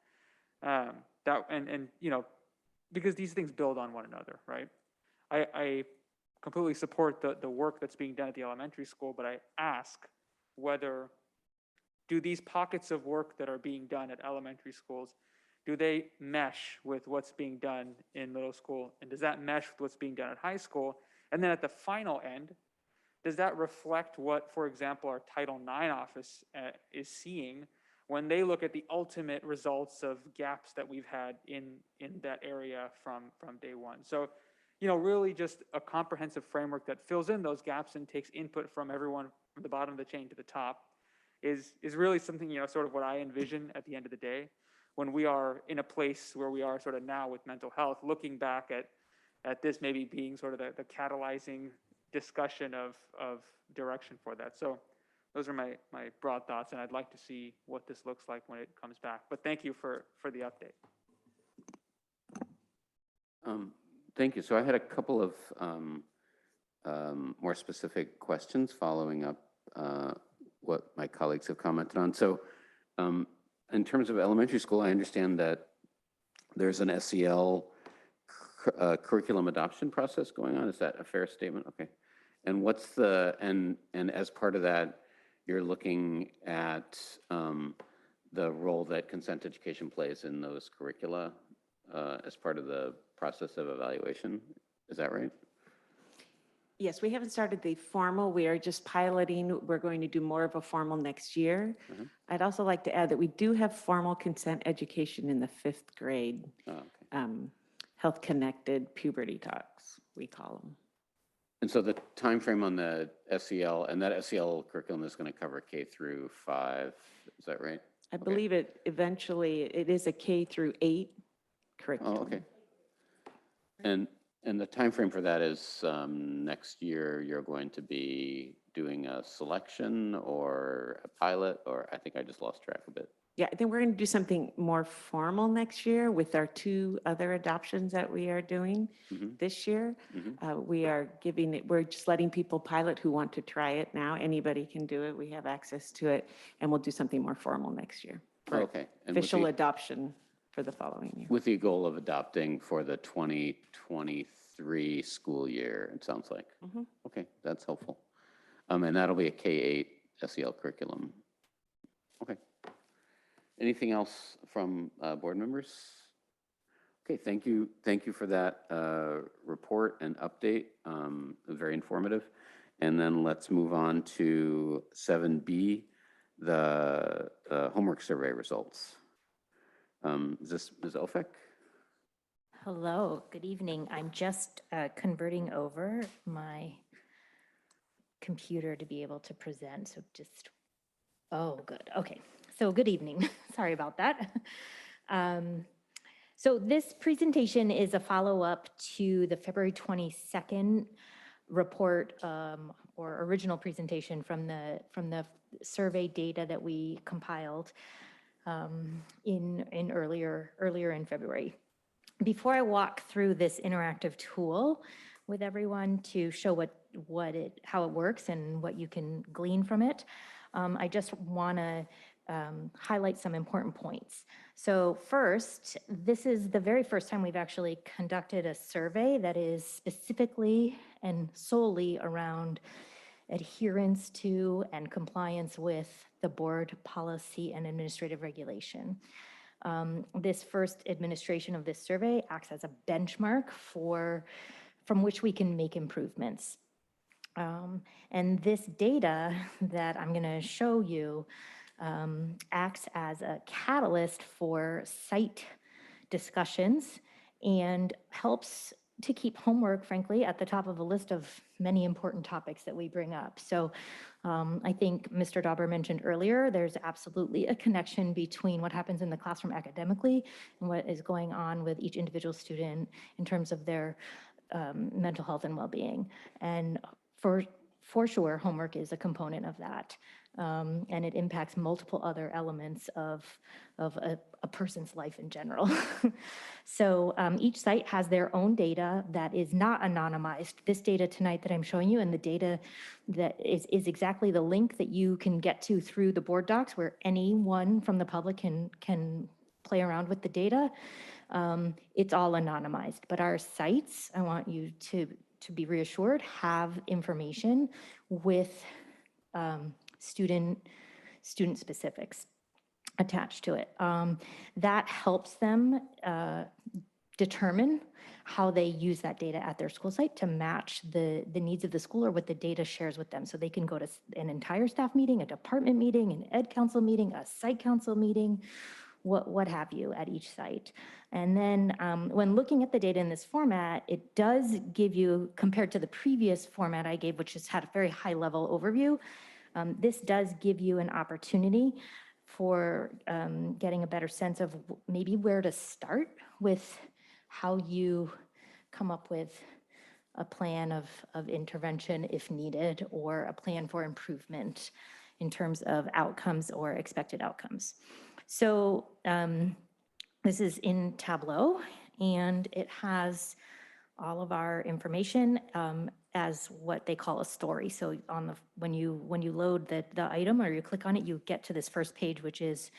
Speaker 17: Because these things build on one another, right? I completely support the work that's being done at the elementary school, but I ask whether, do these pockets of work that are being done at elementary schools, do they mesh with what's being done in middle school? And does that mesh with what's being done at high school? And then at the final end, does that reflect what, for example, our Title IX office is seeing when they look at the ultimate results of gaps that we've had in that area from day one. So, you know, really just a comprehensive framework that fills in those gaps and takes input from everyone from the bottom of the chain to the top is really something, you know, sort of what I envision at the end of the day, when we are in a place where we are sort of now with mental health, looking back at this maybe being sort of the catalyzing discussion of direction for that. So those are my broad thoughts, and I'd like to see what this looks like when it comes back. But thank you for the update.
Speaker 1: Thank you. So I had a couple of more specific questions following up what my colleagues have commented on. So in terms of elementary school, I understand that there's an SEL curriculum adoption process going on. Is that a fair statement? Okay. And what's the, and as part of that, you're looking at the role that consent education plays in those curricula as part of the process of evaluation. Is that right?
Speaker 4: Yes, we haven't started the formal. We are just piloting. We're going to do more of a formal next year. I'd also like to add that we do have formal consent education in the 5th grade.
Speaker 1: Oh, okay.
Speaker 4: Health connected puberty talks, we call them.
Speaker 1: And so the time frame on the SEL, and that SEL curriculum is going to cover K through 5. Is that right?
Speaker 4: I believe it eventually, it is a K through 8 curriculum.
Speaker 1: Oh, okay. And the time frame for that is next year you're going to be doing a selection or a pilot, or I think I just lost track of it.
Speaker 4: Yeah, I think we're going to do something more formal next year with our 2 other adoptions that we are doing this year. We are giving it, we're just letting people pilot who want to try it now. Anybody can do it. We have access to it, and we'll do something more formal next year. For
Speaker 1: okay. And
Speaker 4: official adoption for the following year.
Speaker 1: With the goal of adopting for the 2023 school year, it sounds like. Okay, that's helpful. And that'll be a K-8 SEL curriculum. Okay. Anything else from board members? Okay, thank you. Thank you for that report and update. Very informative. And then let's move on to 7B, the homework survey results. Is this Ms. Elphick?
Speaker 8: Hello, good evening. I'm just converting over my computer to be able to present. So just, oh, good. Okay. So good evening. Sorry about that. So this presentation is a follow-up to the February 22nd report or original presentation from the survey data that we compiled in earlier in February. Before I walk through this interactive tool with everyone to show how it works and what you can glean from it, I just want to highlight some important points. So first, this is the very first time we've actually conducted a survey that is specifically and solely around adherence to and compliance with the board policy and administrative regulation. This first administration of this survey acts as a benchmark from which we can make improvements. And this data that I'm going to show you acts as a catalyst for site discussions and helps to keep homework, frankly, at the top of a list of many important topics that we bring up. So I think Mr. Dauber mentioned earlier, there's absolutely a connection between what happens in the classroom academically and what is going on with each individual student in terms of their mental health and well-being. And for sure, homework is a component of that. And it impacts multiple other elements of a person's life in general. So each site has their own data that is not anonymized. This data tonight that I'm showing you and the data that is exactly the link that you can get to through the board docs where anyone from the public can play around with the data. It's all anonymized, but our sites, I want you to be reassured, have information with student specifics attached to it. That helps them determine how they use that data at their school site to match the needs of the school or what the data shares with them. So they can go to an entire staff meeting, a department meeting, an ed council meeting, a site council meeting, what have you at each site. And then when looking at the data in this format, it does give you, compared to the previous format I gave, which has had a very high level overview, this does give you an opportunity for getting a better sense of maybe where to start with how you come up with a plan of intervention if needed, or a plan for improvement in terms of outcomes or expected outcomes. So this is in Tableau, and it has all of our information as what they call a story. So on the when you load the item or you click on it, you get to this first page, which is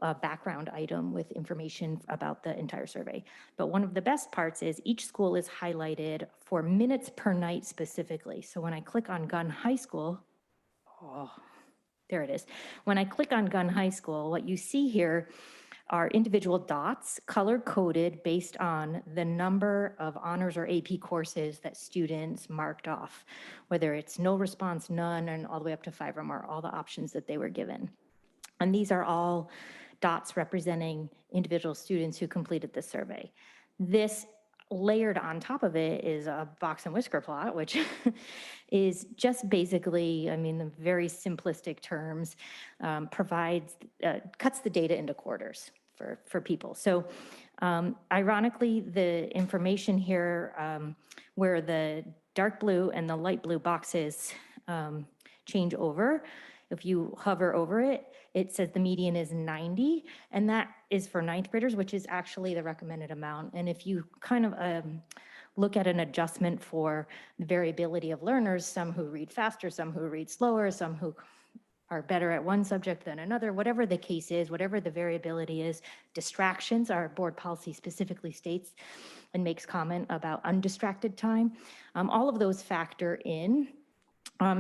Speaker 8: a background item with information about the entire survey. But one of the best parts is each school is highlighted for minutes per night specifically. So when I click on Gunn High School, oh, there it is. When I click on Gunn High School, what you see here are individual dots color-coded based on the number of honors or AP courses that students marked off, whether it's no response, none, and all the way up to 5 or more, all the options that they were given. And these are all dots representing individual students who completed the survey. This layered on top of it is a box and whisker plot, which is just basically, I mean, in very simplistic terms, cuts the data into quarters for people. So ironically, the information here where the dark blue and the light blue boxes change over, if you hover over it, it says the median is 90, and that is for ninth graders, which is actually the recommended amount. And if you kind of look at an adjustment for the variability of learners, some who read faster, some who read slower, some who are better at one subject than another, whatever the case is, whatever the variability is, distractions, our board policy specifically states and makes comment about undistracted time. All of those factor in.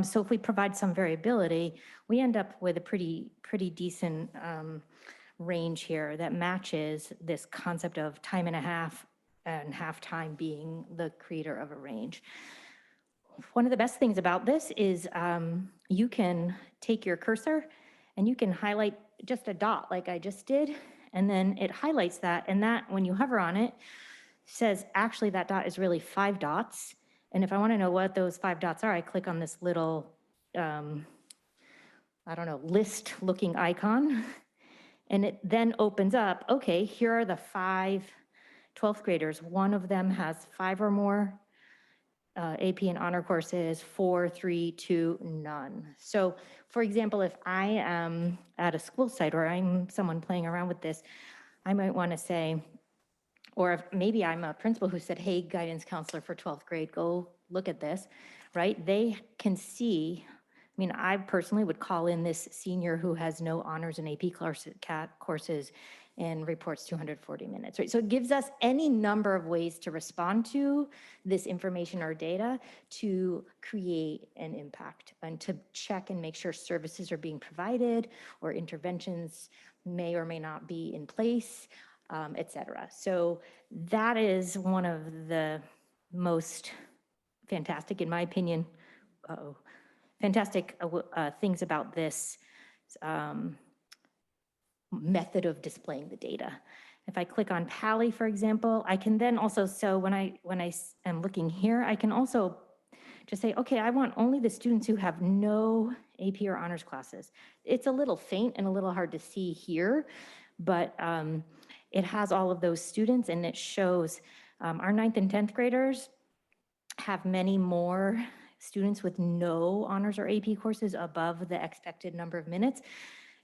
Speaker 8: So if we provide some variability, we end up with a pretty decent range here that matches this concept of time and a half and half time being the creator of a range. One of the best things about this is you can take your cursor and you can highlight just a dot like I just did, and then it highlights that, and that when you hover on it says actually that dot is really 5 dots. And if I want to know what those 5 dots are, I click on this little, I don't know, list looking icon. And it then opens up, okay, here are the 5 12th graders. One of them has 5 or more AP and honor courses, 4, 3, 2, none. So for example, if I am at a school site or I'm someone playing around with this, I might want to say, or if maybe I'm a principal who said, hey, guidance counselor for 12th grade, go look at this, right? They can see, I mean, I personally would call in this senior who has no honors and AP courses and reports 240 minutes, right? So it gives us any number of ways to respond to this information or data to create an impact and to check and make sure services are being provided or interventions may or may not be in place. Et cetera. So that is one of the most fantastic, in my opinion, fantastic things about this method of displaying the data. If I click on Pally, for example, I can then also, so when I am looking here, I can also just say, okay, I want only the students who have no AP or honors classes. It's a little faint and a little hard to see here, but it has all of those students, and it shows our 9th and 10th graders have many more students with no honors or AP courses above the expected number of minutes.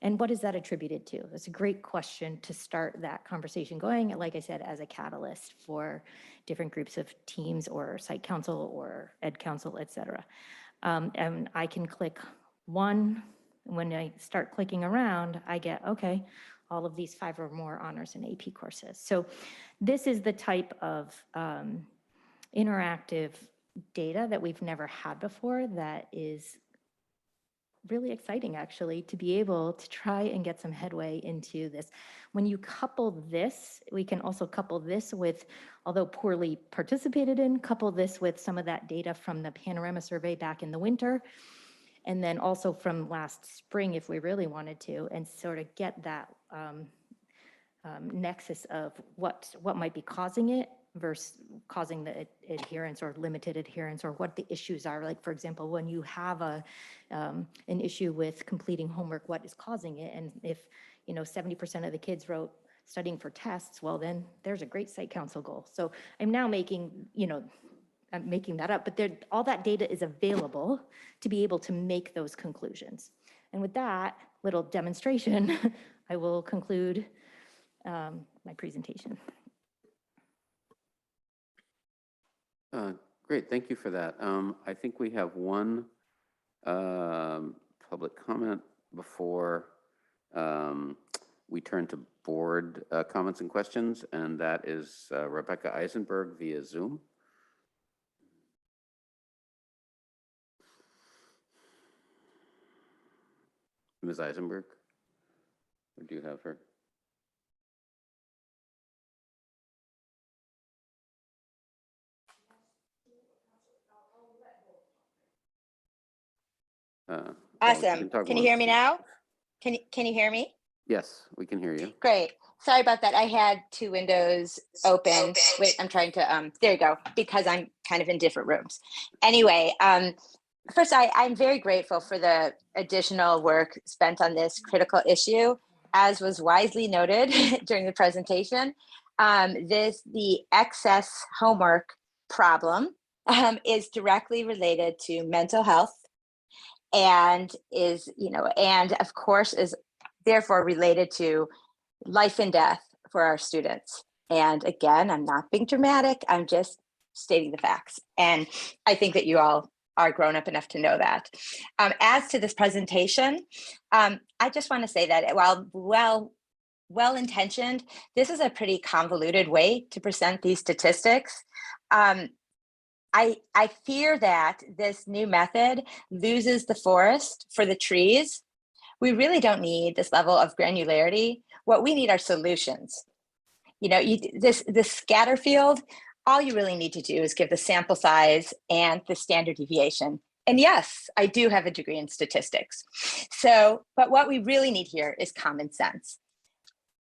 Speaker 8: And what is that attributed to? That's a great question to start that conversation going, like I said, as a catalyst for different groups of teams or site council or ed council, et cetera. And I can click one. When I start clicking around, I get, okay, all of these 5 or more honors and AP courses. So this is the type of interactive data that we've never had before that is really exciting actually to be able to try and get some headway into this. When you couple this, we can also couple this with, although poorly participated in, couple this with some of that data from the panorama survey back in the winter, and then also from last spring if we really wanted to, and sort of get that nexus of what might be causing it versus causing the adherence or limited adherence, or what the issues are. Like, for example, when you have an issue with completing homework, what is causing it? And if 70% of the kids wrote studying for tests, well, then there's a great site council goal. So I'm now making, I'm making that up, but all that data is available to be able to make those conclusions. And with that little demonstration, I will conclude my presentation.
Speaker 1: Great, thank you for that. I think we have one public comment before we turn to board comments and questions, and that is Rebecca Eisenberg via Zoom. Ms. Eisenberg, would you have her?
Speaker 13: Awesome. Can you hear me now? Can you hear me?
Speaker 1: Yes, we can hear you.
Speaker 13: Great. Sorry about that. I had two windows open. Wait, I'm trying to, there you go, because I'm kind of in different rooms. Anyway, first, I'm very grateful for the additional work spent on this critical issue. As was wisely noted during the presentation, the excess homework problem is directly related to mental health, and is, and of course is therefore related to life and death for our students. And again, I'm not being dramatic, I'm just stating the facts. And I think that you all are grown up enough to know that. As to this presentation, I just want to say that while well-intentioned, this is a pretty convoluted way to present these statistics. I fear that this new method loses the forest for the trees. We really don't need this level of granularity. What we need are solutions. This scatter field, all you really need to do is give the sample size and the standard deviation. And yes, I do have a degree in statistics. But what we really need here is common sense.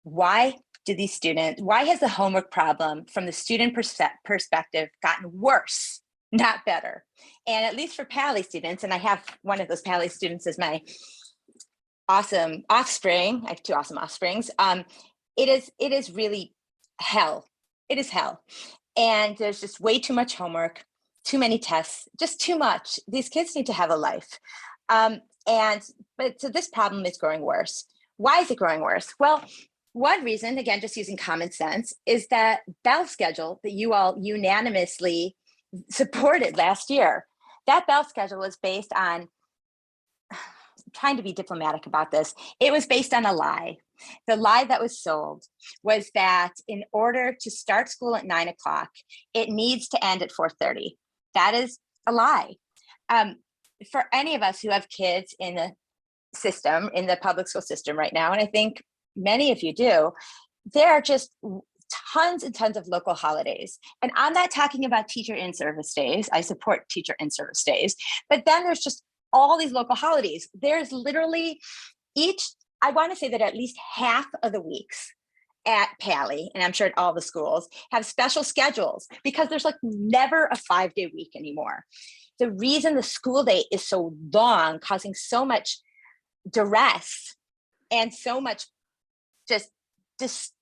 Speaker 13: Why has the homework problem from the student perspective gotten worse, not better? And at least for PALI students, and I have one of those PALI students as my awesome offspring, I have two awesome offsprings, it is really hell. It is hell. And there's just way too much homework, too many tests, just too much. These kids need to have a life. So this problem is growing worse. Why is it growing worse? Well, one reason, again, just using common sense, is that bell schedule that you all unanimously supported last year. That bell schedule was based on, trying to be diplomatic about this, it was based on a lie. The lie that was sold was that in order to start school at 9 o'clock, it needs to end at 4:30. That is a lie. For any of us who have kids in the system, in the public school system right now, and I think many of you do, there are just tons and tons of local holidays. And I'm not talking about teacher in-service days. I support teacher in-service days, but then there's just all these local holidays. There's literally I want to say that at least half of the weeks at PALI, and I'm sure at all the schools, have special schedules because there's like never a 5-day week anymore. The reason the school day is so long, causing so much duress and so much just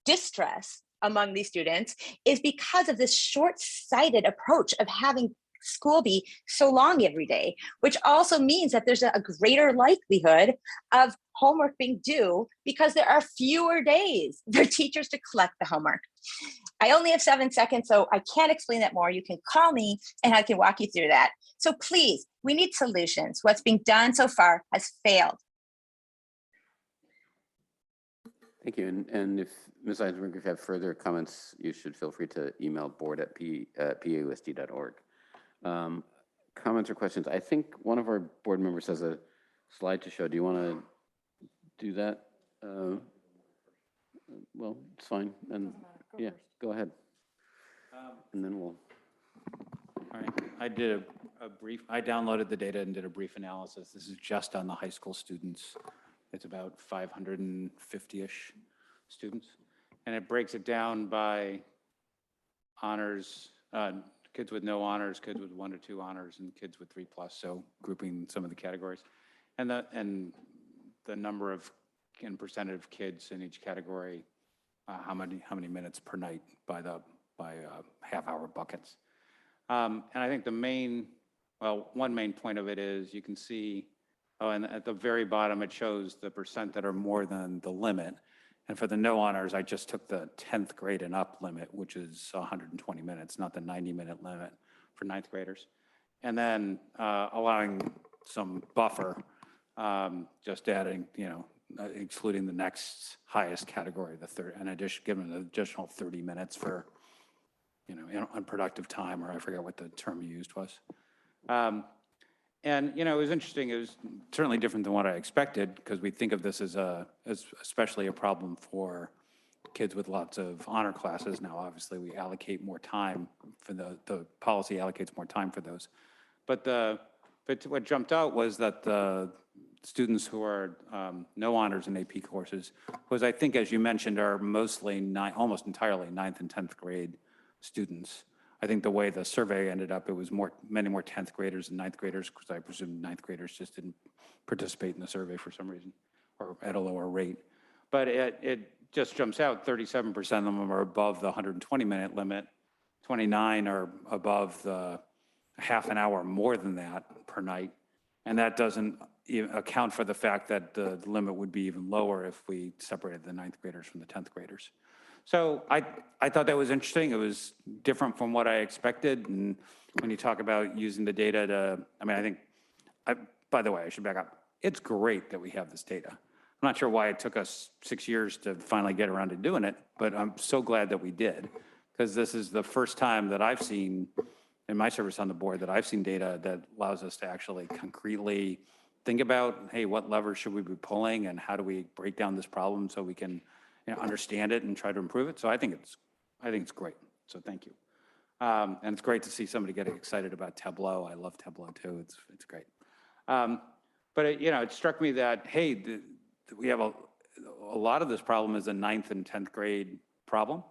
Speaker 13: distress among these students, is because of this short-sighted approach of having school be so long every day, which also means that there's a greater likelihood of homework being due because there are fewer days for teachers to collect the homework. I only have 7 seconds, so I can't explain that more. You can call me and I can walk you through that. So please, we need solutions. What's being done so far has failed.
Speaker 1: Thank you. And if Ms. Eisenberg, if you have further comments, you should feel free to email board@pausd.org. Comments or questions? I think one of our board members has a slide to show. Do you want to do that? Well, it's fine. And yeah, go ahead. And then we'll.
Speaker 11: All right, I did I downloaded the data and did a brief analysis. This is just on the high school students. It's about 550-ish students. And it breaks it down by honors, kids with no honors, kids with 1 or 2 honors, and kids with 3+, so grouping some of the categories. And the number of and percentage of kids in each category, how many minutes per night by half-hour buckets. And I think one main point of it is you can see, and at the very bottom, it shows the percent that are more than the limit. And for the no honors, I just took the 10th grade and up limit, which is 120 minutes, not the 90-minute limit for 9th graders. And then allowing some buffer, just adding, excluding the next highest category, the third, and giving an additional 30 minutes for, unproductive time, or I forget what the term you used was. And, it was interesting. It was certainly different than what I expected, because we think of this as especially a problem for kids with lots of honor classes. Now, obviously, we allocate more time for the policy allocates more time for those. But what jumped out was that the students who are no honors in AP courses was, I think, as you mentioned, are mostly almost entirely 9th and 10th grade students. I think the way the survey ended up, it was many more 10th graders and 9th graders, because I presume 9th graders just didn't participate in the survey for some reason, or at a lower rate. But it just jumps out, 37% of them are above the 120-minute limit, 29 are above the half an hour more than that per night. And that doesn't even account for the fact that the limit would be even lower if we separated the 9th graders from the 10th graders. So I thought that was interesting. It was different from what I expected. And when you talk about using the data by the way, I should back up. It's great that we have this data. I'm not sure why it took us 6 years to finally get around to doing it, but I'm so glad that we did, because this is the first time that I've seen in my service on the board that I've seen data that allows us to actually concretely think about, hey, what levers should we be pulling, and how do we break down this problem so we can understand it and try to improve it. So I think it's great. So thank you. And it's great to see somebody getting excited about Tableau. I love Tableau too. It's great. But it struck me that, hey, we have a lot of this problem is a 9th and 10th grade problem.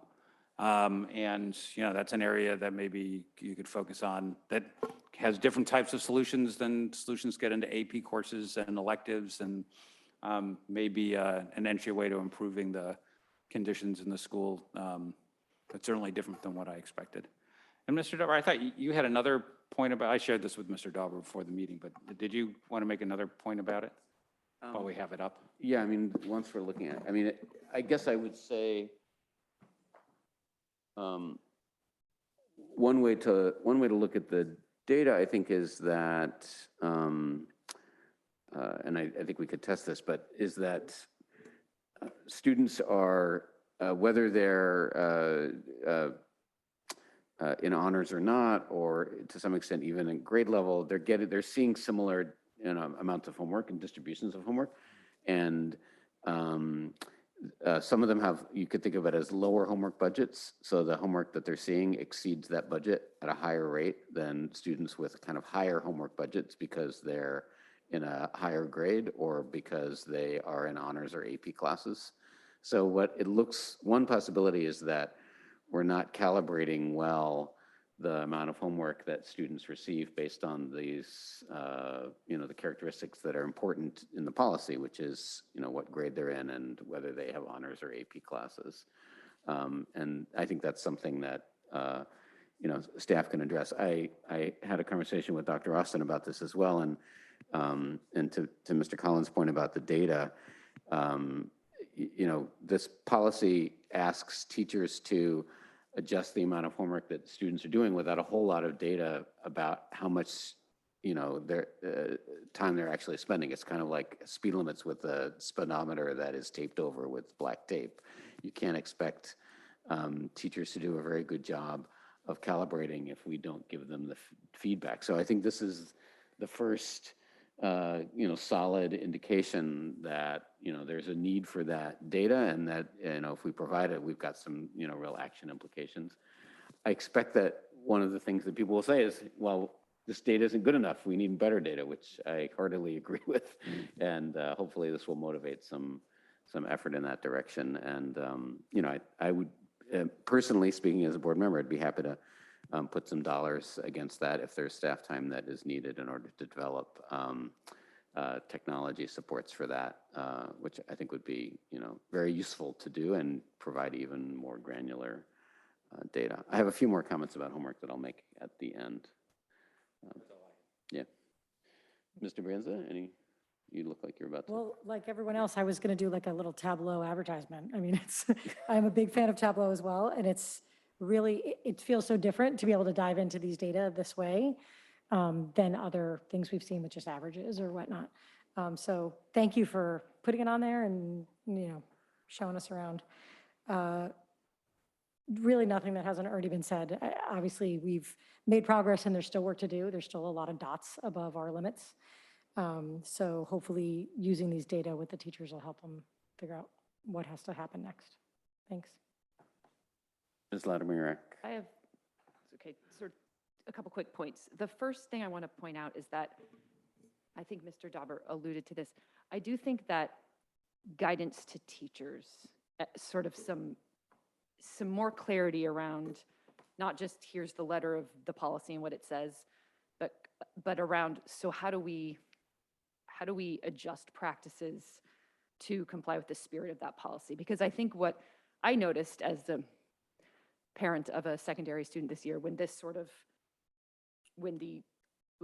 Speaker 11: And that's an area that maybe you could focus on that has different types of solutions than solutions get into AP courses and electives, and maybe an entryway to improving the conditions in the school, but certainly different than what I expected. And Mr. Dauber, I thought you had another point about, I shared this with Mr. Dauber before the meeting, but did you want to make another point about it while we have it up?
Speaker 1: Yeah, once we're looking at it, I guess I would say one way to look at the data, I think, is that, and I think we could test this, but is that students are, whether they're in honors or not, or to some extent even in grade level, they're seeing similar amounts of homework and distributions of homework, and some of them have, you could think of it as lower homework budgets. So the homework that they're seeing exceeds that budget at a higher rate than students with kind of higher homework budgets because they're in a higher grade or because they are in honors or AP classes. So one possibility is that we're not calibrating well the amount of homework that students receive based on these, the characteristics that are important in the policy, which is, what grade they're in and whether they have honors or AP classes. And I think that's something that, staff can address. I had a conversation with Dr. Austin about this as well. And to Mr. Collins' point about the data, this policy asks teachers to adjust the amount of homework that students are doing without a whole lot of data about how much, their time they're actually spending. It's kind of like speed limits with a speedometer that is taped over with black tape. You can't expect teachers to do a very good job of calibrating if we don't give them the feedback. So I think this is the first solid indication that, there's a need for that data and that, if we provide it, we've got some, real action implications. I expect that one of the things that people will say is, well, this data isn't good enough. We need better data, which I heartily agree with. And hopefully this will motivate some effort in that direction. And, I would personally, speaking as a board member, I'd be happy to put some dollars against that if there's staff time that is needed in order to develop technology supports for that, which I think would be, very useful to do and provide even more granular data. I have a few more comments about homework that I'll make at the end. Yeah. Mr. Brienza, you look like you're about to.
Speaker 2: Well, like everyone else, I was going to do like a little Tableau advertisement. I mean, I'm a big fan of Tableau as well. And it's really, it feels so different to be able to dive into these data this way than other things we've seen with just averages or whatnot. So thank you for putting it on there and, showing us around. Really nothing that hasn't already been said. Obviously, we've made progress and there's still work to do. There's still a lot of dots above our limits. So hopefully using these data with the teachers will help them figure out what has to happen next. Thanks.
Speaker 1: Ms. Latimer.
Speaker 9: I have, okay, sort of a couple quick points. The first thing I want to point out is that I think Mr. Dauber alluded to this. I do think that guidance to teachers, sort of some more clarity around not just here's the letter of the policy and what it says, but around, so how do we adjust practices to comply with the spirit of that policy? Because I think what I noticed as a parent of a secondary student this year, when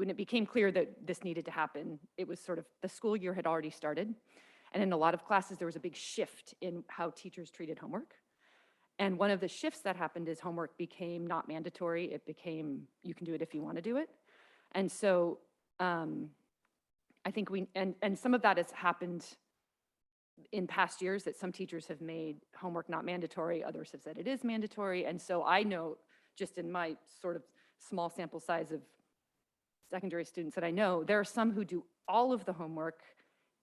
Speaker 9: it became clear that this needed to happen, it was sort of the school year had already started. And in a lot of classes, there was a big shift in how teachers treated homework. And one of the shifts that happened is homework became not mandatory. It became, you can do it if you want to do it. And so I think and some of that has happened in past years, that some teachers have made homework not mandatory, others have said it is mandatory. And so I know, just in my sort of small sample size of secondary students that I know, there are some who do all of the homework,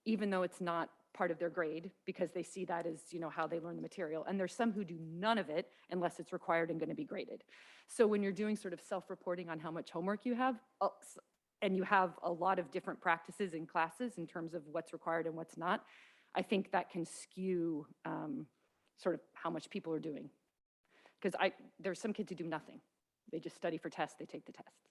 Speaker 9: even though it's not part of their grade, because they see that as, how they learn the material. And there's some who do none of it unless it's required and going to be graded. So when you're doing sort of self-reporting on how much homework you have, and you have a lot of different practices in classes in terms of what's required and what's not, I think that can skew sort of how much people are doing. Because there's some kids who do nothing. They just study for tests, they take the tests.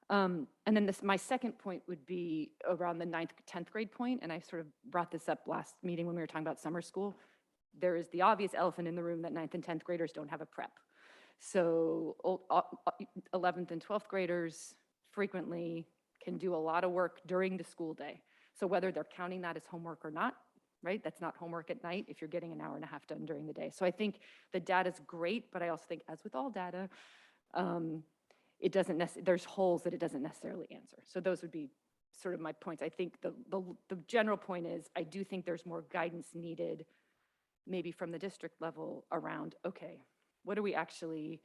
Speaker 9: And then my second point would be around the 9th, 10th grade point, and I sort of brought this up last meeting when we were talking about summer school. There is the obvious elephant in the room that 9th and 10th graders don't have a prep. So 11th and 12th graders frequently can do a lot of work during the school day. So whether they're counting that as homework or not, right? That's not homework at night if you're getting an hour and a half done during the day. So I think the data's great, but I also think, as with all data, it doesn't there's holes that it doesn't necessarily answer. So those would be sort of my points. I think the general point is, I do think there's more guidance needed, maybe from the district level, around, okay, what are we actually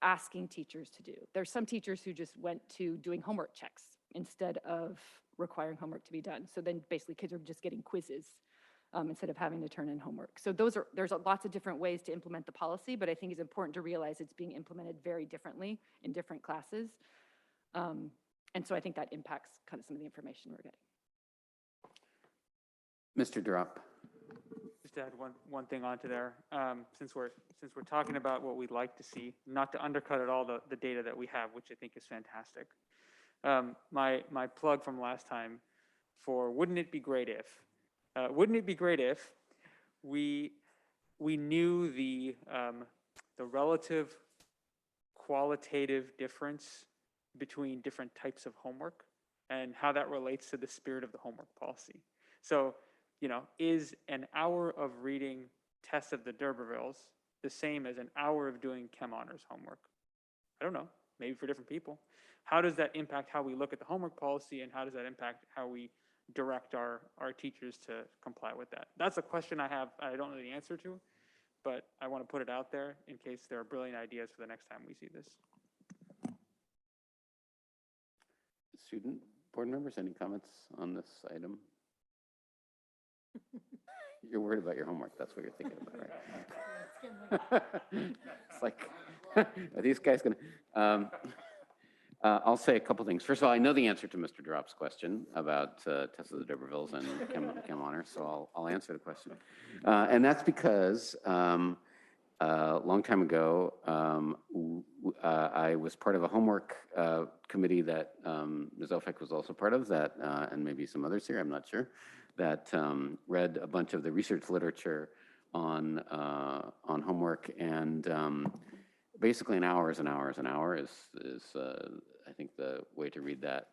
Speaker 9: asking teachers to do? There's some teachers who just went to doing homework checks instead of requiring homework to be done. So then basically kids are just getting quizzes instead of having to turn in homework. So there's lots of different ways to implement the policy, but I think it's important to realize it's being implemented very differently in different classes. And so I think that impacts kind of some of the information we're getting.
Speaker 1: Mr. Drop.
Speaker 17: Just to add one thing onto there, since we're talking about what we'd like to see, not to undercut at all the data that we have, which I think is fantastic. My plug from last time for wouldn't it be great if we knew the relative qualitative difference between different types of homework and how that relates to the spirit of the homework policy. So, is an hour of reading Test of the D'Urbervilles the same as an hour of doing Chem Honors homework? I don't know, maybe for different people. How does that impact how we look at the homework policy, and how does that impact how we direct our teachers to comply with that? That's a question I don't know the answer to, but I want to put it out there in case there are brilliant ideas for the next time we see this.
Speaker 1: Student Board members, any comments on this item? You're worried about your homework. That's what you're thinking about, right? It's like, are these guys gonna? I'll say a couple things. First of all, I know the answer to Mr. Drop's question about Test of the D'Urbervilles and Chem Honors, so I'll answer the question. And that's because a long time ago, I was part of a homework committee that Ms. Elphick was also part of, that, and maybe some others here, I'm not sure, that read a bunch of the research literature on homework, and basically an hour is an hour is an hour is I think the way to read that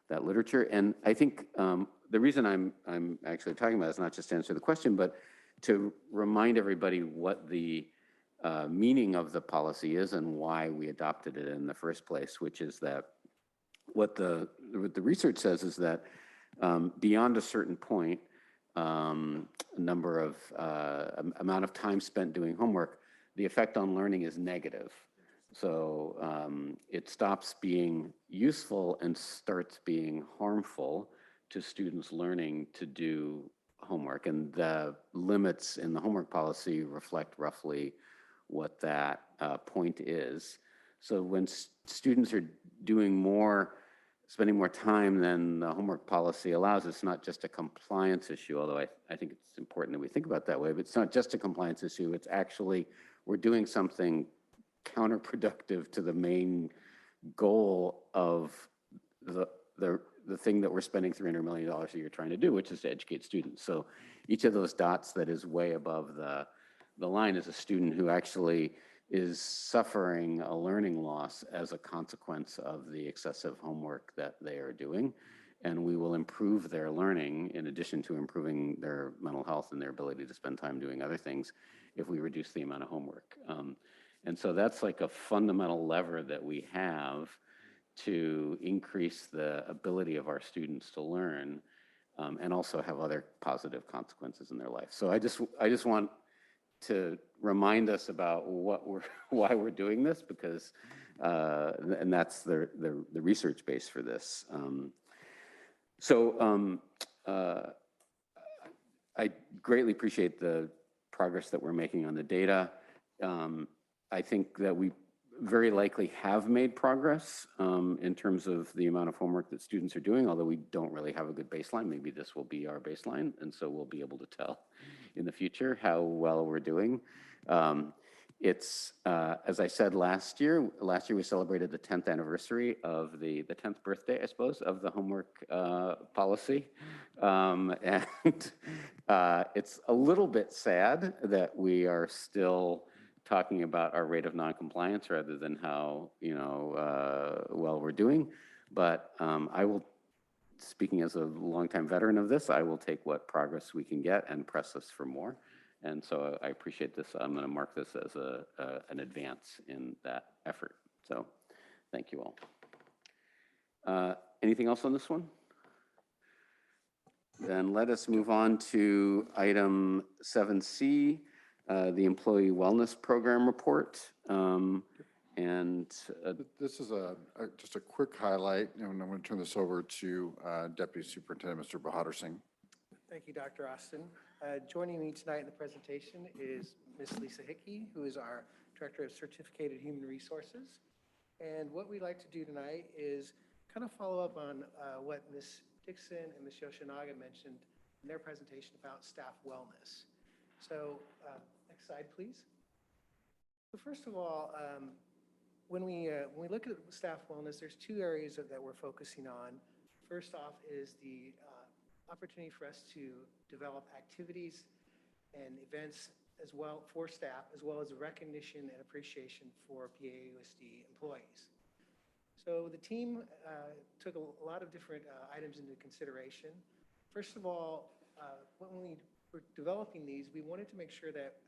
Speaker 1: that literature. And I think the reason I'm actually talking about is not just to answer the question, but to remind everybody what the meaning of the policy is and why we adopted it in the first place, which is that what the research says is that beyond a certain point, number of amount of time spent doing homework, the effect on learning is negative. So it stops being useful and starts being harmful to students learning to do homework. And the limits in the homework policy reflect roughly what that point is. So when students are doing more, spending more time than the homework policy allows, it's not just a compliance issue, although I think it's important that we think about it that way, but it's not just a compliance issue, it's actually, we're doing something counterproductive to the main goal of the thing that we're spending $300 million a year trying to do, which is to educate students. So each of those dots that is way above the line is a student who actually is suffering a learning loss as a consequence of the excessive homework that they are doing. And we will improve their learning in addition to improving their mental health and their ability to spend time doing other things if we reduce the amount of homework. And so that's like a fundamental lever that we have to increase the ability of our students to learn and also have other positive consequences in their life. So I just want to remind us about why we're doing this, because and that's the research base for this. I greatly appreciate the progress that we're making on the data. I think that we very likely have made progress in terms of the amount of homework that students are doing, although we don't really have a good baseline. Maybe this will be our baseline, and so we'll be able to tell in the future how well we're doing. It's, as I said last year we celebrated the 10th anniversary of the 10th birthday, I suppose, of the homework policy. And it's a little bit sad that we are still talking about our rate of noncompliance rather than how, well we're doing. But I will, speaking as a longtime veteran of this, I will take what progress we can get and press us for more. And so I appreciate this. I'm going to mark this as an advance in that effort. So thank you all. Anything else on this one? Then let us move on to item 7C, the Employee Wellness Program Report.
Speaker 3: This is just a quick highlight, and I'm going to turn this over to Deputy Superintendent Mr. Bahadur Singh.
Speaker 12: Thank you, Dr. Austin. Joining me tonight in the presentation is Ms. Lisa Hickey, who is our Director of Certificated Human Resources. And what we'd like to do tonight is kind of follow up on what Ms. Dixon and Ms. Yoshinaga mentioned in their presentation about staff wellness. So next slide, please. So first of all, when we look at staff wellness, there's two areas that we're focusing on. First off is the opportunity for us to develop activities and events as well for staff, as well as recognition and appreciation for PAUSD employees. So the team took a lot of different items into consideration. First of all, when we were developing these, we wanted to make sure that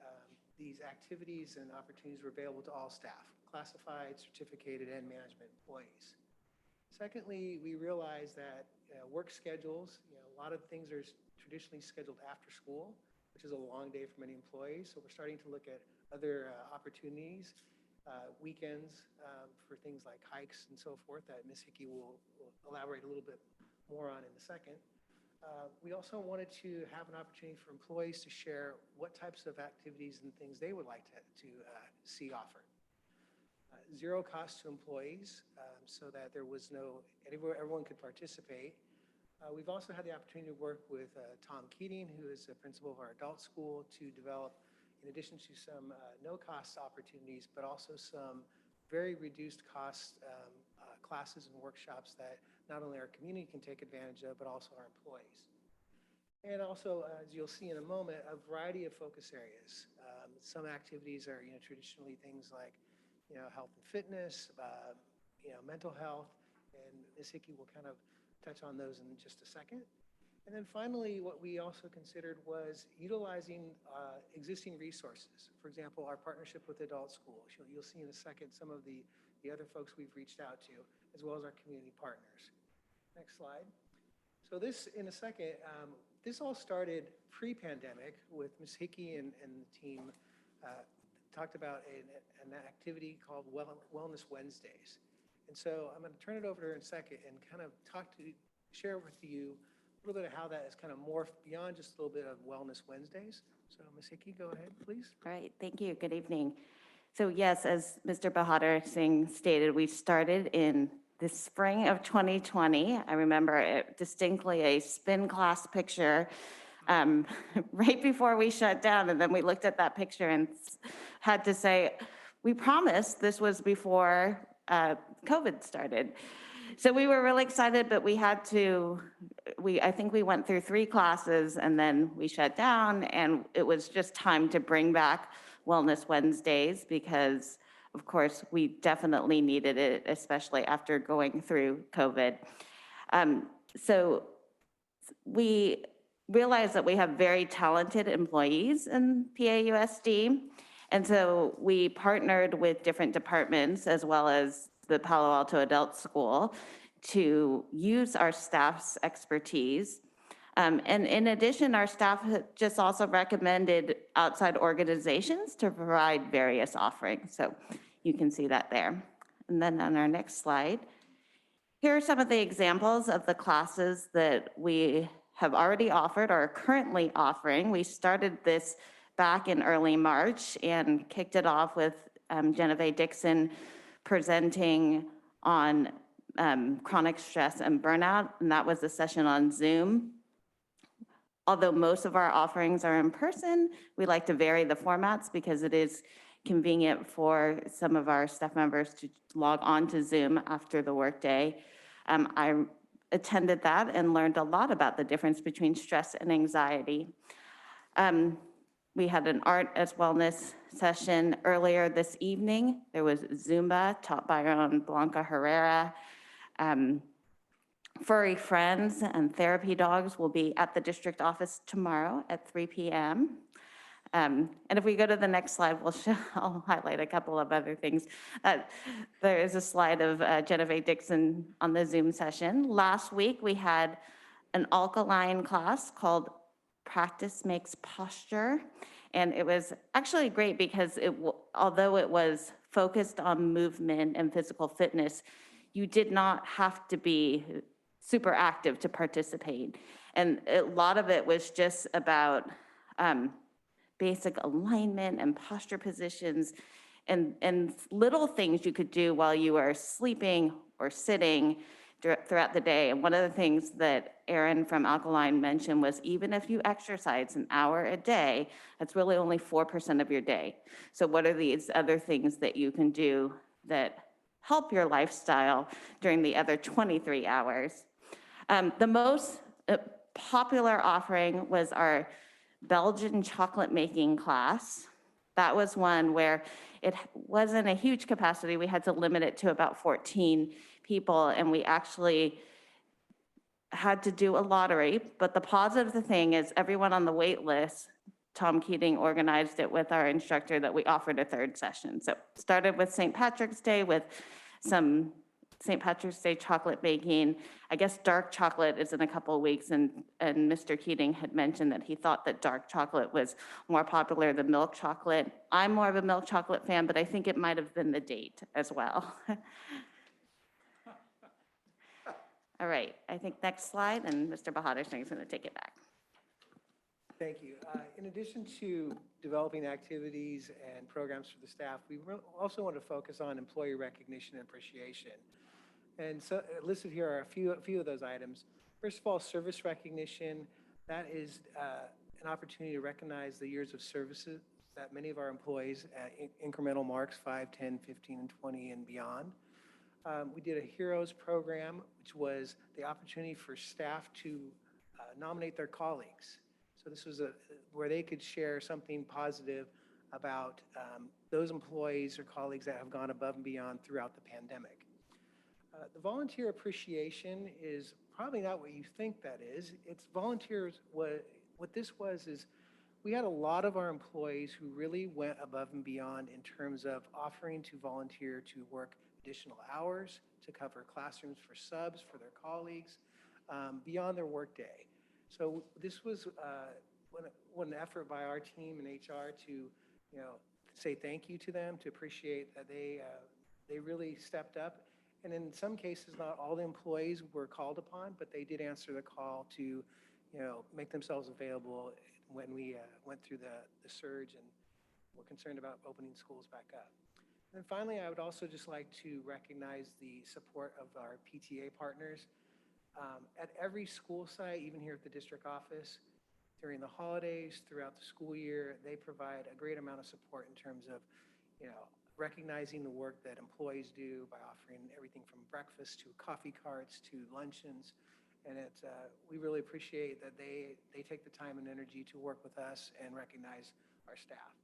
Speaker 12: these activities and opportunities were available to all staff, classified, certificated, and management employees. Secondly, we realized that work schedules, a lot of things are traditionally scheduled after school, which is a long day for many employees. So we're starting to look at other opportunities weekends for things like hikes and so forth that Ms. Hickey will elaborate a little bit more on in a second. We also wanted to have an opportunity for employees to share what types of activities and things they would like to see offered. Zero cost to employees, so that there was everyone could participate. We've also had the opportunity to work with Tom Keating, who is the principal of our adult school, to develop, in addition to some no-cost opportunities, but also some very reduced cost classes and workshops that not only our community can take advantage of, but also our employees. And also, as you'll see in a moment, a variety of focus areas. Some activities are, traditionally things like, health and fitness, mental health, and Ms. Hickey will kind of touch on those in just a second. And then finally, what we also considered was utilizing existing resources. For example, our partnership with Adult School. You'll see in a second some of the other folks we've reached out to, as well as our community partners. Next slide. So this, in a second, this all started pre-pandemic with Ms. Hickey and the team talked about an activity called Wellness Wednesdays. And so I'm going to turn it over to her in a second and kind of share with you a little bit of how that has kind of morphed beyond just a little bit of Wellness Wednesdays. So Ms. Hickey, go ahead, please.
Speaker 4: All right, thank you. Good evening. So yes, as Mr. Bahadur Singh stated, we started in the spring of 2020. I remember it distinctly, a spin class picture right before we shut down. And then we looked at that picture and had to say, we promised this was before COVID started. So we were really excited, but we had to, I think we went through 3 classes and then we shut down, and it was just time to bring back Wellness Wednesdays because, of course, we definitely needed it, especially after going through COVID. So we realized that we have very talented employees in PAUSD. And so we partnered with different departments as well as the Palo Alto Adult School to use our staff's expertise. And in addition, our staff just also recommended outside organizations to provide various offerings. So you can see that there. And then on our next slide, here are some of the examples of the classes that we have already offered or are currently offering. We started this back in early March and kicked it off with Genevieve Dixon presenting on chronic stress and burnout, and that was a session on Zoom. Although most of our offerings are in person, we like to vary the formats because it is convenient for some of our staff members to log on to Zoom after the workday. I attended that and learned a lot about the difference between stress and anxiety. We had an art as wellness session earlier this evening. There was Zumba taught by our own Blanca Herrera. Furry friends and therapy dogs will be at the district office tomorrow at 3 p.m. And if we go to the next slide, I'll highlight a couple of other things. There is a slide of Genevieve Dixon on the Zoom session. Last week, we had an alkaline class called Practice Makes Posture. And it was actually great because although it was focused on movement and physical fitness, you did not have to be super active to participate. And a lot of it was just about basic alignment and posture positions and little things you could do while you are sleeping or sitting throughout the day. And one of the things that Erin from Alkaline mentioned was even if you exercise an hour a day, that's really only 4% of your day. So what are these other things that you can do that help your lifestyle during the other 23 hours? The most popular offering was our Belgian chocolate making class. That was one where it wasn't a huge capacity. We had to limit it to about 14 people, and we actually had to do a lottery. But the positive thing is everyone on the wait list, Tom Keating organized it with our instructor that we offered a 3rd session. So started with St. Patrick's Day with some
Speaker 14: St. Patrick's Day chocolate baking. I guess dark chocolate is in a couple of weeks, and Mr. Keating had mentioned that he thought that dark chocolate was more popular than milk chocolate. I'm more of a milk chocolate fan, but I think it might have been the date as well. All right, I think next slide, and Mr. Bahadur Singh is going to take it back.
Speaker 12: Thank you. In addition to developing activities and programs for the staff, we also want to focus on employee recognition and appreciation. And so listed here are a few of those items. First of all, service recognition. That is an opportunity to recognize the years of services that many of our employees at incremental marks, 5, 10, 15, and 20 and beyond. We did a Heroes program, which was the opportunity for staff to nominate their colleagues. So this was where they could share something positive about those employees or colleagues that have gone above and beyond throughout the pandemic. The volunteer appreciation is probably not what you think that is. It's volunteers. What this was is we had a lot of our employees who really went above and beyond in terms of offering to volunteer to work additional hours, to cover classrooms for subs for their colleagues beyond their workday. So this was one effort by our team in HR to, say thank you to them, to appreciate that they really stepped up. And in some cases, not all the employees were called upon, but they did answer the call to, make themselves available when we went through the surge and were concerned about opening schools back up. And finally, I would also just like to recognize the support of our PTA partners. At every school site, even here at the district office, during the holidays, throughout the school year, they provide a great amount of support in terms of, recognizing the work that employees do by offering everything from breakfast to coffee carts to luncheons. And we really appreciate that they take the time and energy to work with us and recognize our staff.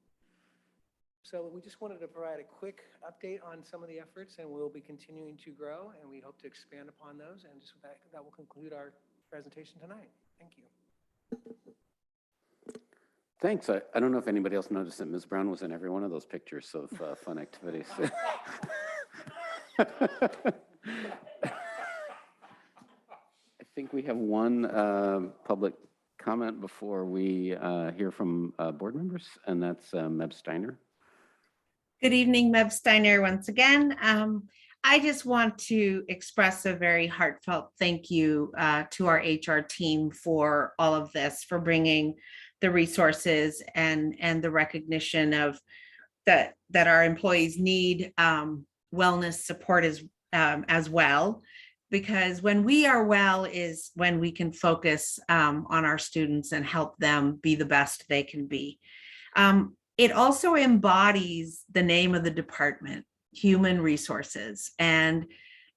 Speaker 12: So we just wanted to provide a quick update on some of the efforts, and we'll be continuing to grow, and we hope to expand upon those. And just that will conclude our presentation tonight. Thank you.
Speaker 1: Thanks. I don't know if anybody else noticed that Ms. Brown was in every one of those pictures of fun activities. I think we have one public comment before we hear from board members, and that's Meb Steiner.
Speaker 15: Good evening, Meb Steiner once again. I just want to express a very heartfelt thank you to our HR team for all of this, for bringing the resources and the recognition of that our employees need wellness support as well. Because when we are well is when we can focus on our students and help them be the best they can be. It also embodies the name of the department, Human Resources. And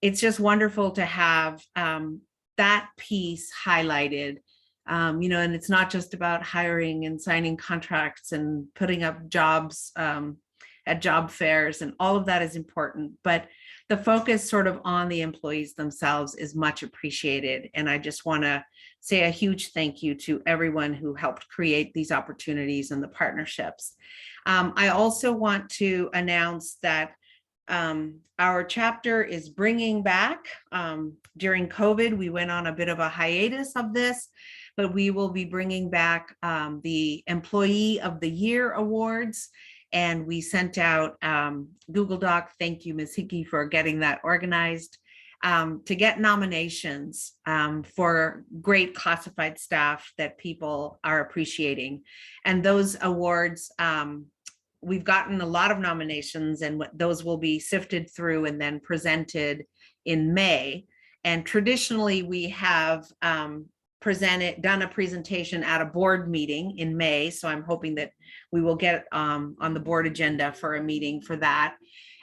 Speaker 15: it's just wonderful to have that piece highlighted. And it's not just about hiring and signing contracts and putting up jobs at job fairs, and all of that is important, but the focus sort of on the employees themselves is much appreciated. And I just want to say a huge thank you to everyone who helped create these opportunities and the partnerships. I also want to announce that our chapter is bringing back, during COVID, we went on a bit of a hiatus of this, but we will be bringing back the Employee of the Year Awards. And we sent out Google Doc. Thank you, Ms. Hickey, for getting that organized, to get nominations for great classified staff that people are appreciating. And those awards, we've gotten a lot of nominations, and those will be sifted through and then presented in May. And traditionally, we have done a presentation at a board meeting in May. So I'm hoping that we will get on the board agenda for a meeting for that.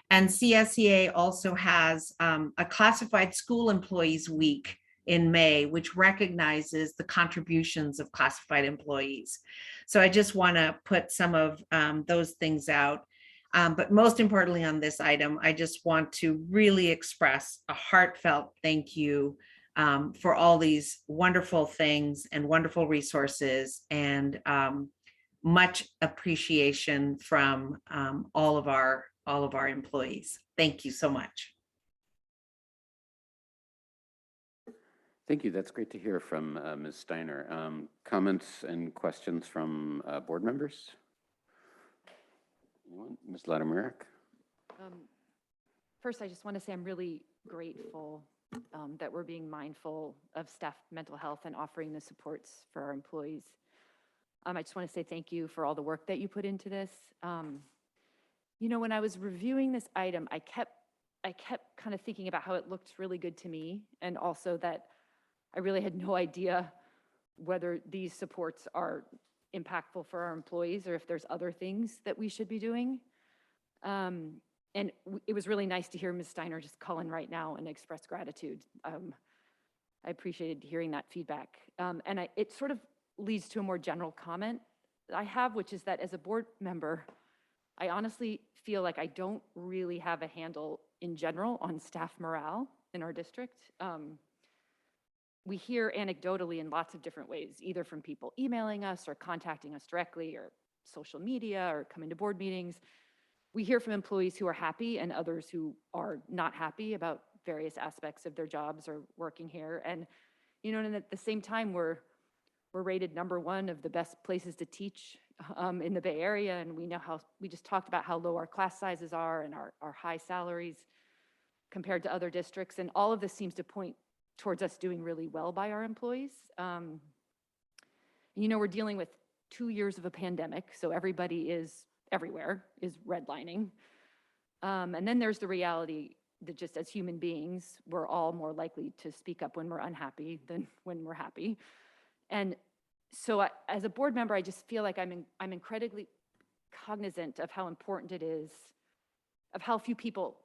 Speaker 15: And CSEA also has a Classified School Employees Week in May, which recognizes the contributions of classified employees. So I just want to put some of those things out. But most importantly on this item, I just want to really express a heartfelt thank you for all these wonderful things and wonderful resources, and much appreciation from all of our employees. Thank you so much.
Speaker 1: Thank you. That's great to hear from Ms. Steiner. Comments and questions from board members? Anyone? Ms. Latimer.
Speaker 9: First, I just want to say I'm really grateful that we're being mindful of staff mental health and offering the supports for our employees. I just want to say thank you for all the work that you put into this. You know, when I was reviewing this item, I kept kind of thinking about how it looked really good to me, and also that I really had no idea whether these supports are impactful for our employees or if there's other things that we should be doing. And it was really nice to hear Ms. Steiner just call in right now and express gratitude. I appreciated hearing that feedback. And it sort of leads to a more general comment that I have, which is that as a board member, I honestly feel like I don't really have a handle in general on staff morale in our district. We hear anecdotally in lots of different ways, either from people emailing us or contacting us directly or social media or coming to board meetings. We hear from employees who are happy and others who are not happy about various aspects of their jobs or working here. And, you know, and at the same time, we're rated #1 of the best places to teach in the Bay Area. And we know we just talked about how low our class sizes are and our high salaries compared to other districts. And all of this seems to point towards us doing really well by our employees. You know, we're dealing with 2 years of a pandemic, so everybody is everywhere is redlining. And then there's the reality that just as human beings, we're all more likely to speak up when we're unhappy than when we're happy. And so as a board member, I just feel like I'm incredibly cognizant of how important it is, of how few people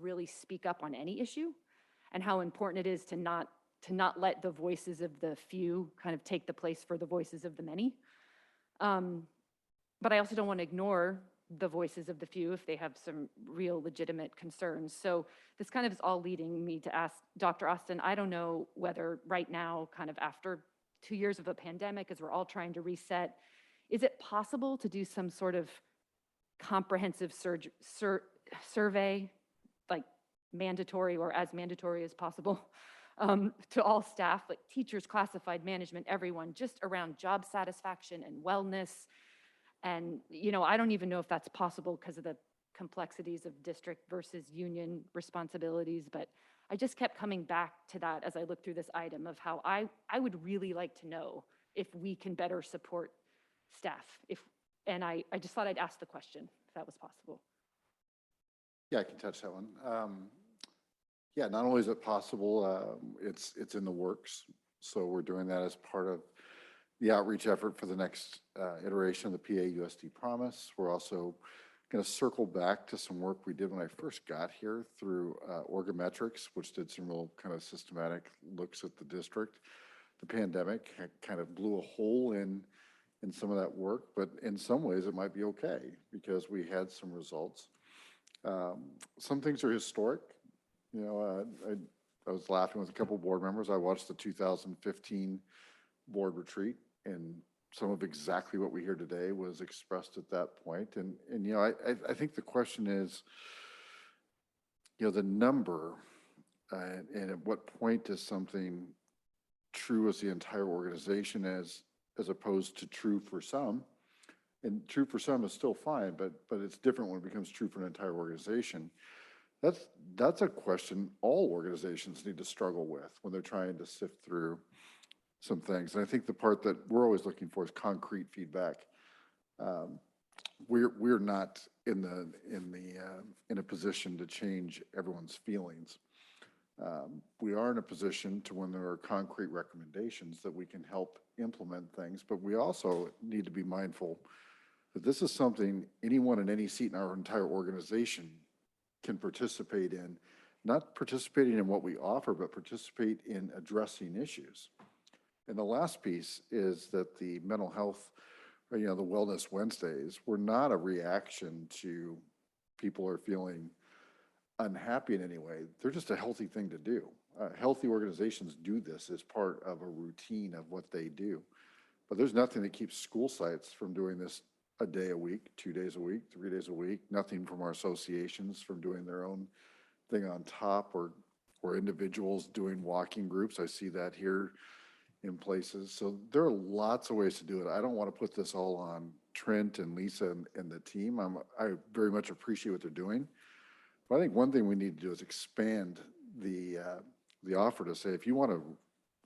Speaker 9: really speak up on any issue, and how important it is to not let the voices of the few kind of take the place for the voices of the many. But I also don't want to ignore the voices of the few if they have some real legitimate concerns. So this kind of is all leading me to ask Dr. Austin, I don't know whether right now, kind of after 2 years of a pandemic, as we're all trying to reset, is it possible to do some sort of comprehensive survey, like mandatory or as mandatory as possible, to all staff, like teachers, classified management, everyone, just around job satisfaction and wellness. And, you know, I don't even know if that's possible because of the complexities of district versus union responsibilities, but I just kept coming back to that as I looked through this item of how I would really like to know if we can better support staff. And I just thought I'd ask the question, if that was possible.
Speaker 3: Yeah, I can touch that one. Yeah, not only is it possible, it's in the works. So we're doing that as part of the outreach effort for the next iteration of the PAUSD promise. We're also going to circle back to some work we did when I first got here through Orgometrics, which did some real kind of systematic looks at the district. The pandemic kind of blew a hole in some of that work, but in some ways it might be okay because we had some results. Some things are historic. You know, I was laughing with a couple of board members. I watched the 2015 board retreat, and some of exactly what we hear today was expressed at that point. And you know, I think the question is, you know, the number, and at what point is something true as the entire organization as opposed to true for some? And true for some is still fine, but it's different when it becomes true for an entire organization. That's a question all organizations need to struggle with when they're trying to sift through some things. And I think the part that we're always looking for is concrete feedback. We're not in a position to change everyone's feelings. We are in a position to, when there are concrete recommendations, that we can help implement things, but we also need to be mindful that this is something anyone in any seat in our entire organization can participate in, not participating in what we offer, but participate in addressing issues. And the last piece is that the mental health, you know, the Wellness Wednesdays were not a reaction to people are feeling unhappy in any way. They're just a healthy thing to do. Healthy organizations do this as part of a routine of what they do. But there's nothing that keeps school sites from doing this a day a week, 2 days a week, 3 days a week. Nothing from our associations from doing their own thing on top or or individuals doing walking groups. I see that here in places. So there are lots of ways to do it. I don't want to put this all on Trent and Lisa and the team. I very much appreciate what they're doing. But I think one thing we need to do is expand the offer to say, if you want to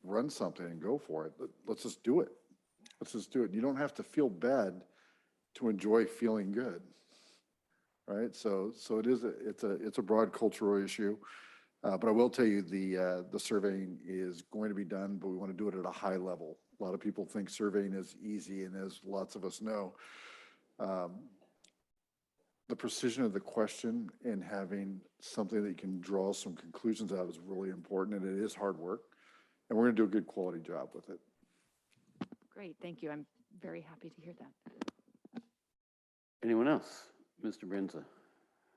Speaker 3: run something and go for it, let's just do it. Let's just do it. You don't have to feel bad to enjoy feeling good, right? So it's a broad cultural issue. But I will tell you, the surveying is going to be done, but we want to do it at a high level. A lot of people think surveying is easy, and as lots of us know, the precision of the question and having something that you can draw some conclusions out is really important, and it is hard work, and we're going to do a good quality job with it.
Speaker 9: Great, thank you. I'm very happy to hear that.
Speaker 1: Anyone else? Mr. Brenza.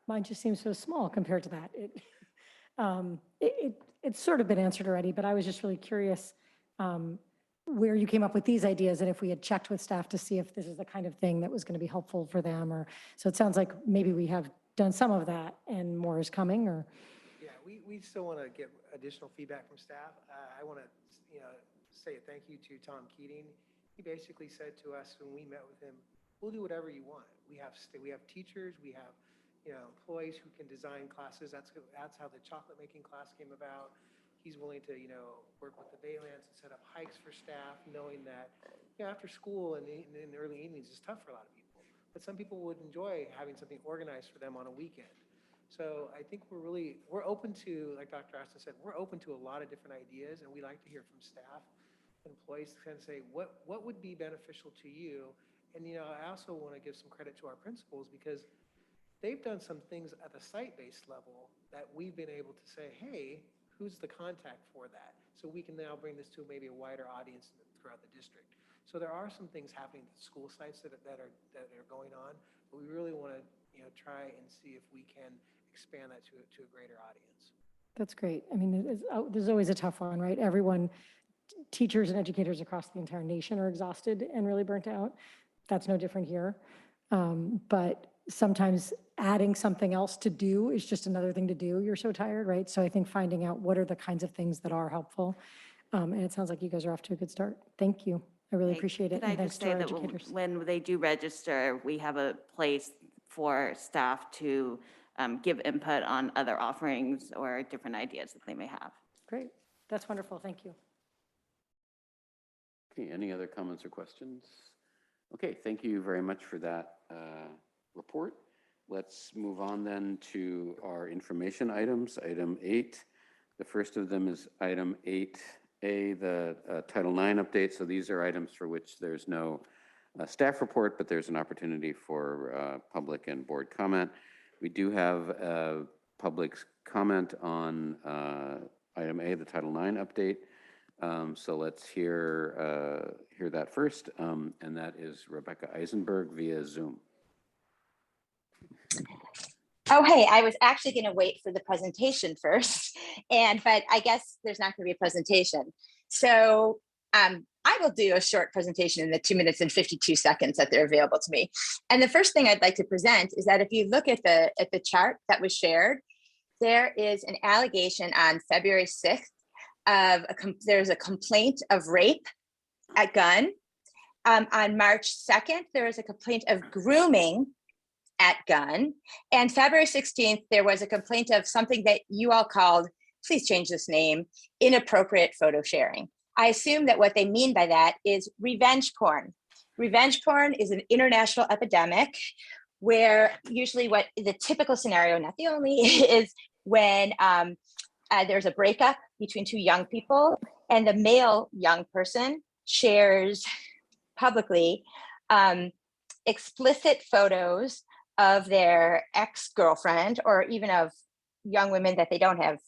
Speaker 2: Mine just seems so small compared to that. It's sort of been answered already, but I was just really curious where you came up with these ideas and if we had checked with staff to see if this is the kind of thing that was going to be helpful for them, or so it sounds like maybe we have done some of that and more is coming, or.
Speaker 12: Yeah, we still want to get additional feedback from staff. I want to, say a thank you to Tom Keating. He basically said to us when we met with him, we'll do whatever you want. We have teachers, we have employees who can design classes. That's how the chocolate making class came about. He's willing to work with the Baylands and set up hikes for staff, knowing that after school and in the early evenings is tough for a lot of people. But some people would enjoy having something organized for them on a weekend. So I think we're open to, like Dr. Austin said, we're open to a lot of different ideas, and we like to hear from staff, employees to kind of say what would be beneficial to you. And I also want to give some credit to our principals because they've done some things at the site-based level that we've been able to say, hey, who's the contact for that? So we can now bring this to maybe a wider audience throughout the district. So there are some things happening at school sites that are going on, but we really want to try and see if we can expand that to a greater audience.
Speaker 2: That's great. I mean, there's always a tough one, right? Everyone, teachers and educators across the entire nation are exhausted and really burnt out. That's no different here. But sometimes adding something else to do is just another thing to do. You're so tired, right? So I think finding out what are the kinds of things that are helpful. And it sounds like you guys are off to a good start. Thank you. I really appreciate it.
Speaker 14: Can I
Speaker 2: And thanks
Speaker 14: just
Speaker 2: to
Speaker 14: say
Speaker 2: our
Speaker 14: that
Speaker 2: educators.
Speaker 14: when they do register, we have a place for staff to give input on other offerings or different ideas that they may have.
Speaker 2: Great. That's wonderful. Thank you.
Speaker 1: Okay, any other comments or questions? Okay, thank you very much for that report. Let's move on then to our information items. Item 8. The first of them is item 8A, the Title IX update. So these are items for which there's no staff report, but there's an opportunity for public and board comment. We do have public comment on item A, the Title IX update. So let's hear that first, and that is Rebecca Eisenberg via Zoom.
Speaker 13: Oh, hey, I was actually going to wait for the presentation first, but I guess there's not going to be a presentation. So I will do a short presentation in the 2 minutes and 52 seconds that they're available to me. And the first thing I'd like to present is that if you look at the chart that was shared, there is an allegation on February 6th of there's a complaint of rape at Gunn. On March 2nd, there was a complaint of grooming at Gunn. And February 16th, there was a complaint of something that you all called, please change this name, inappropriate photo sharing. I assume that what they mean by that is revenge porn. Revenge porn is an international epidemic where usually what the typical scenario, not the only, is when there's a breakup between two young people and the male young person shares publicly explicit photos of their ex-girlfriend or even of young women that they don't have,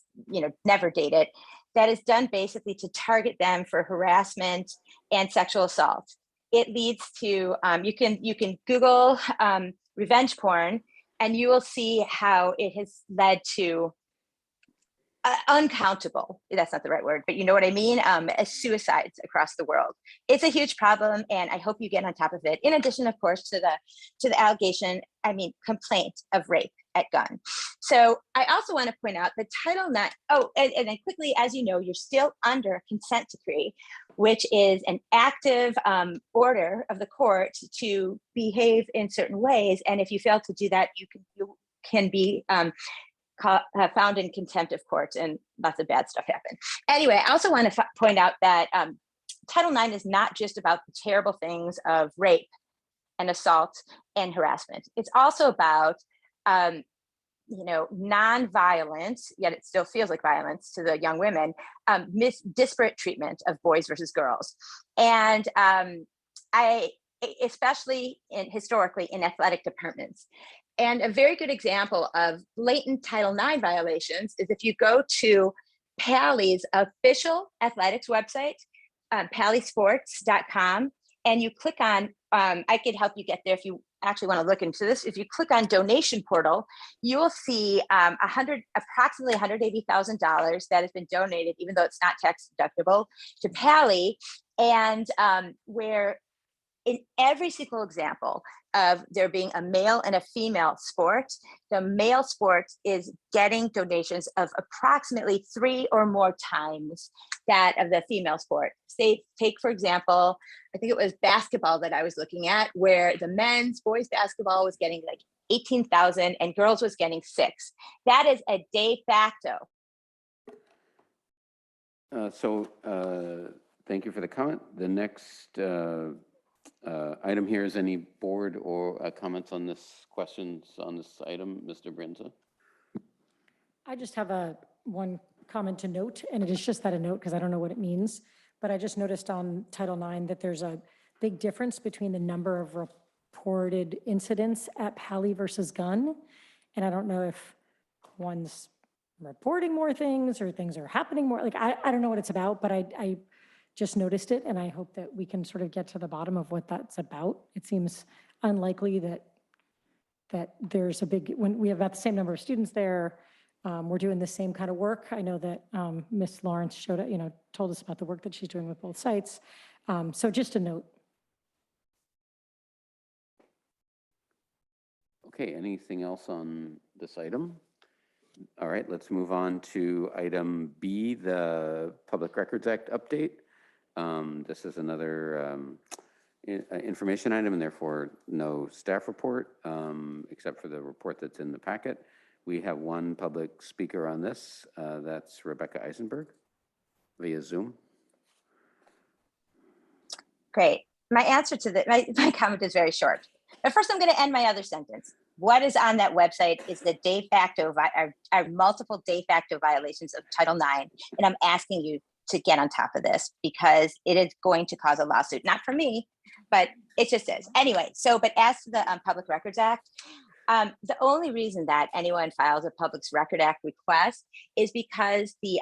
Speaker 13: never dated, that is done basically to target them for harassment and sexual assault. It leads to, you can Google revenge porn and you will see how it has led to uncountable, that's not the right word, but you know what I mean, suicides across the world. It's a huge problem, and I hope you get on top of it. In addition, of course, to the allegation, complaint of rape. at Gunn. So I also want to point out that Title IX, and then quickly, as you know, you're still under consent decree, which is an active order of the court to behave in certain ways. And if you fail to do that, you can be found in contempt of court, and lots of bad stuff happen. Anyway, I also want to point out that Title IX is not just about the terrible things of rape and assault and harassment. It's also about, non-violent, yet it still feels like violence to the young women, disparate treatment of boys versus girls. And especially historically in athletic departments. And a very good example of blatant Title IX violations is if you go to PALY's official athletics website, pallysports.com, and you click on, I could help you get there if you actually want to look into this. If you click on donation portal, you will see approximately $180,000 that has been donated, even though it's not tax deductible, to PALY, and where in every single example of there being a male and a female sport, the male sport is getting donations of approximately 3 or more times that of the female sport. Say, take for example, I think it was basketball that I was looking at, where the boys basketball was getting like 18,000 and girls was getting 6. That is a de facto.
Speaker 1: Thank you for the comment. The next item here is any board or comments on this, questions on this item, Mr. Brinza?
Speaker 2: I just have one comment to note, and it is just that a note because I don't know what it means, but I just noticed on Title IX that there's a big difference between the number of reported incidents at PALY versus Gunn. And I don't know if one's reporting more things or things are happening more. Like, I don't know what it's about, but I just noticed it, and I hope that we can sort of get to the bottom of what that's about. It seems unlikely that there's when we have about the same number of students there, we're doing the same kind of work. I know that Ms. Lawrence told us about the work that she's doing with both sites. So just a note.
Speaker 1: Okay, anything else on this item? All right, let's move on to item B, the Public Records Act update. This is another information item, and therefore no staff report, except for the report that's in the packet. We have one public speaker on this. That's Rebecca Eisenberg via Zoom. Great.
Speaker 13: My answer to my comment is very short. But first, I'm going to end my other sentence. What is on that website is the de facto, are multiple de facto violations of Title IX, and I'm asking you to get on top of this because it is going to cause a lawsuit, not for me, but it just is. Anyway, but as to the Public Records Act, the only reason that anyone files a Public Records Act request is because the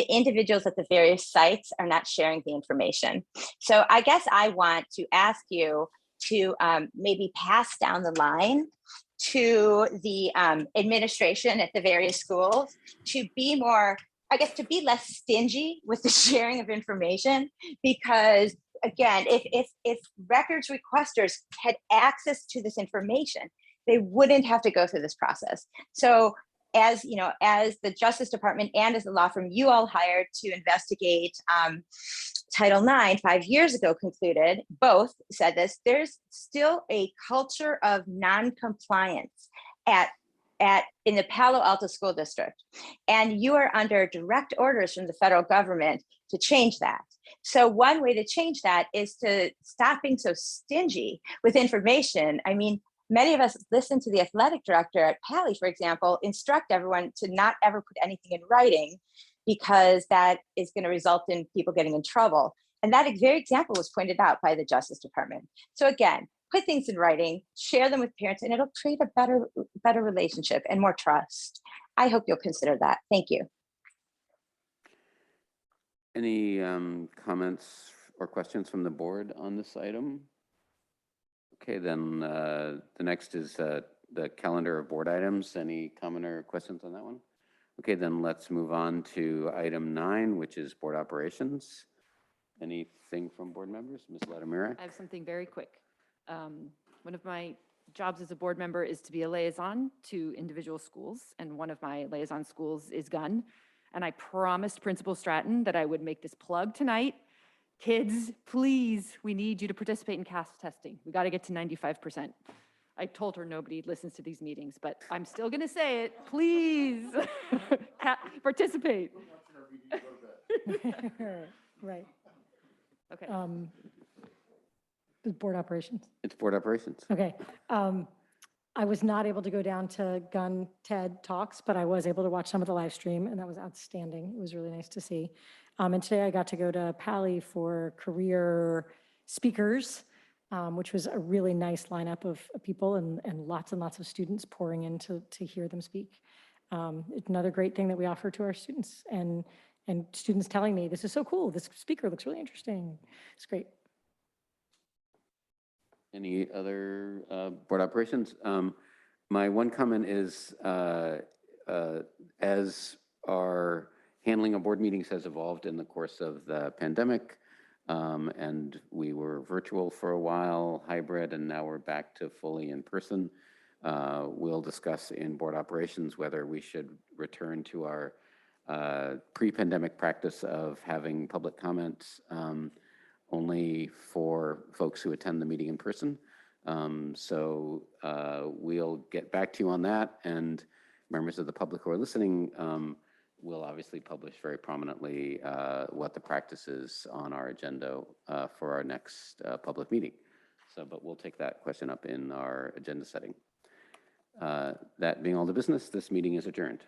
Speaker 13: individuals at the various sites are not sharing the information. So I guess I want to ask you to maybe pass down the line to the administration at the various schools to be more, I guess, to be less stingy with the sharing of information, because again, if records requesters had access to this information, they wouldn't have to go through this process. So as you know, as the Justice Department and as the law firm you all hired to investigate Title IX 5 years ago concluded, both said this, there's still a culture of non-compliance in the Palo Alto School District. And you are under direct orders from the federal government to change that. So one way to change that is to stop being so stingy with information. I mean, many of us listen to the athletic director at PALY, for example, instruct everyone to not ever put anything in writing because that is going to result in people getting in trouble. And that very example was pointed out by the Justice Department. So again, put things in writing, share them with parents, and it'll create a better relationship and more trust. I hope you'll consider that. Thank you.
Speaker 1: Any comments or questions from the board on this item? Okay, then the next is the calendar of board items. Any comment or questions on that one? Okay, then let's move on to item 9, which is board operations. Anything from board members? Ms. Ladimira?
Speaker 9: I have something very quick. One of my jobs as a board member is to be a liaison to individual schools, and one of my liaison schools is Gunn. And I promised Principal Stratton that I would make this plug tonight. Kids, please, we need you to participate in CAST testing. We got to get to 95%. I told her nobody listens to these meetings, but I'm still going to say it. Please participate.
Speaker 2: Right.
Speaker 9: Okay.
Speaker 2: Board operations.
Speaker 1: It's board operations.
Speaker 2: Okay. I was not able to go down to Gun TED Talks, but I was able to watch some of the live stream, and that was outstanding. It was really nice to see. And today I got to go to Pali for career speakers, which was a really nice lineup of people and lots of students pouring in to hear them speak. It's another great thing that we offer to our students, and students telling me, this is so cool, this speaker looks really interesting. It's great.
Speaker 1: Any other board operations? My one comment is, as our handling of board meetings has evolved in the course of the pandemic, and we were virtual for a while, hybrid, and now we're back to fully in person. We'll discuss in board operations whether we should return to our pre-pandemic practice of having public comments only for folks who attend the meeting in person. So we'll get back to you on that, and members of the public who are listening will obviously publish very prominently what the practice is on our agenda for our next public meeting. So, but we'll take that question up in our agenda setting. That being all the business, this meeting is adjourned.